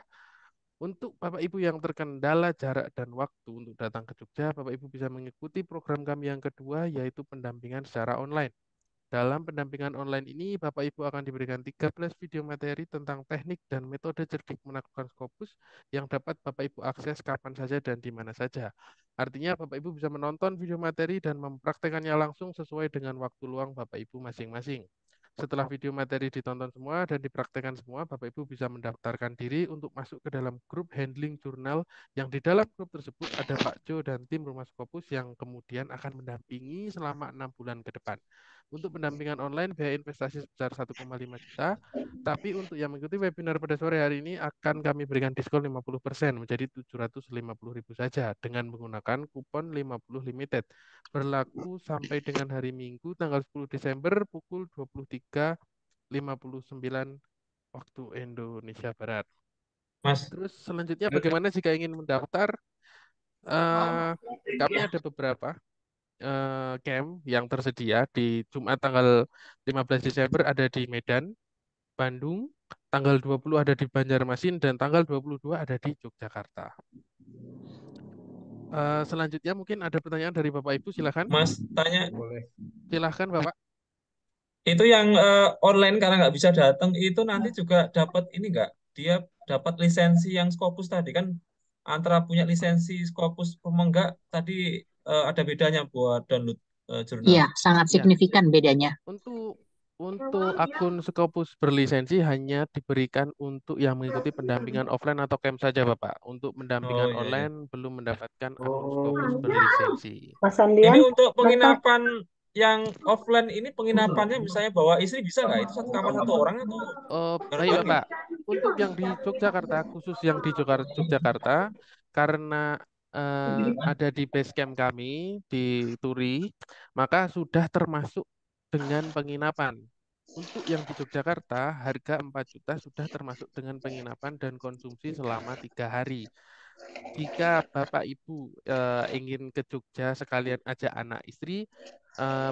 Untuk Bapak Ibu yang terkendala jarak dan waktu untuk datang ke Jogja, Bapak Ibu bisa mengikuti program kami yang kedua, yaitu pendampingan secara online. Dalam pendampingan online ini, Bapak Ibu akan diberikan 13 video materi tentang teknik dan metode cerdik menaklukkan Scopus yang dapat Bapak Ibu akses kapan saja dan di mana saja. Artinya Bapak Ibu bisa menonton video materi dan mempraktekannya langsung sesuai dengan waktu luang Bapak Ibu masing-masing. Setelah video materi ditonton semua dan dipraktekkan semua, Bapak Ibu bisa mendaftarkan diri untuk masuk ke dalam grup handling jurnal yang di dalam grup tersebut ada Pak Jo dan tim Rumah Scopus yang kemudian akan mendampingi selama 6 bulan ke depan. Untuk pendampingan online, biaya investasi sebesar 1,5 juta, tapi untuk yang mengikuti webinar pada sore hari ini akan kami berikan diskon 50% menjadi 750.000 saja dengan menggunakan kupon 50 limited. Berlaku sampai dengan hari Minggu tanggal 10 Desember pukul 23.59 waktu Indonesia Barat. Mas. Terus selanjutnya bagaimana jika ingin mendaftar? Kami ada beberapa camp yang tersedia di Jumat tanggal 15 Desember ada di Medan, Bandung, tanggal 20 ada di Banjarmasin, dan tanggal 22 ada di Yogyakarta. Selanjutnya mungkin ada pertanyaan dari Bapak Ibu, silakan. Mas, tanya Boleh. Silahkan Bapak. itu yang online karena nggak bisa datang itu nanti juga dapat ini nggak? Dia dapat lisensi yang Scopus tadi kan antara punya lisensi Scopus sama enggak tadi ada bedanya buat download jurnal. Iya, sangat Ya, signifikan bedanya. untuk akun Scopus berlisensi hanya diberikan untuk yang mengikuti pendampingan offline atau camp saja, Bapak. Untuk Oh pendampingan iya, iya. online belum mendapatkan akun Scopus berlisensi. Mas Ini Andian, untuk Bapak, penginapan yang offline ini penginapannya misalnya bawa istri bisa nggak? Itu satu kamar satu orang atau Baik bagi? Bapak, untuk yang di Yogyakarta, khusus yang di Yogyakarta, karena ada di base camp kami di Turi, maka sudah termasuk dengan penginapan. Untuk yang di Yogyakarta, harga 4 juta sudah termasuk dengan penginapan dan konsumsi selama 3 hari. Jika Bapak Ibu ingin ke Jogja sekalian ajak anak istri,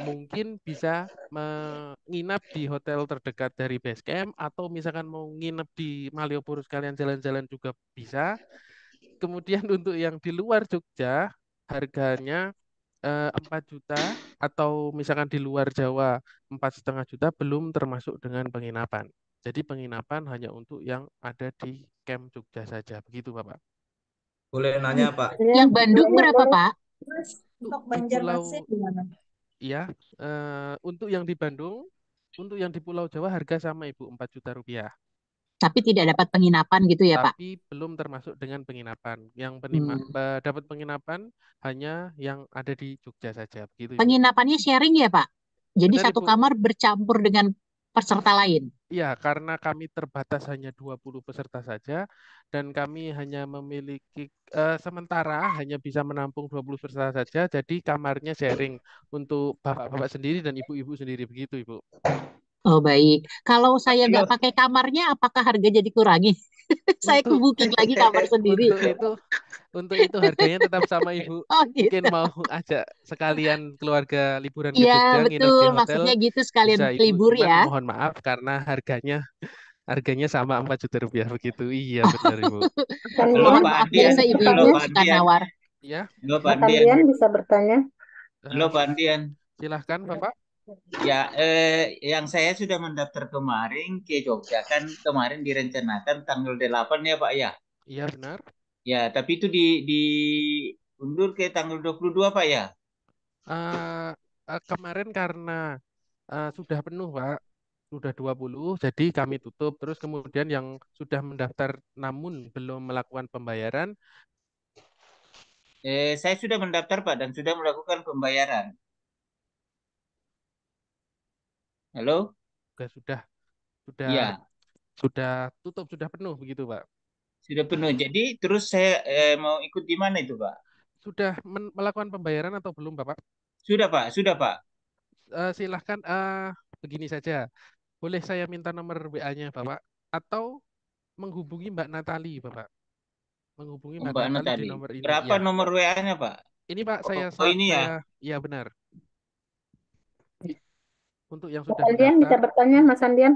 mungkin bisa menginap di hotel terdekat dari base camp atau misalkan mau nginep di Malioboro sekalian jalan-jalan juga bisa. Kemudian untuk yang di luar Jogja harganya 4 juta atau misalkan di luar Jawa 4,5 juta belum termasuk dengan penginapan. Jadi penginapan hanya untuk yang ada di camp Jogja saja. Begitu Bapak. Boleh nanya Pak? Yang Bandung berapa, Pak? Untuk di Pulau ya, untuk yang di Bandung, untuk yang di Pulau Jawa harga sama Ibu 4 juta rupiah. Tapi tidak dapat penginapan gitu ya, Pak? Tapi belum termasuk dengan penginapan. Yang Hmm. dapat penginapan hanya yang ada di Jogja saja. Begitu Ibu. Penginapannya sharing ya, Pak? Jadi Benar satu Ibu. kamar bercampur dengan peserta lain. Iya, karena kami terbatas hanya 20 peserta saja dan kami hanya memiliki sementara hanya bisa menampung 20 peserta saja, jadi kamarnya sharing untuk bapak-bapak sendiri dan ibu-ibu sendiri begitu, Ibu. Oh, baik. Kalau saya Tapi nggak pakai kamarnya, apakah harga jadi kurangi? Saya ke Untuk booking lagi kamar sendiri. untuk itu harganya tetap sama Ibu. Oh, Mungkin gitu. mau ajak sekalian keluarga liburan ke Iya, Jogja, nginep di betul. hotel, Maksudnya gitu sekalian bisa Ibu. libur Cuman ya. mohon maaf karena harganya sama 4 juta rupiah begitu. Iya, benar Ibu. Halo, Mohon Pak maaf, Andian. biasa Halo, ibu-ibu Pak suka Andian. nawar. Ya, Halo, Pak Andian bisa bertanya? Halo Pak Andian. silahkan Bapak. Ya, yang saya sudah mendaftar kemarin ke Jogja kan kemarin direncanakan tanggal 8 ya Pak ya. Iya benar. Ya, tapi itu diundur ke tanggal 22 Pak ya. Kemarin karena sudah penuh Pak, sudah 20, jadi kami tutup. Terus kemudian yang sudah mendaftar namun belum melakukan pembayaran, Saya sudah mendaftar Pak dan sudah melakukan pembayaran. Halo? sudah Iya, tutup, sudah penuh begitu Pak. sudah penuh. Jadi terus saya mau ikut di mana itu Pak? Sudah melakukan pembayaran atau belum Bapak? Sudah Pak, sudah Pak. Silahkan begini saja. Boleh saya minta nomor WA-nya Bapak atau menghubungi Mbak Natali Bapak. Menghubungi Mbak Mbak Natali di Natali. nomor ini. Berapa Ya. nomor WA-nya Pak? Ini Pak Oh, ini ya. Iya benar. Untuk yang Mas sudah Andian bisa mendaftar, bertanya, Mas Andian?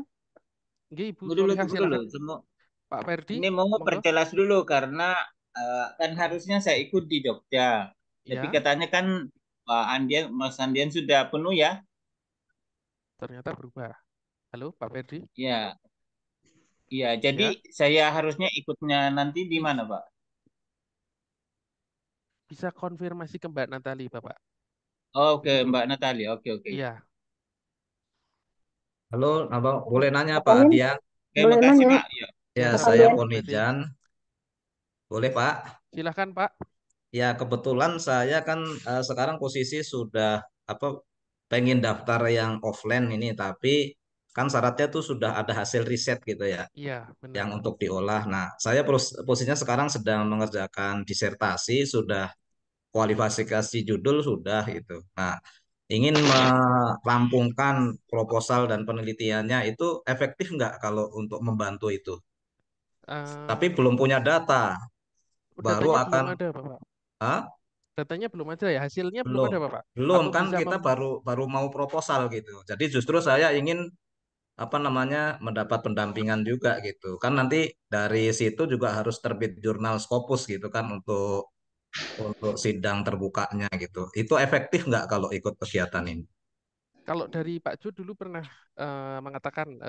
nggih, Ibu Tunggu dulu, Solihah, tunggu dulu. silakan. Pak Ferdi, Ini mau monggo. perjelas dulu karena kan harusnya saya ikut di Jogja. Tapi Ya, katanya kan Mas Andian sudah penuh ya? ternyata berubah. Halo, Pak Ferdi. Ya, iya. Jadi Ya, saya harusnya ikutnya nanti di mana Pak? bisa konfirmasi ke Mbak Natali, Bapak. Oke, Begitu. Mbak Natali. Oke, oke. Iya. Halo, boleh nanya Pak Pak Amin, Adian? Oke, boleh makasih nanya. Pak. Ya. Ya, Mas saya Andian. Ponijan. Boleh Pak? Silakan, Pak. Ya, kebetulan saya kan sekarang posisi sudah pengen daftar yang offline ini, tapi kan syaratnya tuh sudah ada hasil riset gitu ya, Iya, benar. yang untuk diolah. Nah, saya posisinya sekarang sedang mengerjakan disertasi, sudah kualifikasi judul sudah gitu. Nah, ingin merampungkan proposal dan penelitiannya itu efektif nggak kalau untuk membantu itu? Tapi belum punya data, baru Datanya belum akan. ada, Bapak. Hah? Datanya belum ada ya? Hasilnya belum Belum, ada, Bapak? belum Atau kan bisa kita baru mau proposal gitu. Jadi justru saya ingin mendapat pendampingan juga gitu. Kan nanti dari situ juga harus terbit jurnal Scopus gitu kan untuk untuk sidang terbukanya gitu. Itu efektif nggak kalau ikut kegiatan ini? Kalau dari Pak Jo dulu pernah mengatakan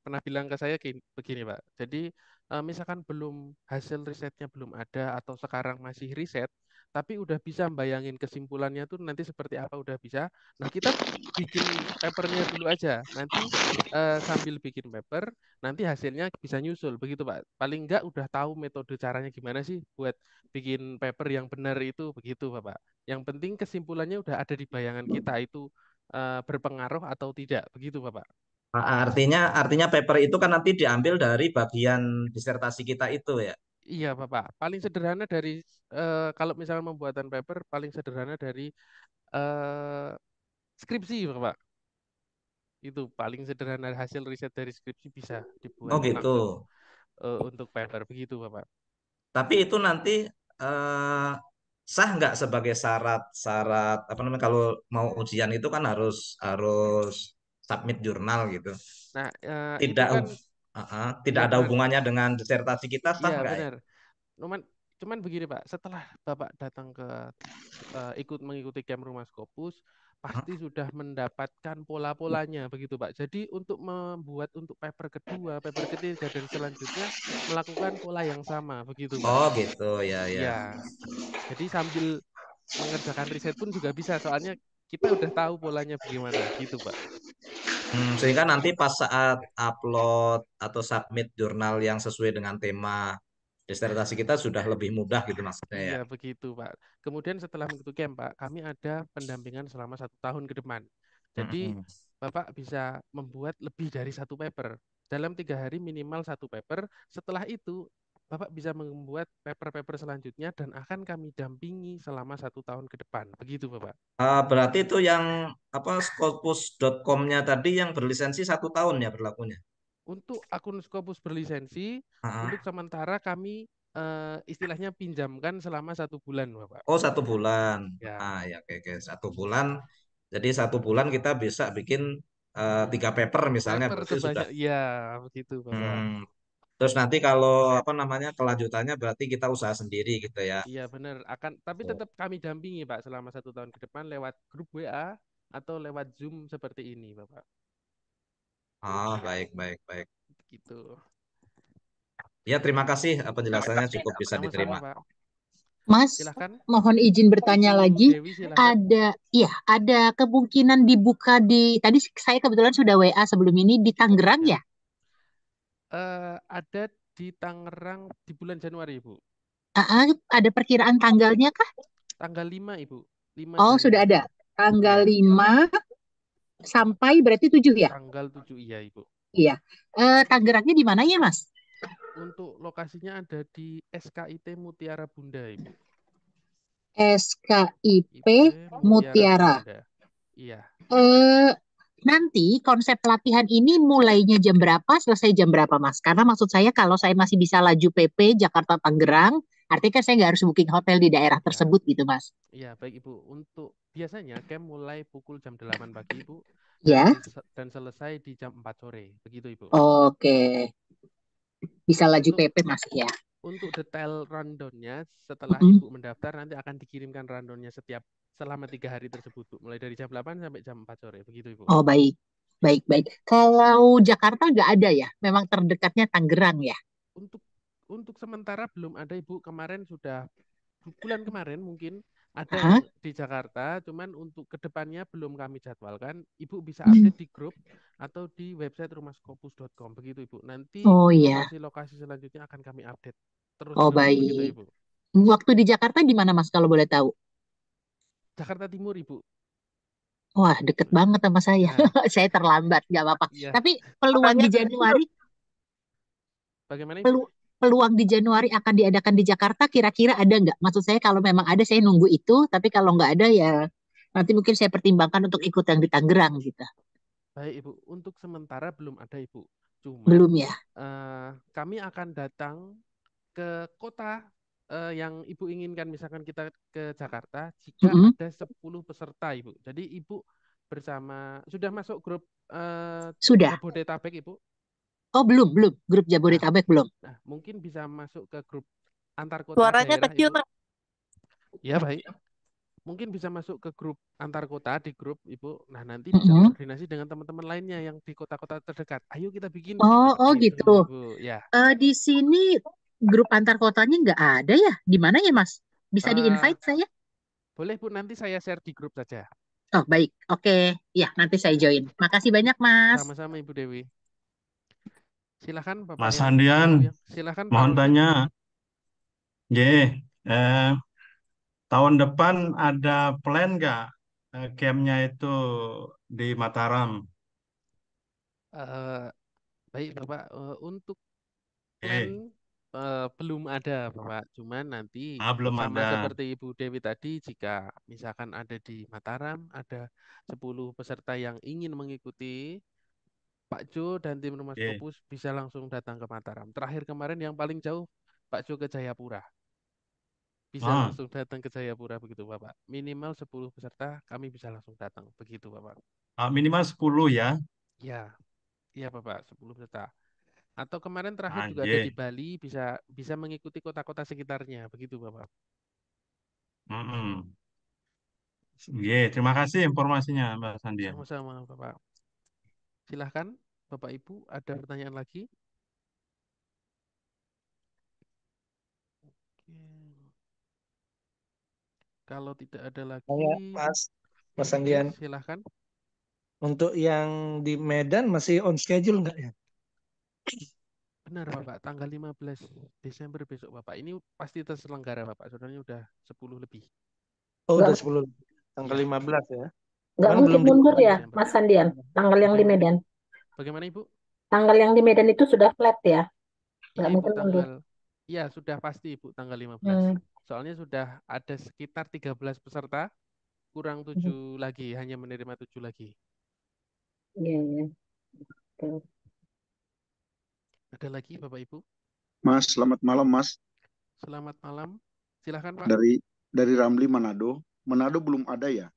pernah bilang ke saya begini Pak. Jadi misalkan hasil risetnya belum ada atau sekarang masih riset, tapi udah bisa bayangin kesimpulannya tuh nanti seperti apa udah bisa. Nah kita bikin papernya dulu aja. Nanti sambil bikin paper, nanti hasilnya bisa nyusul begitu Pak. Paling enggak udah tahu metode caranya gimana sih buat bikin paper yang benar itu begitu Bapak. Yang penting kesimpulannya udah ada di bayangan kita itu berpengaruh atau tidak begitu Bapak. Artinya paper itu kan nanti diambil dari bagian disertasi kita itu ya. Iya Bapak, paling sederhana dari kalau misalnya pembuatan paper paling sederhana dari eh, skripsi Bapak. Itu paling sederhana hasil riset dari skripsi bisa Oh dibuat gitu. langsung untuk paper begitu Bapak. Tapi itu nanti sah nggak sebagai syarat apa namanya kalau mau ujian itu kan harus submit jurnal gitu. Nah, itu Tidak kan tidak iya ada benar. hubungannya dengan disertasi kita sah Iya nggak ya? benar. Cuman begini Pak, setelah Bapak datang ke mengikuti camp Rumah Scopus, pasti sudah mendapatkan pola-polanya begitu Pak. Jadi untuk membuat untuk paper kedua, paper ketiga dan selanjutnya melakukan pola yang sama begitu Pak. Oh gitu ya ya. Ya. Jadi sambil mengerjakan riset pun juga bisa, soalnya kita udah tahu polanya bagaimana gitu Pak. Sehingga nanti pas saat upload atau submit jurnal yang sesuai dengan tema disertasi kita sudah lebih mudah gitu maksudnya ya. Iya begitu Pak. Kemudian setelah mengikuti camp Pak, kami ada pendampingan selama 1 tahun ke depan. Jadi Bapak bisa membuat lebih dari satu paper. Dalam 3 hari minimal satu paper. Setelah itu Bapak bisa membuat paper-paper selanjutnya dan akan kami dampingi selama 1 tahun ke depan. Begitu Bapak. Berarti itu yang apa Scopus.com-nya tadi yang berlisensi 1 tahun ya berlakunya. Untuk akun Scopus berlisensi, untuk sementara kami istilahnya pinjamkan selama 1 bulan Bapak. Oh 1 bulan. Ya. Ya oke. 1 bulan. Jadi 1 bulan kita bisa bikin 3 paper misalnya Paper berarti sudah. ya begitu Bapak. Terus nanti kalau apa namanya kelanjutannya berarti kita usaha sendiri gitu ya. Iya benar, tapi tetap kami dampingi Pak selama 1 tahun ke depan lewat grup WA atau lewat Zoom seperti ini Bapak. Baik. Gitu. Ya terima kasih penjelasannya cukup bisa Sama-sama, diterima. Pak. Mas, Silakan. mohon izin bertanya lagi. Dewi, silakan. Ada kemungkinan dibuka tadi saya kebetulan sudah WA sebelum ini di Tangerang ya? Ada di Tangerang di bulan Januari, Ibu. Ada perkiraan tanggalnya kah? Tanggal 5, Ibu. 5 Oh, Januari. sudah ada. Tanggal 5 sampai berarti 7 ya? Tanggal 7, iya, Ibu. Iya. Tangerangnya di mana ya, Mas? Untuk lokasinya ada di SKIT Mutiara Bunda, Ibu. SKIP Mutiara. Bunda. Iya. Nanti konsep pelatihan ini mulainya jam berapa, selesai jam berapa, Mas? Karena maksud saya kalau saya masih bisa laju PP Jakarta Tangerang, artinya kan saya nggak harus booking hotel di daerah tersebut gitu, Mas. Iya, baik Ibu. Untuk biasanya camp mulai pukul jam 8 pagi, Ibu. Ya. Dan selesai di jam 4 sore. Begitu, Ibu. Oke. Bisa laju PP masih ya. Untuk detail rundown-nya setelah Ibu mendaftar nanti akan dikirimkan rundown-nya selama 3 hari tersebut, Bu. Mulai dari jam 8 sampai jam 4 sore. Begitu, Ibu. Oh, baik. Kalau Jakarta nggak ada ya? Memang terdekatnya Tangerang ya? Untuk sementara belum ada, Ibu. Bulan kemarin mungkin ada di Jakarta, cuman untuk kedepannya belum kami jadwalkan. Ibu bisa update di grup atau di website rumahscopus.com. Begitu, Ibu. Nanti lokasi-lokasi selanjutnya akan kami update terus. Baik. Begitu, Ibu. Waktu di Jakarta di mana, Mas, kalau boleh tahu? Jakarta Timur, Ibu. Wah, deket banget sama saya. Saya terlambat, nggak apa-apa. Tapi peluang di Januari, bagaimana, Ibu? Peluang di Januari akan diadakan di Jakarta kira-kira ada nggak? Maksud saya kalau memang ada saya nunggu itu, tapi kalau nggak ada ya nanti mungkin saya pertimbangkan untuk ikut yang di Tangerang gitu. Baik Ibu, untuk sementara belum ada Ibu. Cuma belum ya. Kami akan datang ke kota yang Ibu inginkan, misalkan kita ke Jakarta, jika ada 10 peserta Ibu. Jadi Ibu sudah masuk grup sudah Jabodetabek Ibu? Oh belum grup Jabodetabek belum. Nah mungkin bisa masuk ke grup antar kota. Suaranya daerah, kecil Ibu. Ya, baik. Mungkin bisa masuk ke grup antar kota di grup Ibu. Nah, nanti bisa Mm-mm. koordinasi dengan teman-teman lainnya yang di kota-kota terdekat. Ayo kita bikin Oh gitu, gitu. Ibu. Ya. Di sini grup antar kotanya nggak ada ya? Di mana ya, Mas? Bisa Eh, di-invite saya? boleh Bu, nanti saya share di grup saja. Oh, baik. Oke. Ya, nanti saya join. Makasih banyak, Mas. Sama-sama Ibu Dewi. Silakan Bapak Mas yang Andian, Ibu yang silakan Pak mohon Ramli. tanya, eh, tahun depan ada plan nggak campnya itu di Mataram? Eh, baik Bapak, untuk plan Eh, belum ada Bapak. Cuman nanti belum sama ada. seperti Ibu Dewi tadi, jika misalkan ada di Mataram, ada 10 peserta yang ingin mengikuti, Pak Jo dan tim Rumah Eh, Skopus bisa langsung datang ke Mataram. Terakhir kemarin yang paling jauh Pak Jo ke Jayapura. Bisa ah, langsung datang ke Jayapura begitu Bapak. Minimal 10 peserta kami bisa langsung datang begitu Bapak. minimal 10 ya. Ya, iya Bapak, 10 peserta. Atau kemarin terakhir juga ada di Anjir. Bali, bisa bisa mengikuti kota-kota sekitarnya begitu Bapak. Mm-mm. Terima kasih informasinya, Mbak Sandian. Sama-sama Bapak. Silahkan Bapak Ibu, ada pertanyaan lagi? Oke. Kalau tidak ada Saya, lagi, Mas oke, Andian, silahkan. untuk yang di Medan masih on schedule nggak ya? Benar Bapak, tanggal 15 Desember besok Bapak. Ini pasti terselenggara Bapak, soalnya udah 10 lebih. Oh, Nggak, udah 10, tanggal Iya, 15 ya. nggak Cuman mungkin belum mundur 15 ya, Desember. Mas Sandian. Tanggal yang di Bagaimana? Medan. Bagaimana Ibu? Tanggal yang di Medan itu sudah flat ya. Nggak Iya Ibu, mungkin mundur. iya sudah pasti Ibu tanggal 15. Hmm. Soalnya sudah ada sekitar 13 peserta, kurang 7 lagi, hanya menerima 7 lagi. Iya, iya. Oke. Ada lagi Bapak Ibu? Mas, selamat malam Mas. Selamat malam. Silahkan Pak. Dari Ramli Manado. Manado belum ada ya?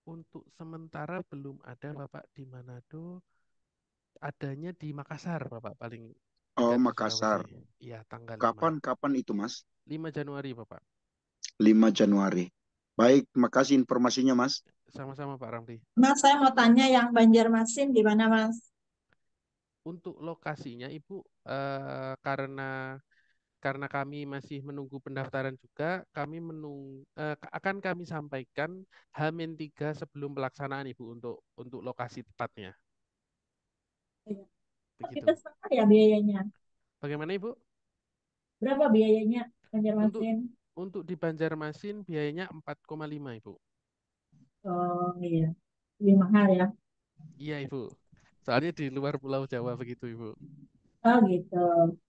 Untuk sementara belum ada Bapak di Manado. Adanya di Makassar Bapak, paling Oh, dekat di Makassar. Sulawesi. Iya, tanggal 5. Kapan itu Mas? 5 Januari Bapak. 5 Januari. Baik, terima kasih informasinya Mas. Sama-sama Pak Ramli. Mas, saya mau tanya yang Banjarmasin di mana, Mas? Untuk lokasinya Ibu, karena kami masih menunggu pendaftaran juga, kami akan kami sampaikan H-3 sebelum pelaksanaan Ibu untuk lokasi tepatnya. Iya. Tapi Begitu. terserah ya biayanya. Bagaimana Ibu? Berapa biayanya Banjarmasin? Untuk di Banjarmasin biayanya 4,5 Ibu. Oh iya, lebih mahal ya. Iya Ibu. Soalnya di luar Pulau Jawa begitu Ibu. Oh gitu.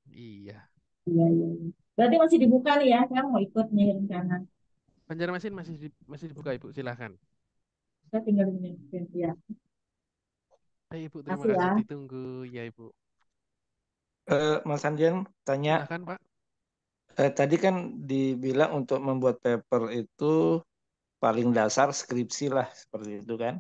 Iya. Iya, iya. Iya. Berarti masih dibuka nih ya, saya mau ikut nih rencana. Banjarmasin masih dibuka Ibu, silahkan. Saya tinggal di Medan ya. Baik Ibu, terima Kasih kasih. ya. Ditunggu ya Ibu. Mas Andian tanya, Silahkan Pak. tadi kan dibilang untuk membuat paper itu paling dasar skripsi lah, seperti itu kan.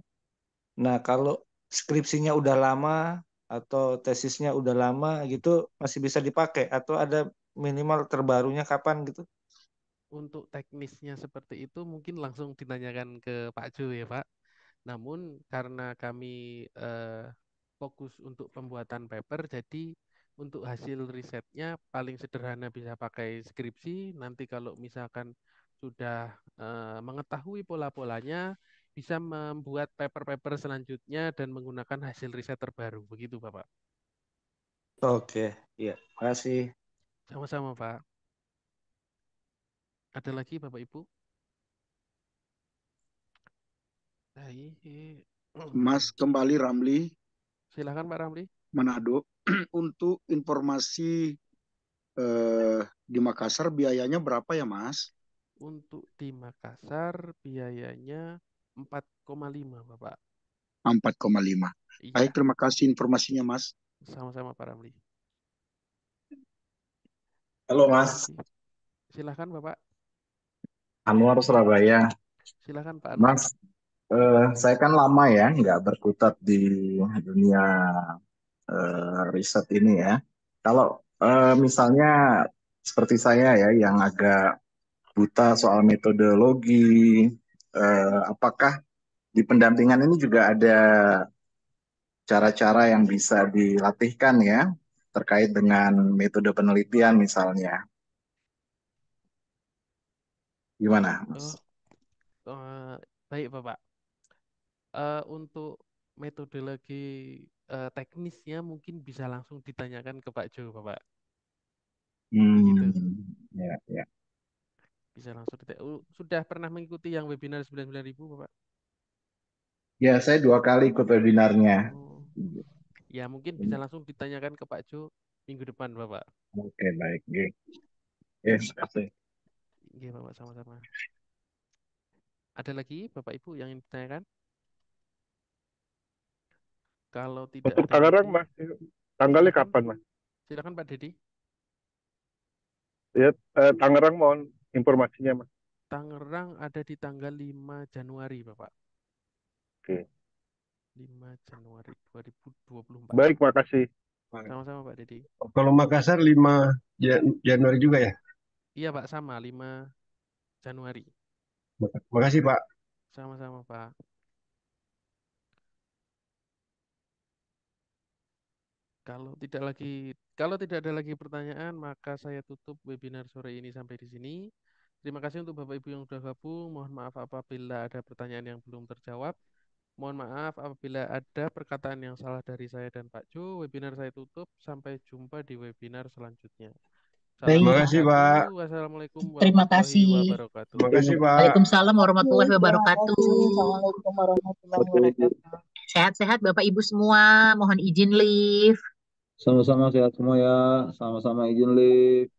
Nah, kalau skripsinya udah lama atau tesisnya udah lama gitu, masih bisa dipakai atau ada minimal terbarunya kapan gitu? Untuk teknisnya seperti itu mungkin langsung ditanyakan ke Pak Jo ya Pak. Namun karena kami fokus untuk pembuatan paper, jadi untuk hasil risetnya paling sederhana bisa pakai skripsi. Nanti kalau misalkan sudah mengetahui pola-polanya, bisa membuat paper-paper selanjutnya dan menggunakan hasil riset terbaru. Begitu Bapak. Oke, iya, makasih. Sama-sama Pak. Ada lagi Bapak Ibu? Mas, kembali Ramli Silakan Pak Ramli. Manado. Untuk informasi di Makassar biayanya berapa ya Mas? Untuk di Makassar biayanya 4,5 Bapak. 4,5. Iya. Baik, terima kasih informasinya Mas. Sama-sama Pak Ramli. Halo Mas, Silakan Bapak. Anwar Surabaya. Silakan Pak Anwar. Mas, saya kan lama ya nggak berkutat di dunia riset ini ya. Kalau misalnya seperti saya ya yang agak buta soal metodologi. Apakah di pendampingan ini juga ada cara-cara yang bisa dilatihkan ya terkait dengan metode penelitian misalnya? Gimana, Mas? Baik, Bapak. Untuk metodologi teknisnya mungkin bisa langsung ditanyakan ke Pak Jo, Bapak. Begitu. Ya. Bisa langsung sudah pernah mengikuti yang webinar 99.000, Bapak? Ya, saya 2 kali ikut webinarnya. Ya, mungkin bisa langsung ditanyakan ke Pak Jo minggu depan, Bapak. Oke, baik. Yes, kasih. Iya, Bapak, sama-sama. Ada lagi Bapak Ibu yang ingin ditanyakan? Kalau tidak Untuk ada Tangerang lagi, Mas, tanggalnya kapan Mas? silakan Pak Dedi. Ya, Tangerang mohon informasinya Mas. Tangerang ada di tanggal 5 Januari, Bapak. Oke. 5 Januari 2024. Baik, makasih. Sama-sama Pak Dedi. Kalau Makassar 5 Januari juga ya? Iya Pak, sama 5 Januari. Makasih Pak. Sama-sama Pak. Kalau tidak ada lagi pertanyaan, maka saya tutup webinar sore ini sampai di sini. Terima kasih untuk Bapak Ibu yang sudah gabung. Mohon maaf apabila ada pertanyaan yang belum terjawab. Mohon maaf apabila ada perkataan yang salah dari saya dan Pak Jo. Webinar saya tutup. Sampai jumpa di webinar selanjutnya. Terima kasih Pak. Wassalamualaikum Terima warahmatullahi kasih. wabarakatuh. Terima kasih Pak. Waalaikumsalam warahmatullahi Terima wabarakatuh. kasih. Assalamualaikum warahmatullahi wabarakatuh. Sehat-sehat Bapak Ibu semua. Mohon izin live. Sama-sama sehat semua ya. Sama-sama izin live.